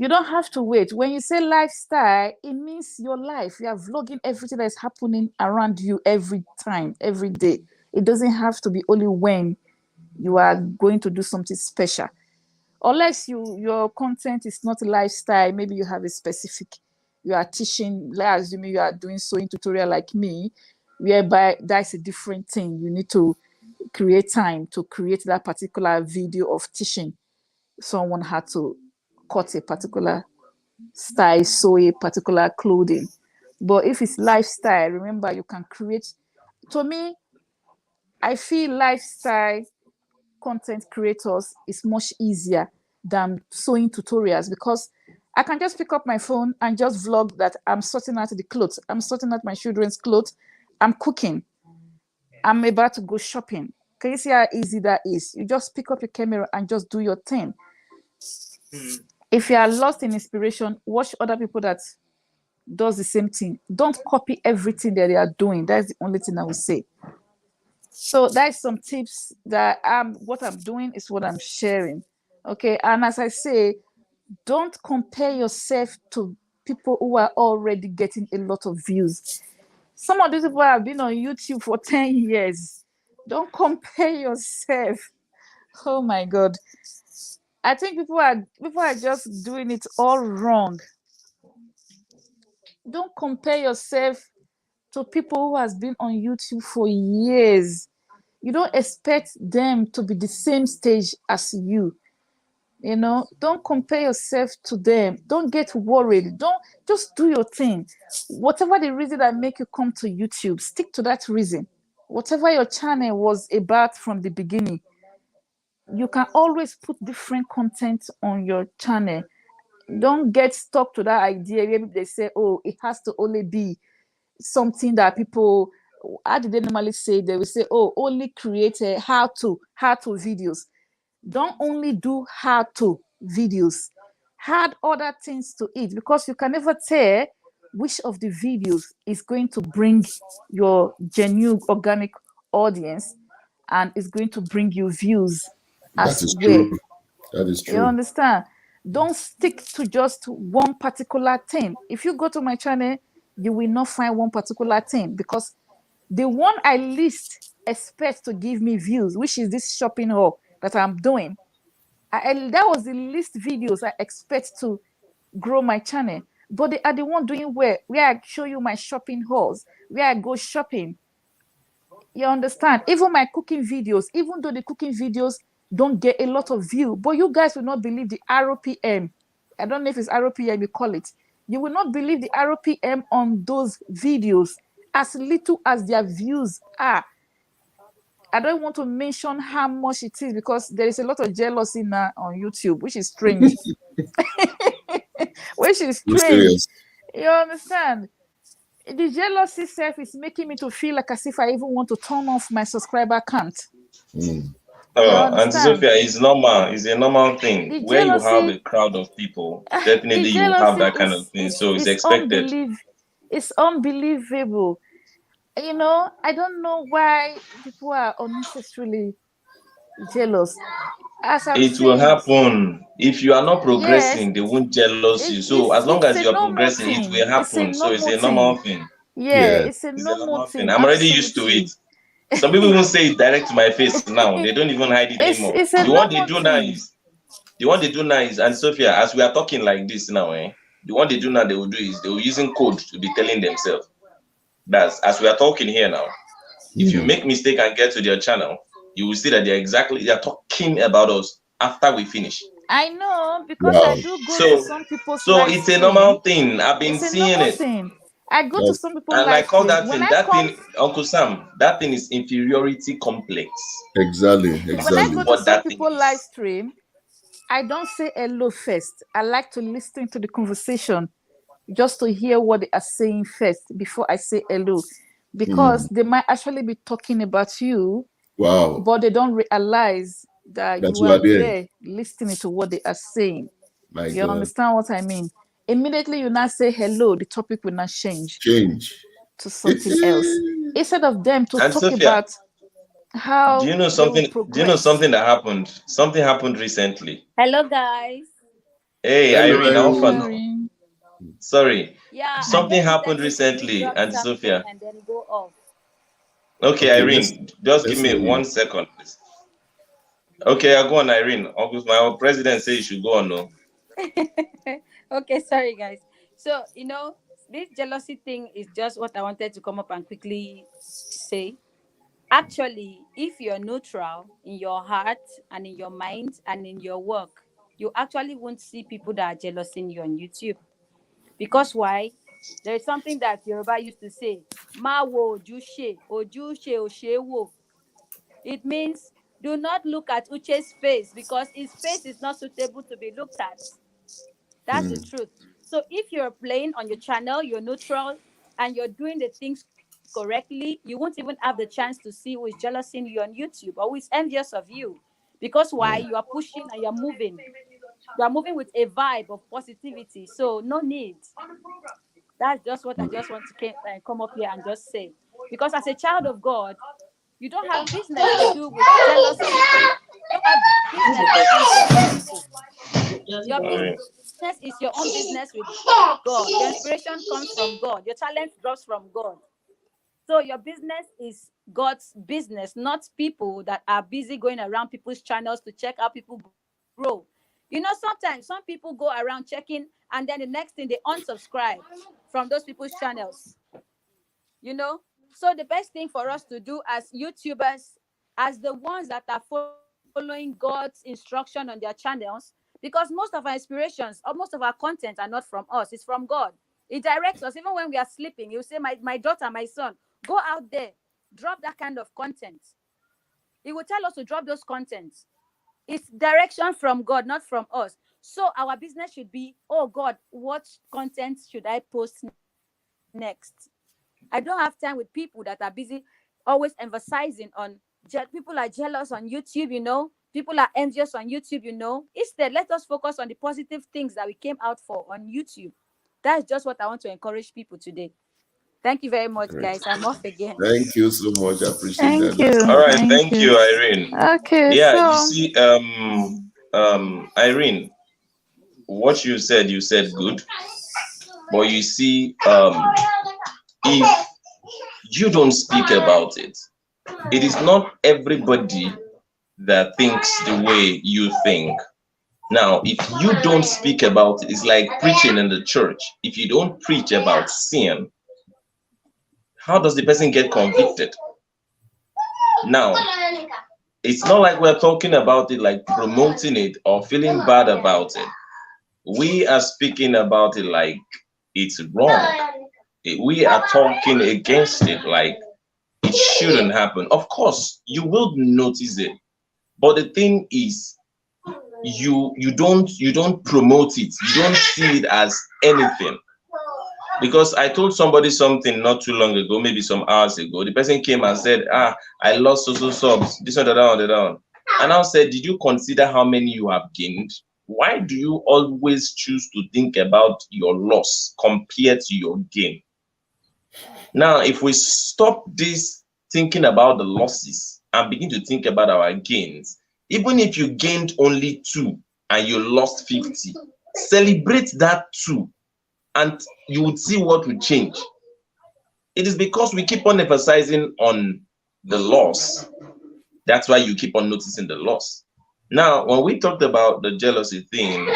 don't have to wait. When you say lifestyle, it means your life. You are vlogging everything that is happening around you every time, every day. It doesn't have to be only when you are going to do something special. Unless your content is not lifestyle, maybe you have you are teaching, let's assume you are doing sewing tutorial like me, whereby that's a different thing. You need to create time to create that particular video of teaching. Someone had to cut a particular style, sew a particular clothing. But if it's lifestyle, remember you can create. To me, I feel lifestyle content creators is much easier than sewing tutorials, because I can just pick up my phone and just vlog that I'm sorting out the clothes. I'm sorting out my children's clothes. I'm cooking. I'm about to go shopping. Can you see how easy that is? You just pick up your camera and just do your thing. If you are lost in inspiration, watch other people that does the same thing. Don't copy everything that they are doing. That's the only thing I will say. So that's some tips that what I'm doing is what I'm sharing. Okay. And as I say, don't compare yourself to people who are already getting a lot of views. Some of these people have been on YouTube for 10 years. Don't compare yourself. Oh my God. I think people are just doing it all wrong. Don't compare yourself to people who has been on YouTube for years. You don't expect them to be the same stage as you. Don't compare yourself to them. Don't get worried. Don't just do your thing. Whatever the reason that make you come to YouTube, stick to that reason. Whatever your channel was about from the beginning, you can always put different content on your channel. Don't get stuck to that idea. Maybe they say, oh, it has to only be something that people, how do they normally say? They will say, oh, only create how-to videos. Don't only do how-to videos. Add other things to it, because you can never tell which of the videos is going to bring your genuine organic audience and is going to bring you views That as is well. true. That is You true. understand? Don't stick to just one particular thing. If you go to my channel, you will not find one particular thing, because the one I least expect to give me views, which is this shopping haul that I'm doing, that was the least videos I expect to grow my channel. But they are the one doing where I show you my shopping hauls, where I go shopping. You understand? Even my cooking videos, even though the cooking videos don't get a lot of view, but you guys will not believe the RPM. I don't know if it's RPM you call it. You will not believe the RPM on those videos, as little as their views are. I don't want to mention how much it is, because there is a lot of jealousy now on YouTube, which is strange. Which is No strange. serious. You understand? The jealousy self is making me to feel like as if I even want to turn off my subscriber count. Mm. You Auntie understand? Sophia, it's normal. It's a normal thing. The Where you have jealousy, a crowd of people, the definitely you have jealousy that kind of thing. So it's expected. it's unbelievable. You know, I don't know why people are unnecessarily jealous. As I'm It will saying, happen. If you are not yes, progressing, they won't jealous you. So as long it's as a you are normal progressing, it thing. will It's a happen. So it's normal a normal thing. thing. Yeah, Yeah. it's a It's a normal normal thing. thing. I'm already used to it. Absolutely. Some people even say it direct to my face now. They don't even hide it anymore. It's a The one they normal do now thing. is and Sophia, as we are talking like this now, the one they do now they will do is they will using code to be telling themselves. That's as we are talking here now. If you make mistake and get to their channel, you will see that they're talking about us after we finish. I know, because I Wow. do go to So some people's so live it's a stream. normal thing. I've been It's a seeing normal it. thing. I go to That's some people's And I live call stream. that When thing, I come, Uncle Sam, that thing is inferiority complex. exactly. when I That's go Exactly. to what some that thing people live is. stream, I don't say hello first. I like to listen to the conversation, just to hear what they are saying first before I say hello, because Mm. they might actually be talking about you, Wow. but they don't realize that That you you are are there. there listening to what they are saying. My You God. understand what I mean? Immediately you now say hello, the topic will not change Change. to something else. Instead of them to And talk Sophia, about how they will Do you know progress. something that happened? Something happened recently. Hello, guys. Hey, Hello, Irene, how Hi, far Irene. now? Irene. Sorry. Yeah, I Something gave you happened 30 seconds, recently, drop Auntie something, Sophia. and then go off. Okay, Okay, Irene, just give let's me hear you. 1 second, please. Okay, I'll go on, Irene. August, my president says you should go on. No. Okay, sorry, guys. So, this jealousy thing is just what I wanted to come up and quickly say. Actually, if you're neutral in your heart and in your mind and in your work, you actually won't see people that are jealous in you on YouTube. Because why? There is something that Yoruba used to say, Ma wo ojushe oshewo. It means do not look at Uche's face because his face is not suitable to be looked at. That's the Mm. truth. So if you're playing on your channel, you're neutral and you're doing the things correctly, you won't even have the chance to see who is jealousing you on YouTube or who is envious of you. Because why? You are pushing and you're moving. You are moving with a vibe of positivity. So no need. That's just what I just want to come up here and just say. Because as a child of God, you don't have business to do with jealous people. You don't have business to envy people. Your business Irene. is your own business with God. Your inspiration comes from God. Your talent drops from God. So your business is God's business, not people that are busy going around people's channels to check how people grow. Sometimes some people go around checking and then the next thing they unsubscribe from those people's channels. So the best thing for us to do as YouTubers, as the ones that are following God's instruction on their channels, because most of our inspirations or most of our content are not from us, it's from God. He directs us. Even when we are sleeping, he'll say, my daughter, my son, go out there, drop that kind of content. He will tell us to drop those contents. It's direction from God, not from us. So our business should be, oh God, what content should I post next? I don't have time with people that are busy always emphasizing on people are jealous on YouTube. People are envious on YouTube. Instead, let us focus on the positive things that we came out for on YouTube. That's just what I want to encourage people today. Thank you very much, Great. guys. I'm off again. Thank you so much. I appreciate Thank that. you. All right, Thank thank you, Irene. Okay, Yeah, you so see, Irene, what you said good, but you see, if you don't speak about it, it is not everybody that thinks the way you think. Now, if you don't speak about it, it's like preaching in the church. If you don't preach about sin, how does the person get convicted? Now, it's not like we're talking about it, like promoting it or feeling bad about it. We are speaking about it like it's wrong. We are talking against it like it shouldn't happen. Of course, you will notice it, but the thing is, you don't promote it. You don't see it as anything. Because I told somebody something not too long ago, maybe some hours ago. The person came and said, I lost so subs, this one, that one. And I said, did you consider how many you have gained? Why do you always choose to think about your loss compared to your gain? Now, if we stop this thinking about the losses and begin to think about our gains, even if you gained only 2 and you lost 50, celebrate that 2 and you would see what will change. It is because we keep on emphasizing on the loss. That's why you keep on noticing the loss. Now, when we talked about the jealousy thing,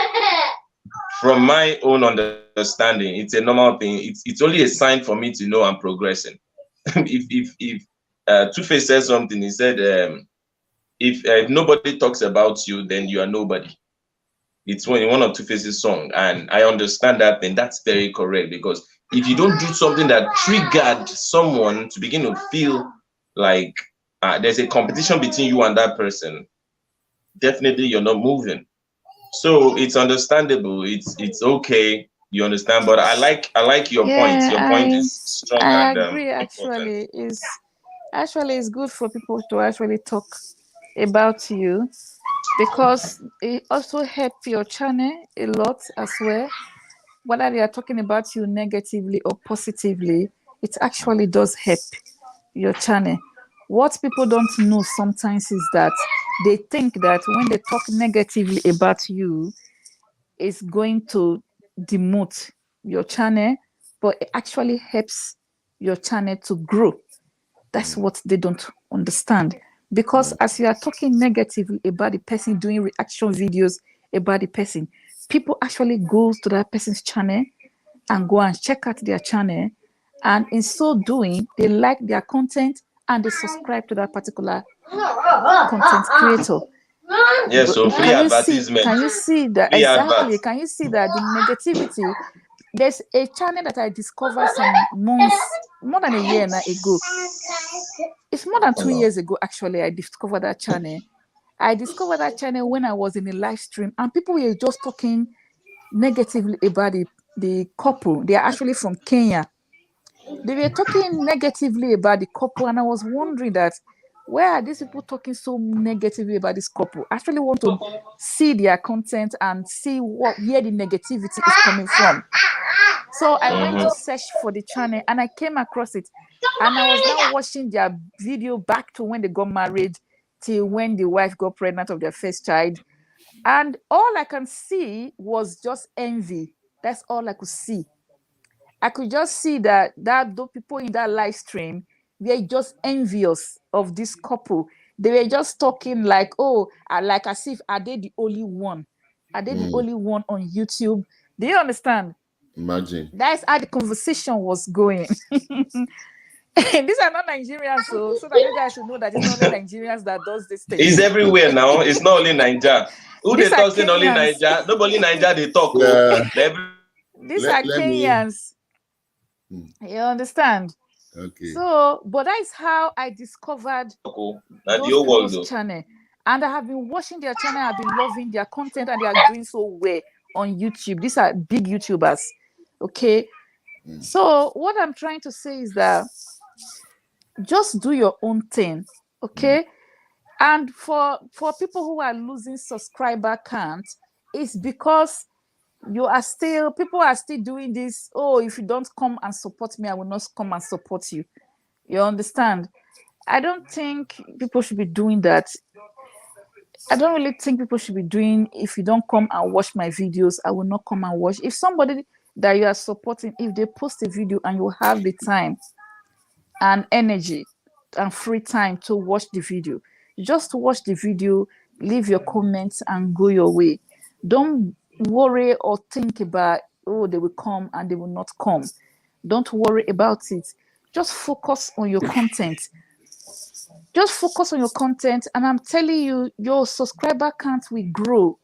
from my own understanding, it's a normal thing. It's only a sign for me to know I'm progressing. if Two-Face says something, he said, if nobody talks about you, then you are nobody. It's one of Two-Face's song, and I understand that thing. That's very correct, because if you don't do something that triggered someone to begin to feel like there's a competition between you and that person, definitely you're not moving. So it's understandable. It's okay. You understand, but I like your point. Your point is strong I and agree. important. Actually it's good for people to actually talk about you, because it also help your channel a lot as well. Whether they are talking about you negatively or positively, it actually does help your channel. What people don't know sometimes is that they think that when they talk negatively about you, it's going to demote your channel, but it actually helps your channel to grow. That's what they don't understand. Because as you are talking negatively about the person, doing reaction videos about the person, people actually go to that person's channel and go and check out their channel, and in so doing, they like their content and they subscribe to that particular content creator. Yeah, so free advertisement. Can you see that? Free Exactly. adverts. Can you see that the negativity? There's a channel that I discovered some months, more than a year ago. It's more than 2 years ago, actually, I discovered that channel. I discovered that channel when I was in a live stream, and people were just talking negatively about the couple. They are actually from Kenya. They were talking negatively about the couple, and I was wondering that, where are these people talking so negatively about this couple? I actually want to see their content and see where the negativity is coming from. So I went to search for the channel and I came across it, and I was now watching their video back to when they got married till when the wife got pregnant of their first child, and all I can see was just envy. That's all I could see. I could just see that those people in that live stream were just envious of this couple. They were just talking like, like as if, are they the only one? Are they the only one on YouTube? Do you understand? Imagine. That's how the conversation was going. These are not Nigerians, so that you guys should know that it's not only Nigerians that does this thing. It's everywhere now. It's not only Nigeria. Who they talk saying only Nigeria? Nobody Nigeria they talk. These are Kenyans. You understand? Okay. So, but that is how I discovered those people's channel. And I have been watching their channel, I've been loving their content, and they are doing so well on YouTube. These are big YouTubers. Okay. So what I'm trying to say is that just do your own thing. Okay. And for people who are losing subscriber count, it's because people are still doing this. Oh, if you don't come and support me, I will not come and support you. You understand? I don't think people should be doing that. I don't really think people should be doing, if you don't come and watch my videos, I will not come and watch. If somebody that you are supporting, if they post a video and you have the time and energy and free time to watch the video, just watch the video, leave your comments and go your way. Don't worry or think about, oh, they will come and they will not come. Don't worry about it. Just focus on your content. Just focus on your content, and I'm telling you, your subscriber count will grow.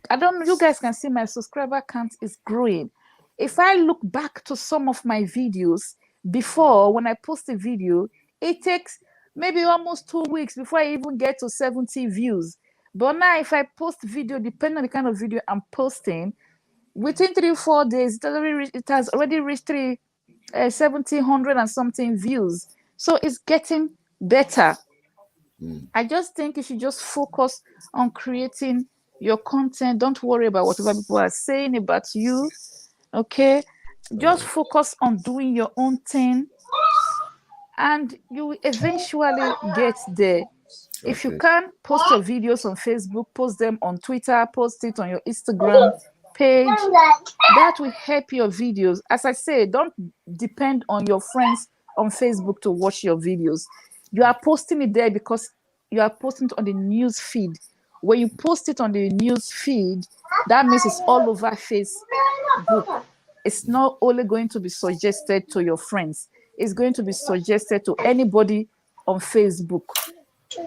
I don't know, you guys can see my subscriber count is growing. If I look back to some of my videos before, when I post a video, it takes maybe almost 2 weeks before I even get to 70 views. But now if I post video, depending on the kind of video I'm posting, within 3-4 days, it has already reached 1,700 and something views. So it's getting better. I just think you should just focus on creating your content. Don't worry about whatever people are saying about you. Okay? Just focus on doing your own thing, and you will eventually get there. If you can post your videos on Facebook, post them on Twitter, post it on your Instagram page, that will help your videos. As I say, don't depend on your friends on Facebook to watch your videos. You are posting it there because you are posting it on the news feed. When you post it on the news feed, that means it's all over Facebook. It's not only going to be suggested to your friends, it's going to be suggested to anybody on Facebook.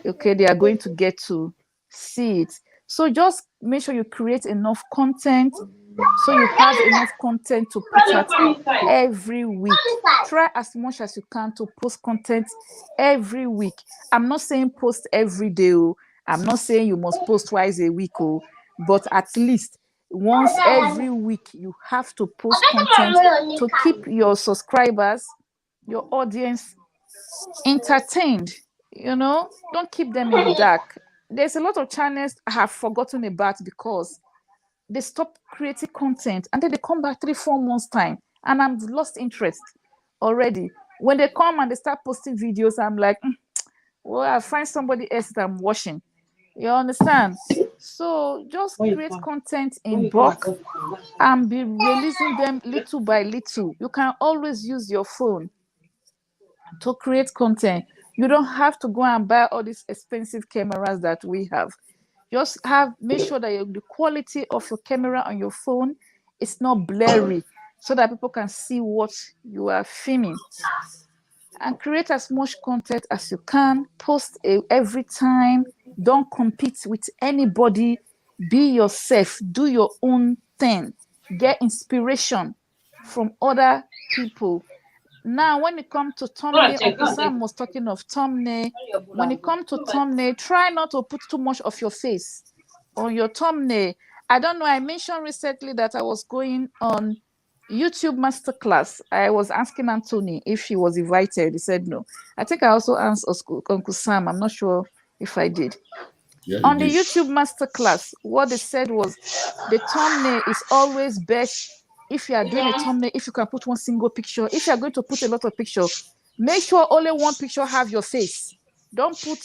Okay, they are going to get to see it. So just make sure you create enough content, so you have enough content to put out every week. Try as much as you can to post content every week. I'm not saying post every day. I'm not saying you must post twice a week, but at least once every week you have to post content to keep your subscribers, your audience entertained. Don't keep them in the dark. There's a lot of channels I have forgotten about because they stop creating content and then they come back 3-4 months time and I'm lost interest already. When they come and they start posting videos, I'm like, well, I'll find somebody else that I'm watching. You understand? So just create content in bulk and be releasing them little by little. You can always use your phone to create content. You don't have to go and buy all these expensive cameras that we have. Just make sure that the quality of your camera on your phone is not blurry, so that people can see what you are filming. And create as much content as you can. Post every time. Don't compete with anybody. Be yourself. Do your own thing. Get inspiration from other people. Now, when it comes to thumbnail, Uncle Sam was talking of thumbnail. When it comes to thumbnail, try not to put too much of your face on your thumbnail. I don't know. I mentioned recently that I was going on YouTube Masterclass. I was asking Anthony if she was invited. He said no. I think I also asked Uncle Sam. I'm not sure if I did. Yeah, on the YouTube Masterclass, what they said was the thumbnail is always best. If you are doing a thumbnail, if you can put one single picture, if you are going to put a lot of pictures, make sure only one picture have your face. Don't put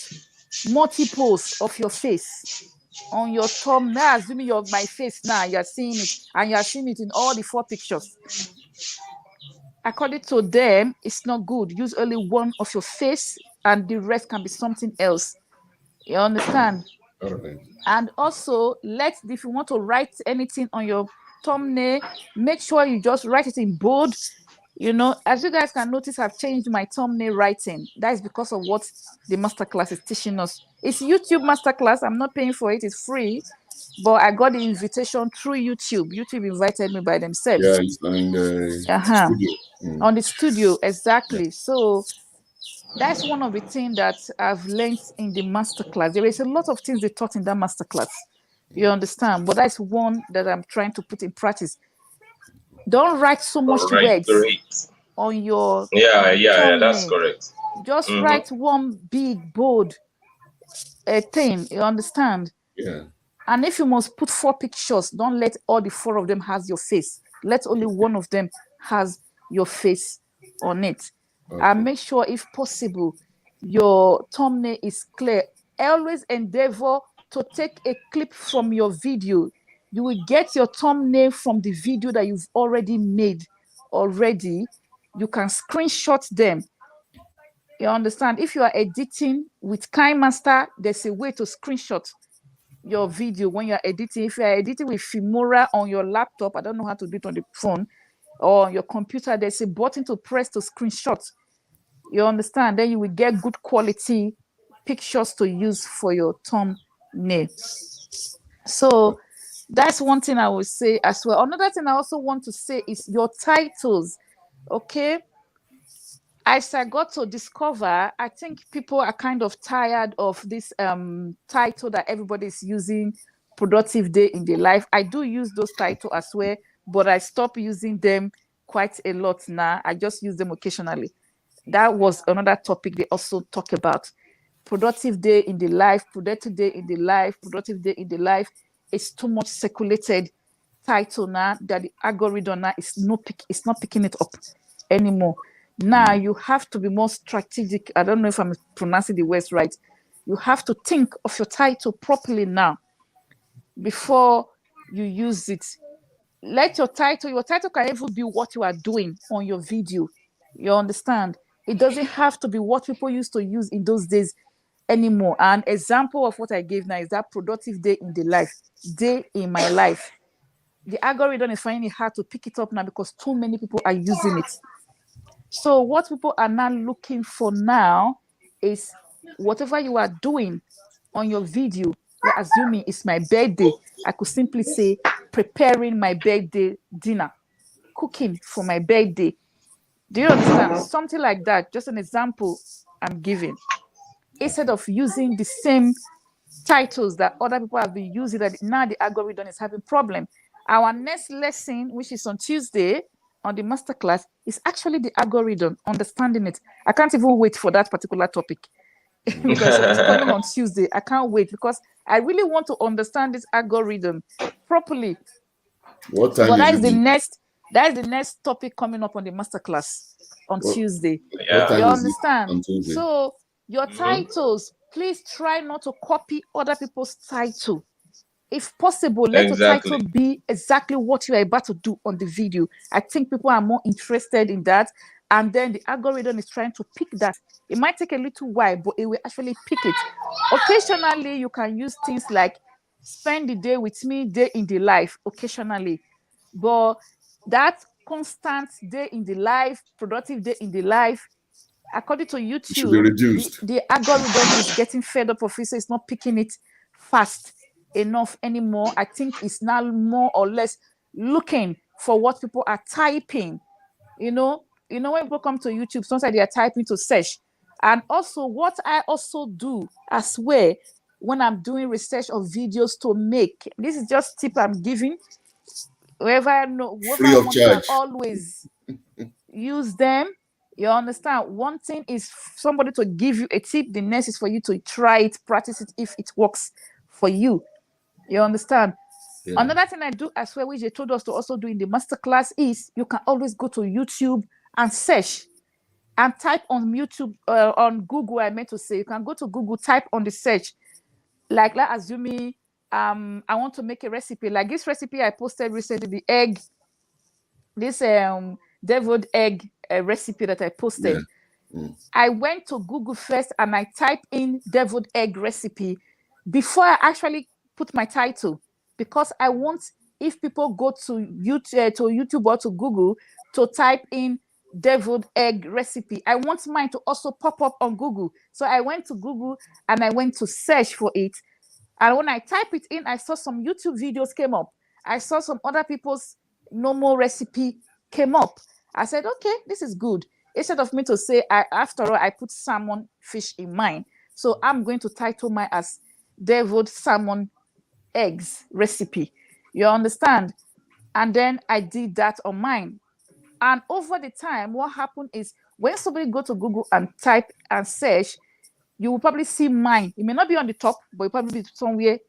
multiples of your face on your thumbnail. Assuming my face now, you are seeing it, and you are seeing it in all the 4 pictures. According to them, it's not good. Use only one of your face, and the rest can be something else. You understand? All right. And also, if you want to write anything on your thumbnail, make sure you just write it in bold. As you guys can notice, I've changed my thumbnail writing. That is because of what the masterclass is teaching us. It's YouTube Masterclass. I'm not paying for it. It's free. But I got the invitation through YouTube. YouTube invited me by themselves. Yeah, it's on the studio. On the studio, exactly. So that's one of the things that I've learned in the masterclass. There is a lot of things they taught in that masterclass. You understand? But that's one that I'm trying to put in practice. Don't write so much words on your yeah, that's correct. Just write one big bold thing. You understand? Yeah. And if you must put 4 pictures, don't let all the 4 of them has your face. Let only one of them has your face on it. Okay. And make sure, if possible, your thumbnail is clear. Always endeavor to take a clip from your video. You will get your thumbnail from the video that you've already made already. You can screenshot them. You understand? If you are editing with KineMaster, there's a way to screenshot your video when you're editing. If you're editing with Filmora on your laptop, I don't know how to do it on the phone or on your computer, there's a button to press to screenshot. You understand? Then you will get good quality pictures to use for your thumbnail. So that's one thing I would say as well. Another thing I also want to say is your titles. Okay. As I got to discover, I think people are kind of tired of this title that everybody is using, productive day in the life. I do use those titles as well, but I stopped using them quite a lot now. I just use them occasionally. That was another topic they also talk about. Productive day in the life, productive day in the life, productive day in the life. It's too much circulated title now that the algorithm now is not picking it up anymore. Now you have to be more strategic. I don't know if I'm pronouncing the words right. You have to think of your title properly now before you use it. Let your title can even be what you are doing on your video. You understand? It doesn't have to be what people used to use in those days anymore. An example of what I gave now is that productive day in the life, day in my life. The algorithm is finding it hard to pick it up now because too many people are using it. So what people are now looking for now is whatever you are doing on your video. You're assuming it's my birthday. I could simply say preparing my birthday dinner, cooking for my birthday. Do you understand? Something like that. Just an example I'm giving. Instead of using the same titles that other people have been using, that now the algorithm is having problem. Our next lesson, which is on Tuesday on the masterclass, is actually the algorithm, understanding it. I can't even wait for that particular topic because it's coming on Tuesday. I can't wait because I really want to understand this algorithm properly. What time But is it? That is the next topic coming up on the masterclass on Tuesday. Yeah. What You time is it understand? on Tuesday? So your titles, please try not to copy other people's title. If possible, let your title be exactly what you are about to do on the video. I think people are more interested in that. And then the algorithm is trying to pick that. It might take a little while, but it will actually pick it. Occasionally, you can use things like spend the day with me, day in the life, occasionally. But that constant day in the life, productive day in the life, according to It should be YouTube, reduced. the algorithm is getting fed up of it, so it's not picking it fast enough anymore. I think it's now more or less looking for what people are typing. You know, when people come to YouTube, sometimes they are typing to search. And also, what I also do as well when I'm doing research of videos to make, this is just tip I'm giving. Whoever I know, Free whoever of wants charge. can always use them. You understand? One thing is somebody to give you a tip. The next is for you to try it, practice it if it works for you. You understand? Yeah. Another thing I do as well, which they told us to also do in the masterclass, is you can always go to YouTube and search and type on YouTube, on Google. I meant to say, you can go to Google, type on the search. Like assuming I want to make a recipe. Like this recipe I posted recently, the egg, this deviled egg recipe that I posted. Yeah. I went to Google first and I typed in deviled egg recipe before I actually put my title, because I want, if people go to YouTube or to Google to type in deviled egg recipe, I want mine to also pop up on Google. So I went to Google and I went to search for it. And when I type it in, I saw some YouTube videos came up. I saw some other people's normal recipe came up. I said, okay, this is good. Instead of me to say, after all, I put salmon fish in mine. So I'm going to title mine as deviled salmon eggs recipe. You understand? And then I did that on mine. And over the time, what happened is when somebody go to Google and type and search, you will probably see mine. It may not be on the top, but it will probably be somewhere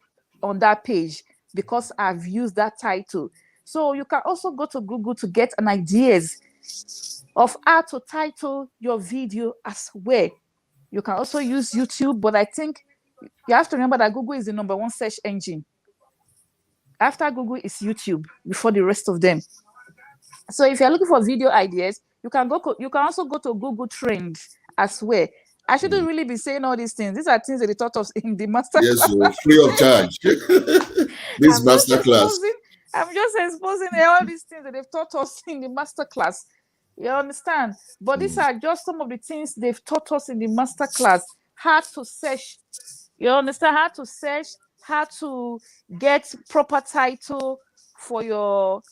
on that page because I've used that title. So you can also go to Google to get an ideas of how to title your video as well. You can also use YouTube, but I think you have to remember that Google is the #1 search engine. After Google is YouTube before the rest of them. So if you're looking for video ideas, you can also go to Google Trends as well. I shouldn't really be saying all these things. These are things that they taught us in the master Yes, class. so free of charge. This master class. I'm just exposing all these things that they've taught us in the master class. You understand? But these are just some of the things they've taught us in the master class. How to search. You understand? How to search, how to get proper title for your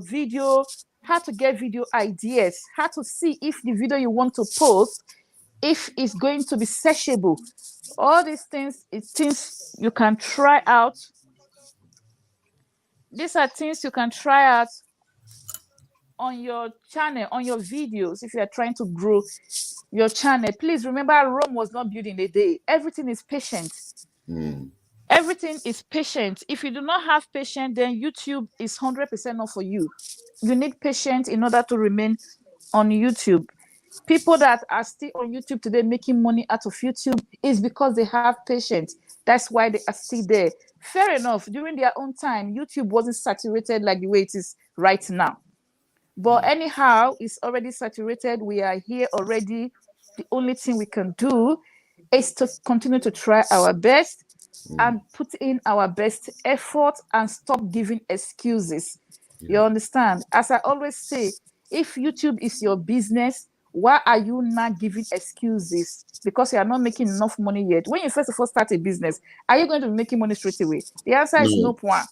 video, how to get video ideas, how to see if the video you want to post, if it's going to be searchable. All these things, it's things you can try out. These are things you can try out on your channel, on your videos, if you are trying to grow your channel. Please remember, Rome was not built in a day. Everything is patient. Everything is patient. If you do not have patience, then YouTube is 100% not for you. You need patience in order to remain on YouTube. People that are still on YouTube today making money out of YouTube is because they have patience. That's why they are still there. Fair enough. During their own time, YouTube wasn't saturated like the way it is right now. But anyhow, it's already saturated. We are here already. The only thing we can do is to continue to try our best and put in our best effort and stop giving excuses. You understand? As I always say, if YouTube is your business, why are you not giving excuses? Because you are not making enough money yet. When you first of all start a business, are you going to be making money straight away? The answer is no point.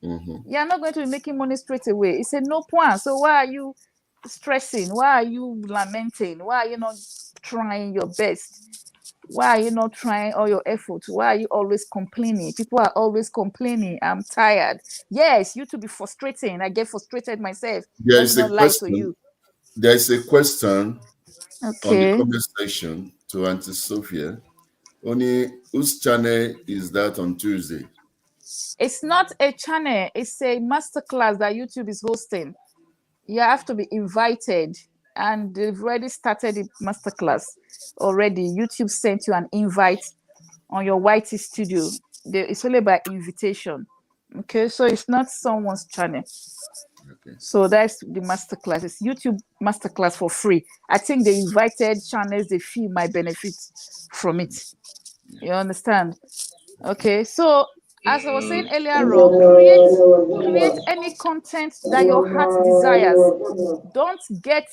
You are not going to be making money straight away. It's a no point. So why are you stressing? Why are you lamenting? Why are you not trying your best? Why are you not trying all your efforts? Why are you always complaining? People are always complaining. I'm tired. Yes, you to be frustrating. I get frustrated myself. There Let is me a not lie to question. you. There is a question on the Okay. comment section to Auntie Sophia. Only whose channel is that on Tuesday? It's not a channel. It's a masterclass that YouTube is hosting. You have to be invited, and they've already started the masterclass already. YouTube sent you an invite on your YT studio. It's only by invitation. Okay, so it's not someone's channel. Okay. So that's the masterclass. It's YouTube masterclass for free. I think the invited channels, they feel might benefit from it. You understand? Okay, so as I was saying earlier on, create any content that your heart desires. Don't get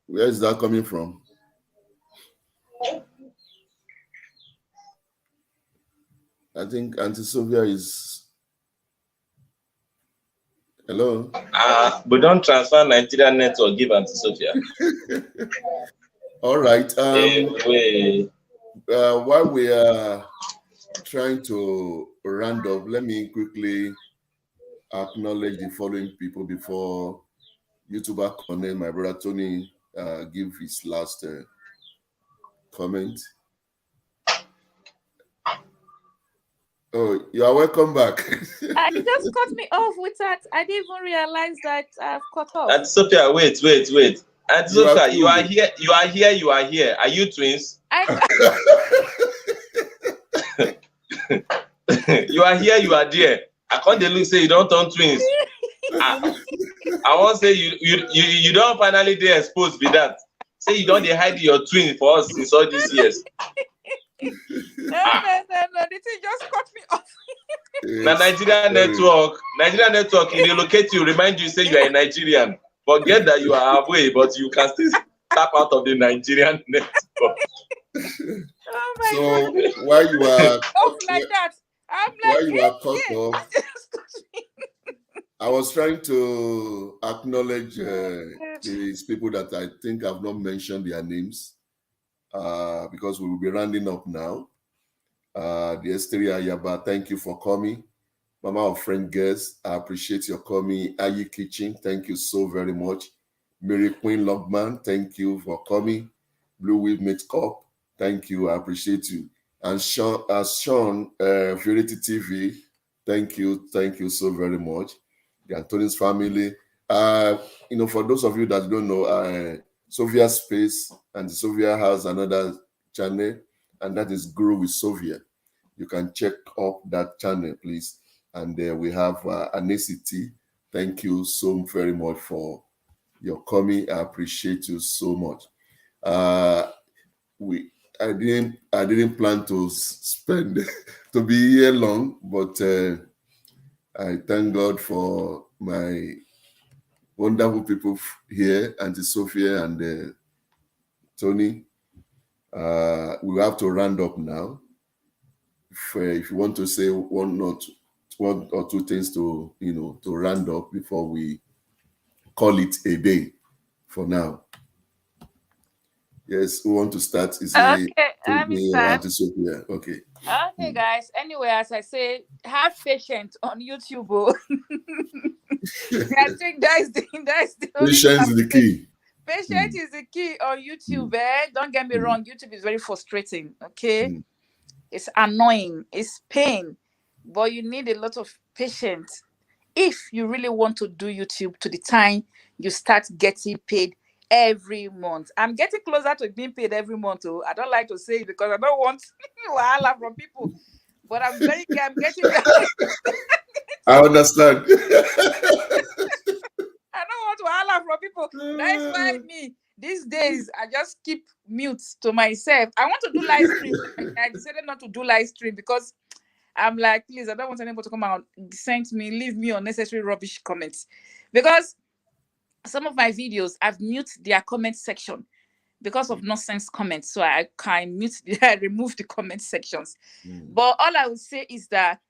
Where is that coming from? I think Auntie Sophia is. Hello. But don't transfer Nigerian network. Give Auntie Sophia. All right. While we are trying to round up, let me quickly acknowledge the following people before YouTuber Connect, my brother Tony, give his last comment. Oh, you are welcome back. You just cut me off with that. I didn't even realize that I've cut off. Auntie Sophia, wait. Auntie Sophia, you are here. Are you twins? You are here, you are there. I can't look say you don't turn twins. I won't say you don't finally dare expose be that. Say you don't hide your twin for us since all these years. No. The thing just cut me off. Now Nigerian network, you relocate you, remind you, say you are a Nigerian. Forget that you are away, but you can still tap out of the Nigerian network. Oh my So God. while you are Off like that, I'm like, while you are cut off, I was trying to acknowledge these people that I think I've not mentioned their names because we will be rounding up now. The Esteria Yaba, thank you for coming. Mama of friend guest, I appreciate your coming. Ayi Kitchen, thank you so very much. Mary Queen Logman, thank you for coming. Blue Wheel Mate Cup, Thank you. I appreciate you. And Sean, Fioriti TV, thank you. Thank you so very much. The Antonis family. For those of you that don't know, Sophia Space and Sophia has another channel, and that is Grow with Sophia. You can check up that channel, please. And we have Anesity. Thank you so very much for your coming. I appreciate you so much. I didn't plan to spend to be here long, but I thank God for my wonderful people here, Auntie Sophia and Tony. We have to round up now. If you want to say one or two things to round up before we call it a day for now. Yes, who want to start? Is Okay, let me start. Sophia? Okay. Okay, guys. Anyway, as I say, have patience on YouTube. Oh. I think that's the only Patience is the key. Patience is the key on YouTube. Don't get me wrong. YouTube is very frustrating. Okay, it's annoying. It's pain, but you need a lot of patience if you really want to do YouTube to the time you start getting paid every month. I'm getting closer to being paid every month. Oh, I don't like to say it because I don't want wahala from people, but I'm getting there. I understand. I don't want wahala from people. That's why me these days I just keep mute to myself. I want to do live stream. I decided not to do live stream because I'm like, please, I don't want anybody to come out, leave me unnecessary rubbish comments, because some of my videos I've muted their comment section because of nonsense comments. So I can remove the comment sections. But all I would say is that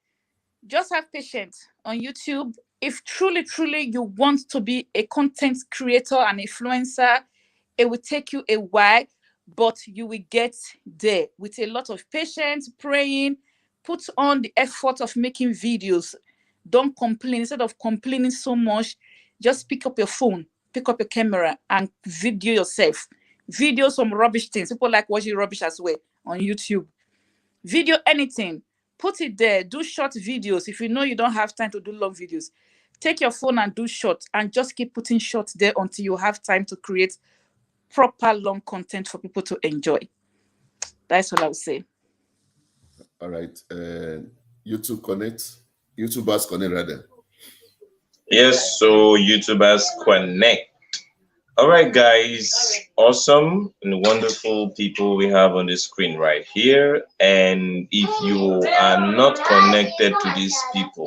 just have patience on YouTube. If truly you want to be a content creator and influencer, it will take you a while, but you will get there with a lot of patience, praying, put on the effort of making videos. Don't complain. Instead of complaining so much, just pick up your phone, pick up your camera and video yourself. Video some rubbish things. People like watching rubbish as well on YouTube. Video anything. Put it there. Do short videos. If you know you don't have time to do long videos, take your phone and do short, and just keep putting short there until you have time to create proper long content for people to enjoy. That's what I would say. All right. YouTubers Connect rather. Yes, so YouTubers Connect. All right, guys, awesome and wonderful people we have on the screen right here. And if you are not connected to these people,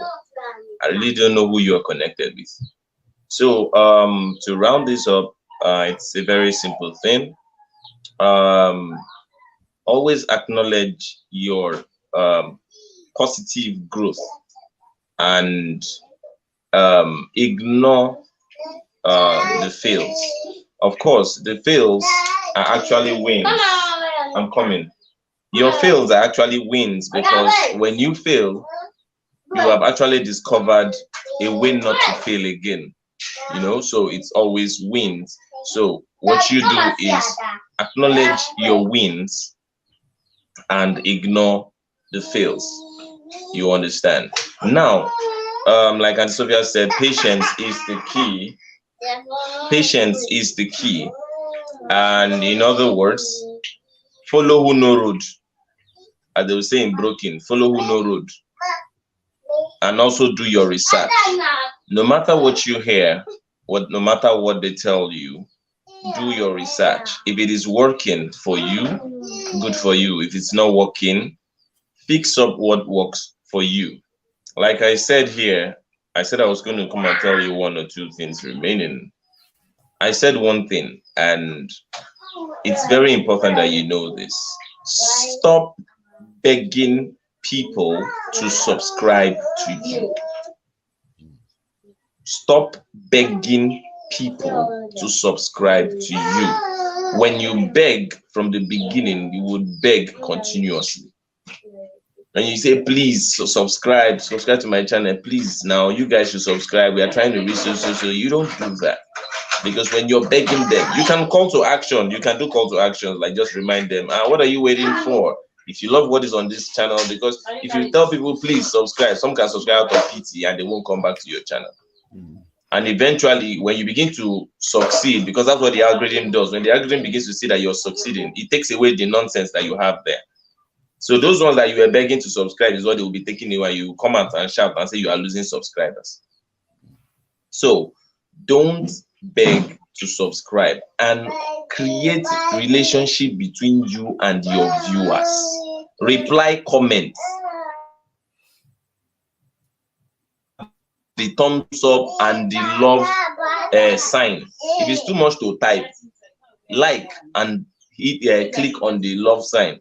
I really don't know who you are connected with. So to round this up, it's a very simple thing. Always acknowledge your positive growth and ignore the fails. Of course, the fails are actually wins. I'm coming. Your fails are actually wins, because when you fail, you have actually discovered a way not to fail again. So it's always wins. So what you do is acknowledge your wins and ignore the fails. You understand? Now, like Auntie Sophia said, patience is the key. Patience is the key. And in other words, follow who no road. As they will say in Broken, follow who no road. And also do your research. No matter what you hear, no matter what they tell you, do your research. If it is working for you, good for you. If it's not working, fix up what works for you. Like I said here, I said I was going to come and tell you one or two things remaining. I said one thing, and it's very important that you know this. Stop begging people to subscribe to you. Stop begging people to subscribe to you. When you beg from the beginning, you would beg continuously. And you say, please subscribe to my channel, please. Now you guys should subscribe. We are trying to reach so you don't do that. Because when you're begging them, you can call to action. You can do call to action, like just remind them, what are you waiting for? If you love what is on this channel, because if you tell people, please subscribe, some can subscribe out of pity and they won't come back to your channel. And eventually, when you begin to succeed, because that's what the algorithm does, when the algorithm begins to see that you're succeeding, it takes away the nonsense that you have there. So those ones that you were begging to subscribe is what they will be taking away. You come out and shout and say you are losing subscribers. So don't beg to subscribe, and create relationship between you and your viewers. Reply comments, the thumbs up and the love sign. If it's too much to type, like and hit click on the love sign.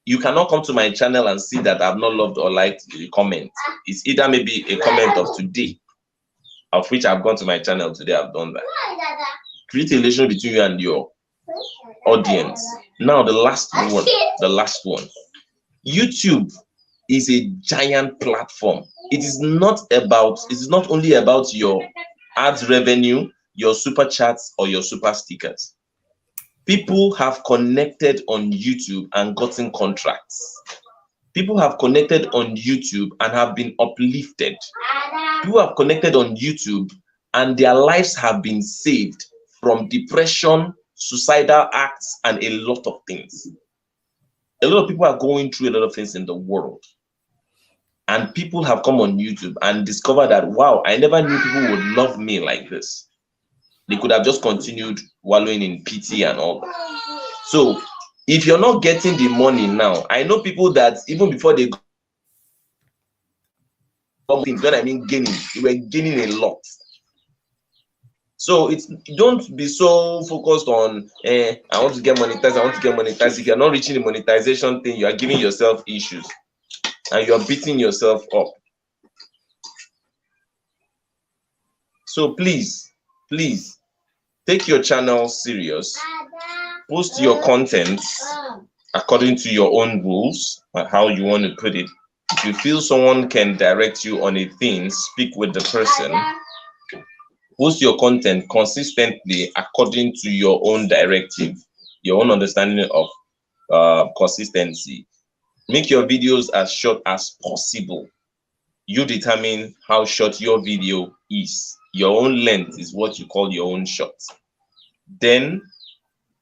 You cannot come to my channel and see that I've not loved or liked the comment. It's either maybe a comment of today, of which I've gone to my channel today, I've done that. Create a relation between you and your audience. Now the last one. YouTube is a giant platform. It is not only about your ads revenue, your super chats, or your super stickers. People have connected on YouTube and gotten contracts. People have connected on YouTube and have been uplifted. People have connected on YouTube and their lives have been saved from depression, suicidal acts, and a lot of things. A lot of people are going through a lot of things in the world. And people have come on YouTube and discovered that, wow, I never knew people would love me like this. They could have just continued wallowing in pity and all that. So if you're not getting the money now, I know people that even before they go, when I mean gaining, they were gaining a lot. So don't be so focused on I want to get monetized. If you're not reaching the monetization thing, you are giving yourself issues and you're beating yourself up. So please take your channel serious. Post your content according to your own rules, how you want to put it. If you feel someone can direct you on a thing, speak with the person. Post your content consistently according to your own directive, your own understanding of consistency. Make your videos as short as possible. You determine how short your video is. Your own length is what you call your own short. Then,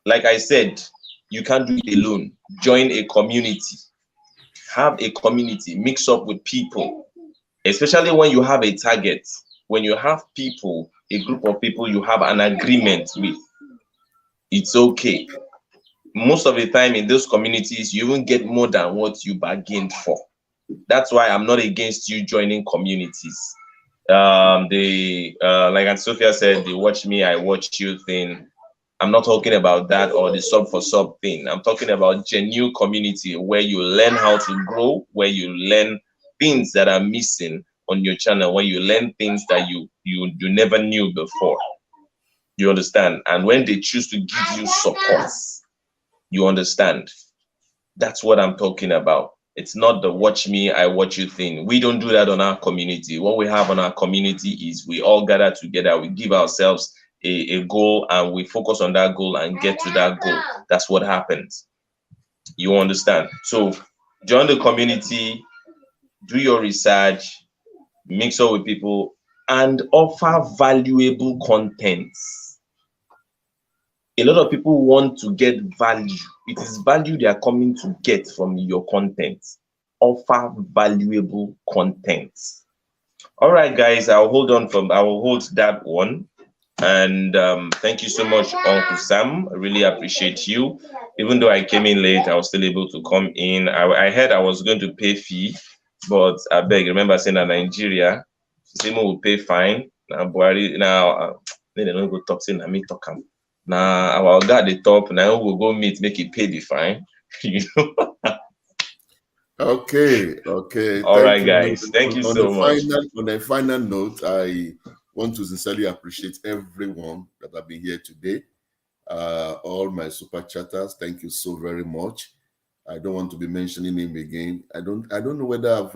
like I said, you can't do it alone. Join a community. Have a community. Mix up with people. Especially when you have a target. When you have people, a group of people you have an agreement with, it's okay. Most of the time in those communities, you won't get more than what you bargained for. That's why I'm not against you joining communities. Like Aunt Sophia said, the watch me, I watch you thing. I'm not talking about that or the sub for sub thing. I'm talking about genuine community where you learn how to grow, where you learn things that are missing on your channel, where you learn things that you never knew before. You understand? And when they choose to give you support, you understand. That's what I'm talking about. It's not the watch me, I watch you thing. We don't do that on our community. What we have on our community is we all gather together, we give ourselves a goal and we focus on that goal and get to that goal. That's what happens. You understand? So join the community, do your research, mix up with people, and offer valuable content. A lot of people want to get value. It is value they are coming to get from your content. Offer valuable content. All right, guys, I will hold that one. And thank you so much, Uncle Sam. I really appreciate you. Even though I came in late, I was still able to come in. I heard I was going to pay fee, but I beg, remember saying that Nigeria, someone will pay fine. Now, Buhari, now, they don't go talk, saying, me talk. Now, our guy at the top, now we'll go meet, make it pay the fine. You know? Okay. All right, guys. Thank you so much. On a final note, I want to sincerely appreciate everyone that have been here today. All my super chatters, thank you so very much. I don't want to be mentioning him again. I don't know whether I've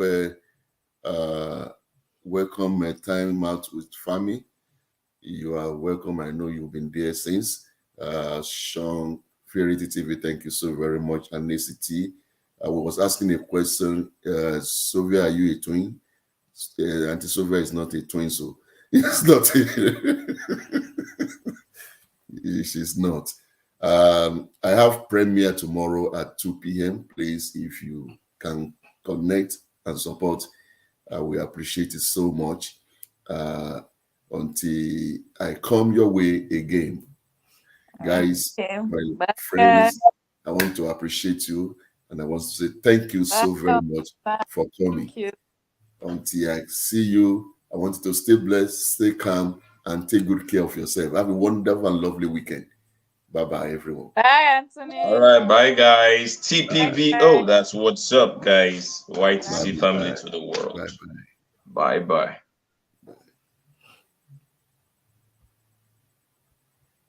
welcomed my time out with Fami. You are welcome. I know you've been there since. Sean, Fairy TV, thank you so very much. And ACT, I was asking a question. Sylvia, are you a twin? Auntie Sylvia is not a twin, so it's not. She's not. I have premiere tomorrow at 2 p.m. Please, if you can connect and support, we appreciate it so much. Until I come your way again, guys, Okay. my Bye. friends, I want to appreciate you, and I want to say thank you so very much Bye. for coming. Thank you. Until I see you, I want you to stay blessed, stay calm, and take good care of yourself. Have a wonderful and lovely weekend. Bye-bye, everyone. Bye, Anthony. All right, bye guys. TPVO, that's what's up, guys. YTC family Bye-bye. to the world. Bye-bye. Bye bye.